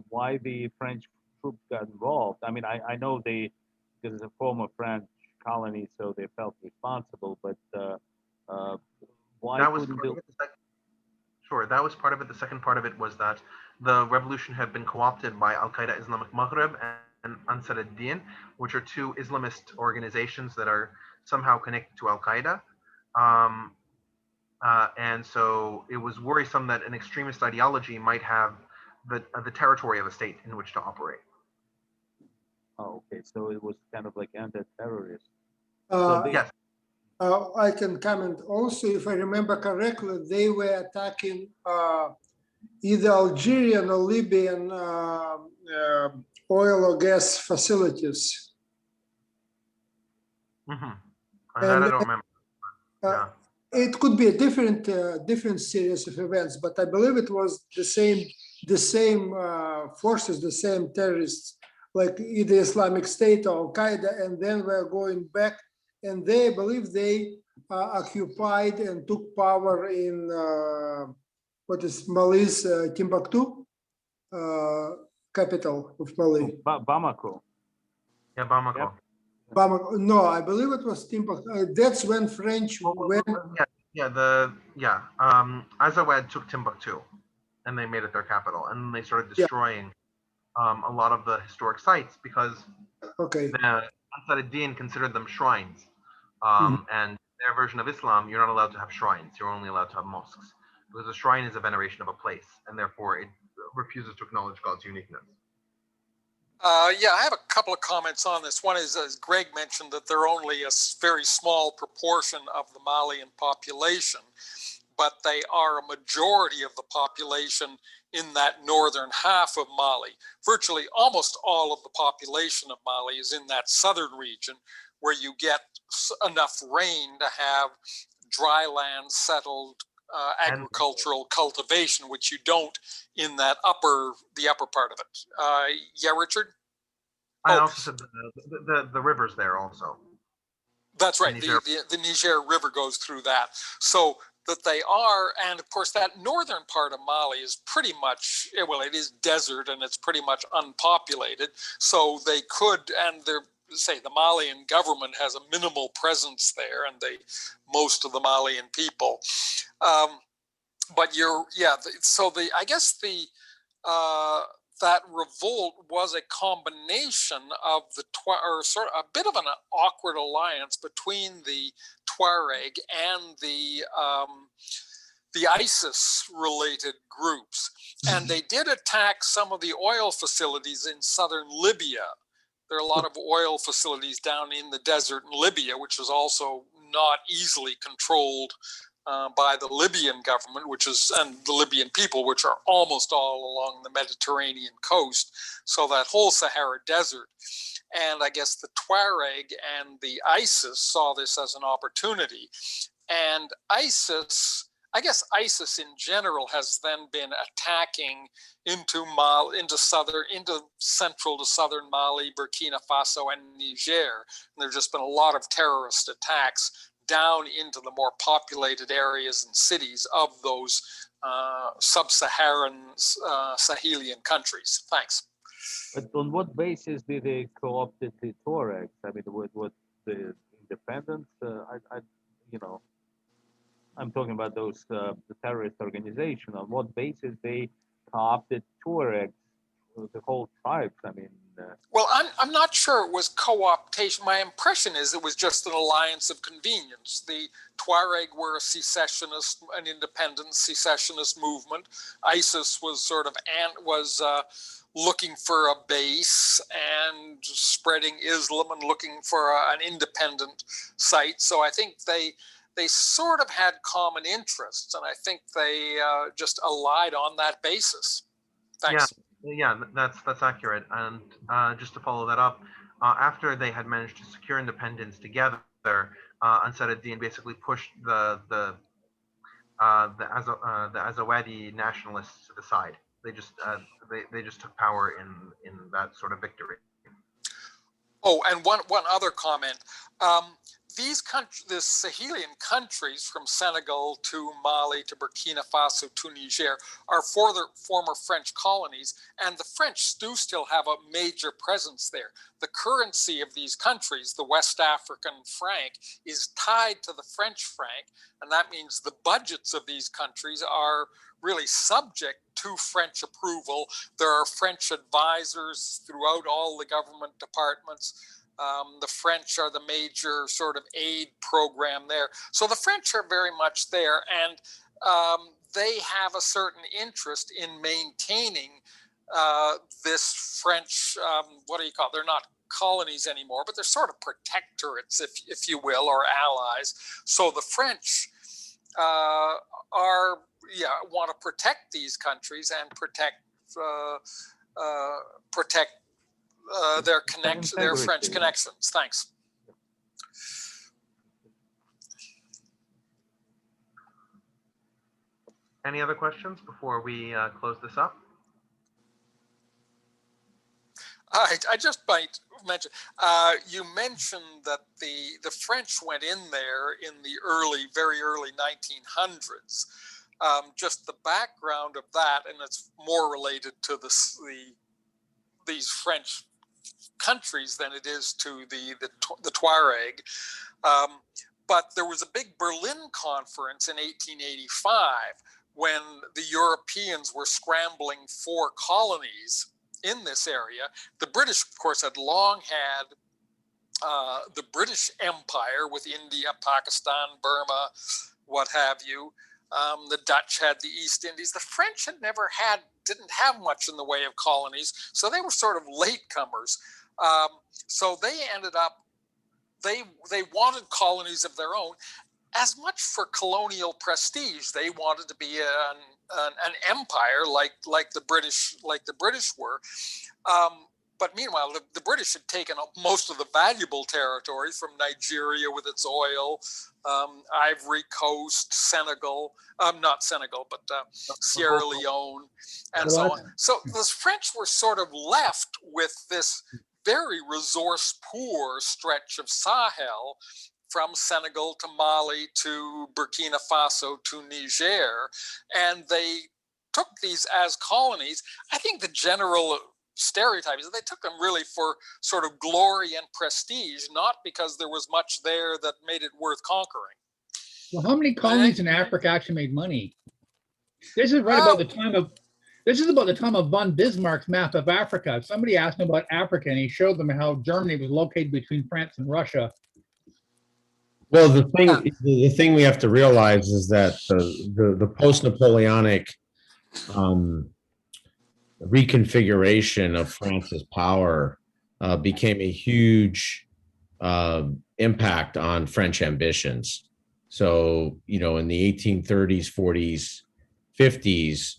why the French troops got involved. I mean, I know because it's a former French colony, so they felt responsible, but why That was couldn't part they? of it. Sure, that was part of it. The second part of it was that the revolution had been co-opted by Al-Qaeda Islamic Maghreb and Ansar ad-Din, which are two Islamist organizations that are somehow connected to Al-Qaeda. And so it was worrisome that an extremist ideology might have the territory of a state in which to operate. Oh, okay, so it was kind of like anti-terrorist. Yes. I can comment also, if I remember correctly, they were attacking either Algerian or Libyan oil or gas facilities. Mm-hmm. That I don't remember. Yeah. It could be a different series of events, but I believe it was the same forces, the same terrorists, like either Islamic State or Al Qaeda, and then we're going back, and they believe they occupied and took power in what is Mali's Timbuktu, capital of Mali. Bamako. Yeah, Bamako. Yep. Bamako. No, I believe it was Timbuktu. That's when French went. Azawad took Timbuktu, and they made it their capital, and they started destroying a lot of the historic sites because Ansar ad-Din considered them shrines, and their version of Islam, you're not allowed to have shrines. You're only allowed to have mosques because a shrine is a veneration of a place, and therefore it refuses to acknowledge God's uniqueness. Yeah, I have a couple of comments on this. One is, as Greg mentioned, that they're only a very small proportion of the Malian population, but they are a majority of the population in that northern half of Mali. Virtually almost all of the population of Mali is in that southern region where you get enough rain to have dry land settled agricultural cultivation, which you don't in that the upper part of it. Yeah, Richard? I also said the rivers there also. That's right. The Niger River goes through that. So that they are, and of course that northern part of Mali is pretty much, well, it is desert and it's pretty much unpopulated. So they could, and they're, say the Malian government has a minimal presence there, and most of the Malian people. But I guess that revolt was a combination of sort of a bit of an awkward alliance between the Touareg and the ISIS-related groups. And they did attack some of the oil facilities in southern Libya. There are a lot of oil facilities down in the desert in Libya, which is also not easily controlled by the Libyan government, and the Libyan people, which are almost all along the Mediterranean coast. So that whole Sahara Desert. And I guess the Touareg and the ISIS saw this as an opportunity. And ISIS in general has then been attacking into central to southern Mali, Burkina Faso, and Niger. And there's just been a lot of terrorist attacks down into the more populated areas and cities of those sub-Saharan Sahelian countries. Thanks. But on what basis did they co-opt the Touaregs? I mean, what the independence? I'm talking about those the terrorist organization. On what basis they co-opted Touaregs, the whole tribes? I mean. Well, I'm not sure it was co-optation. My impression is it was just an alliance of convenience. The Touareg were an independent secessionist movement. ISIS was looking for a base and spreading Islam and looking for an independent site. So I think they sort of had common interests, and I think they just allied on that basis. Thanks. Yeah, that's accurate. And just to follow that up, after they had managed to secure independence together, Ansar ad-Din basically pushed the Azawadi nationalists to the side. They just took power in that sort of victory. Oh, and one other comment. The Sahelian countries from Senegal to Mali to Burkina Faso to Niger are former French colonies, and the French do still have a major presence there. The currency of these countries, the West African franc, is tied to the French franc, and that means the budgets of these countries are really subject to French approval. There are French advisors throughout all the government departments. The French are the major sort of aid program there. So the French are very much there, and they have a certain interest in maintaining this French, what do you call it? They're not colonies anymore, but they're sort of protectorates, if you will, or allies. So the French want to protect these countries and protect their French connections. Thanks. Any other questions before we close this up? I just might mention, you mentioned that the French went in there in the very early 1900s. Just the background of that, and it's more related to these French countries than it is to the Touareg. But there was a big Berlin conference in 1885 when the Europeans were scrambling for colonies in this area. The British, of course, had long had the British Empire with India, Pakistan, Burma, what have you. The Dutch had the East Indies. The French didn't have much in the way of colonies, so they were sort of latecomers. So they ended up, they wanted colonies of their own, as much for colonial prestige. They wanted to be an empire like the British were. But meanwhile, the British had taken up most of the valuable territory from Nigeria with its oil, Ivory Coast, Senegal, not Senegal, but Sierra Leone, and so on. So the French were sort of left with this very resource-poor stretch of Sahel from Senegal to Mali to Burkina Faso to Niger, and they took these as colonies. I think the general stereotype is that they took them really for sort of glory and prestige, not because there was much there that made it worth conquering. Well, how many colonies in Africa actually made money? This is right about the time of, this is about the time of von Bismarck's map of Africa. Somebody asked him about Africa, and he showed them how Germany was located between France and Russia. Well, the thing we have to realize is that the post-Napoleonic reconfiguration of France's power became a huge impact on French ambitions. So, you know, in the 1830s, 40s, 50s,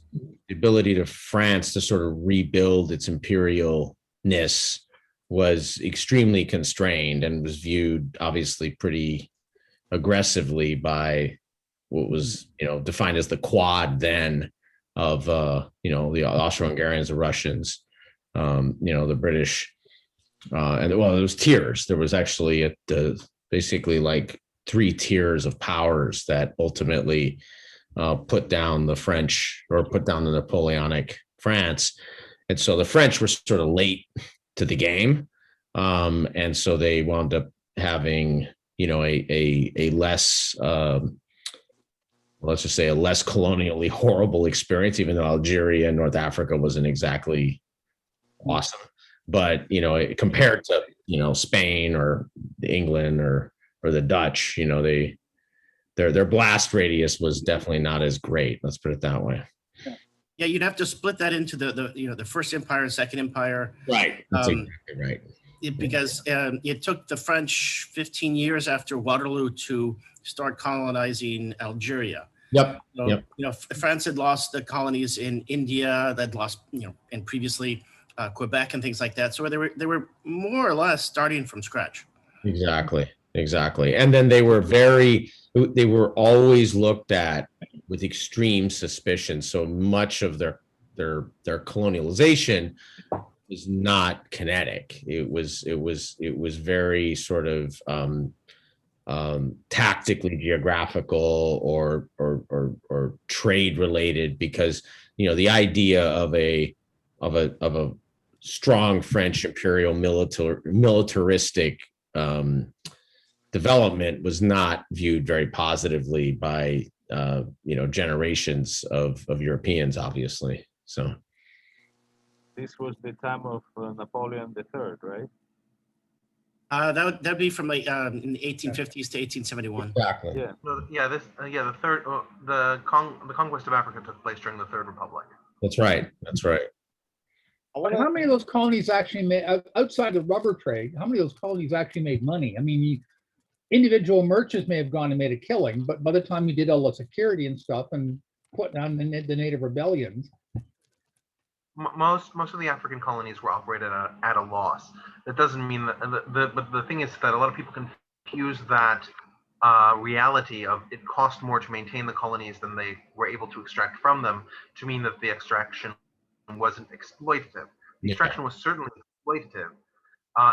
the ability of France to sort of rebuild its imperialness was extremely constrained and was viewed obviously pretty aggressively by what was, you know, defined as the Quad then of, you know, the Austro-Hungarians, the Russians, you know, the British, and well, there was tiers. There was actually basically like 3 tiers of powers that ultimately put down the French, or put down the Napoleonic France. And so the French were sort of late to the game. And so they wound up having, you know, a less, let's just say a less colonially horrible experience, even though Algeria and North Africa wasn't exactly awesome. But, you know, compared to, you know, Spain or England or the Dutch, you know, their blast radius was definitely not as great. Let's put it that way. Yeah, you'd have to split that into the First Empire and Second Empire. Right. That's exactly right. Because it took the French 15 years after Waterloo to start colonizing Algeria. Yep. So, Yep. France had lost the colonies in India, that lost, and previously Quebec and things like that. So they were more or less starting from scratch. Exactly. And then they were always looked at with extreme suspicion. So much of their colonialization was not kinetic. It was very sort of tactically geographical or trade related, because the idea of a strong French imperial militaristic development was not viewed very positively by generations of Europeans, obviously. So This was the time of Napoleon III, right? That'd be from in the 1850s to 1871. Exactly. The conquest of Africa took place during the Third Republic. That's right. How many of those colonies actually made, outside the rubber trade, how many of those colonies actually made money? I mean, individual merchants may have gone and made a killing, but by the time you did all the security and stuff and put down the native rebellions. Most of the African colonies were operated at a loss. That doesn't mean that, but the thing is that a lot of people confuse that reality of it cost more to maintain the colonies than they were able to extract from them, to mean that the extraction wasn't exploitative. The extraction was certainly exploitative.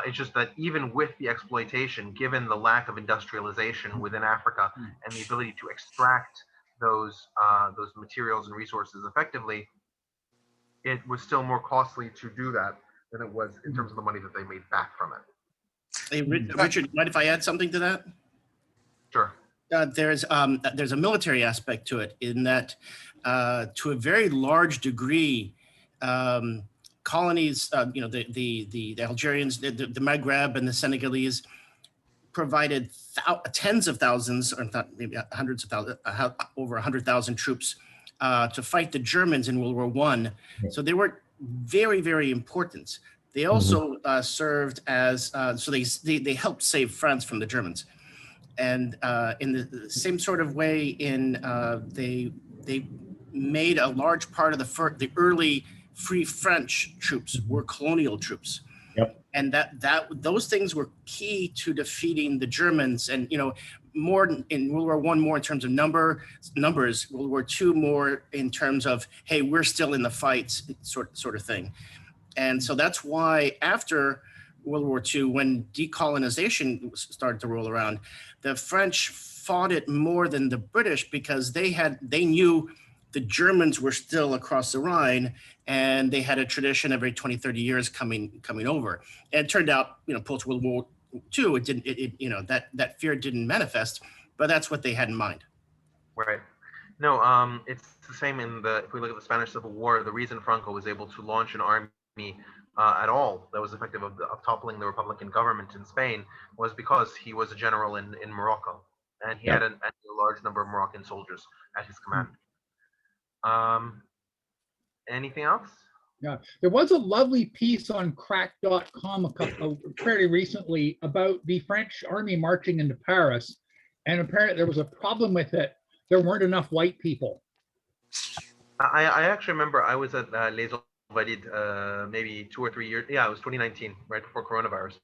It's just that even with the exploitation, given the lack of industrialization within Africa and the ability to extract those materials and resources effectively, it was still more costly to do that than it was in terms of the money that they made back from it. Hey, Richard, mind if I add something to that? Sure. There's a military aspect to it, in that to a very large degree, colonies, the Algerians, the Maghreb and the Senegalese provided tens of thousands, or not, maybe hundreds of thousands, over 100,000 troops to fight the Germans in World War I. So they were very, very important. They also served as, so they helped save France from the Germans. And in the same sort of way, they made a large part of the early Free French troops were colonial troops. Yep. And those things were key to defeating the Germans. And more in World War I, more in terms of numbers. World War II, more in terms of, hey, we're still in the fight, sort of thing. And so that's why after World War II, when decolonization started to roll around, the French fought it more than the British, because they knew the Germans were still across the Rhine, and they had a tradition every 20, 30 years coming over. And it turned out, post World War II, that fear didn't manifest, but that's what they had in mind. Right. No, it's the same if we look at the Spanish Civil War, the reason Franco was able to launch an army at all that was effective of toppling the Republican government in Spain was because he was a general in Morocco, and he had a large number of Moroccan soldiers at his command. Anything else? Yeah, there was a lovely piece on crack.com fairly recently about the French army marching into Paris, and apparently there was a problem with it. There weren't enough white people. I actually remember I was at Les Invalides maybe 2 or 3 years. Yeah, it was 2019, right before coronavirus.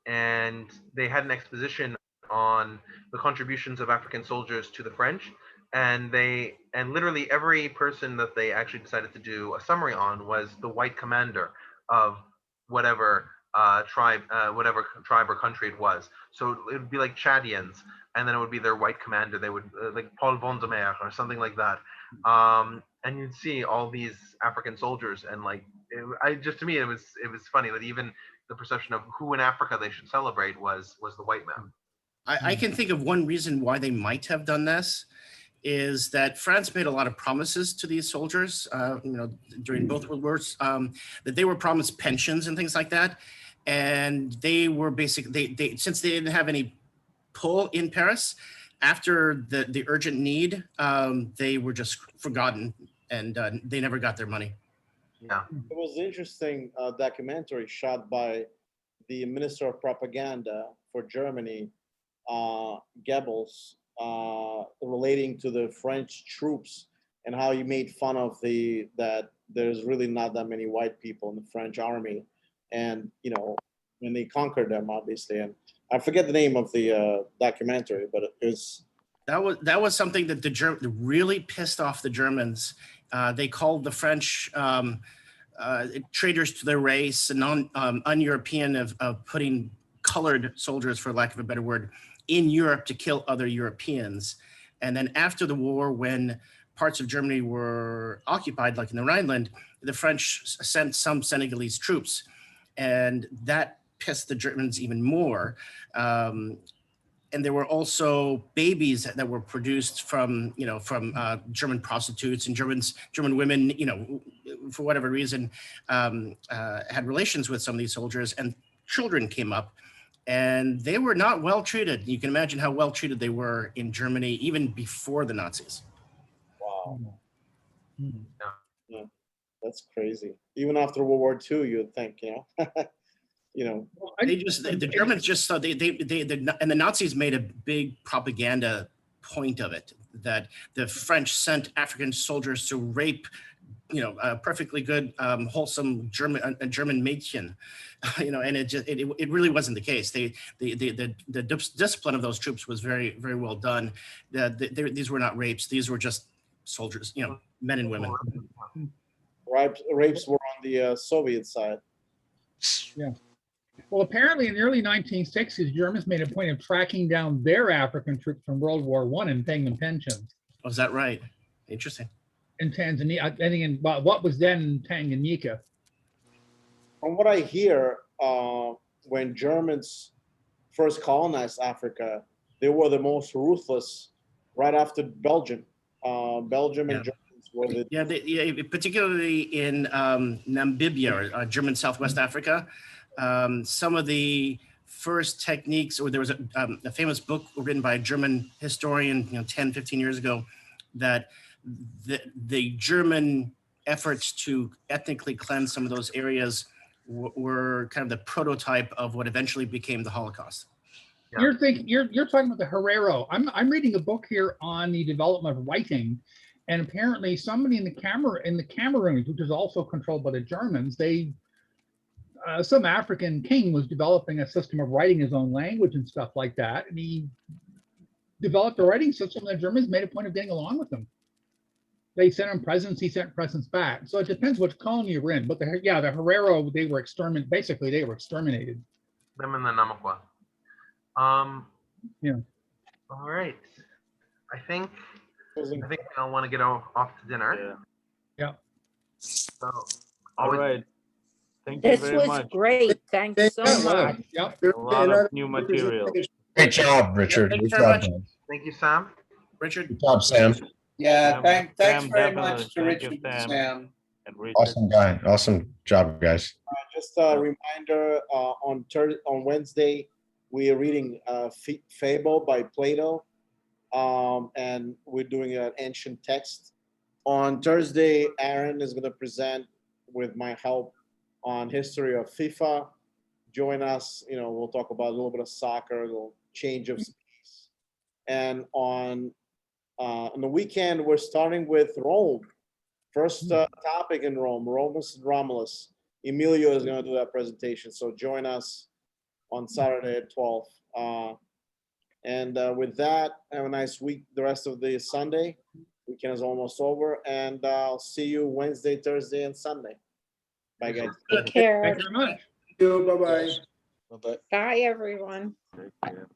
And they had an exposition on the contributions of African soldiers to the French. And literally every person that they actually decided to do a summary on was the white commander of whatever tribe or country it was. So it would be like Chadians, and then it would be their white commander. They would like Paul Vendemer or something like that. And you'd see all these African soldiers, and to me it was funny that even the perception of who in Africa they should celebrate was the white man. I can think of one reason why they might have done this, is that France made a lot of promises to these soldiers, during both World Wars, that they were promised pensions and things like that. And they were basically, since they didn't have any pull in Paris, after the urgent need, they were just forgotten, and they never got their money. Yeah. It was an interesting documentary shot by the Minister of Propaganda for Germany, Goebbels, relating to the French troops and how he made fun of that there's really not that many white people in the French army, and you know, when they conquered them, obviously. And I forget the name of the documentary, but it was that was something that really pissed off the Germans. They called the French traitors to their race and un-European of putting colored soldiers, for lack of a better word, in Europe to kill other Europeans. And then after the war, when parts of Germany were occupied, like in the Rhineland, the French sent some Senegalese troops, and that pissed the Germans even more. And there were also babies that were produced from, you know, from German prostitutes, and German women, you know, for whatever reason, had relations with some of these soldiers, and children came up, and they were not well treated. You can imagine how well treated they were in Germany, even before the Nazis. Wow. Yeah, that's crazy. Even after World War II, you'd think, you know. You know, the Germans just thought and the Nazis made a big propaganda point of it, that the French sent African soldiers to rape, you know, perfectly good, wholesome German Mädchen, you know, and it really wasn't the case. The discipline of those troops was very, very well done. These were not rapes; these were just soldiers, you know, men and women. Rapes were on the Soviet side. Yeah. Well, apparently in the early 1960s, Germans made a point of tracking down their African troops from World War I and paying them pensions. Oh, is that right? Interesting. In Tanzania, I think in what was then Tanganyika. From what I hear, when Germans first colonized Africa, they were the most ruthless right after Belgium. Belgium and Germans were the... particularly in Namibia, or German Southwest Africa. Some of the first techniques, or there was a famous book written by a German historian, you know, 10, 15 years ago, that the German efforts to ethnically cleanse some of those areas were kind of the prototype of what eventually became the Holocaust. Yeah. You're talking about the Herero. I'm reading a book here on the development of writing, and apparently somebody in the Cameroon, which is also controlled by the Germans, some African king was developing a system of writing his own language and stuff like that, and he developed a writing system, and the Germans made a point of getting along with them. They sent him presents, he sent presents back. So it depends which colony you're in. But the Herero, they were exterminated. Them and the Namakwa. Yeah. All right. I think we all want to get off to dinner. Yeah. So, all right. Thank you very much. This was great. Thanks so much. Yep. A lot of new material. Great job, Richard. Thanks Good very job, much. man. thank you, Sam. Richard. Good job, Sam. Yeah, thanks Sam, very definitely. much to Thank you, Richard and Sam. Sam. And Richard. Awesome guy. Awesome job, guys. Just a reminder, on Wednesday, we are reading Fable by Plato, and we're doing an ancient text. On Thursday, Aaron is going to present, with my help, on history of FIFA. Join us. You know, we'll talk about a little bit of soccer, a little change of space. And on the weekend, we're starting with Rome. First topic in Rome, Romulus and Romulus. Emilio is going to do that presentation, so join us on Saturday at 12. With that, have a nice week. The rest of the Sunday weekend is almost over, and I'll see you Wednesday, Thursday, and Sunday. Bye, guys. Take care. Thank you very much. Bye-bye. Bye-bye. Bye, everyone. Take care.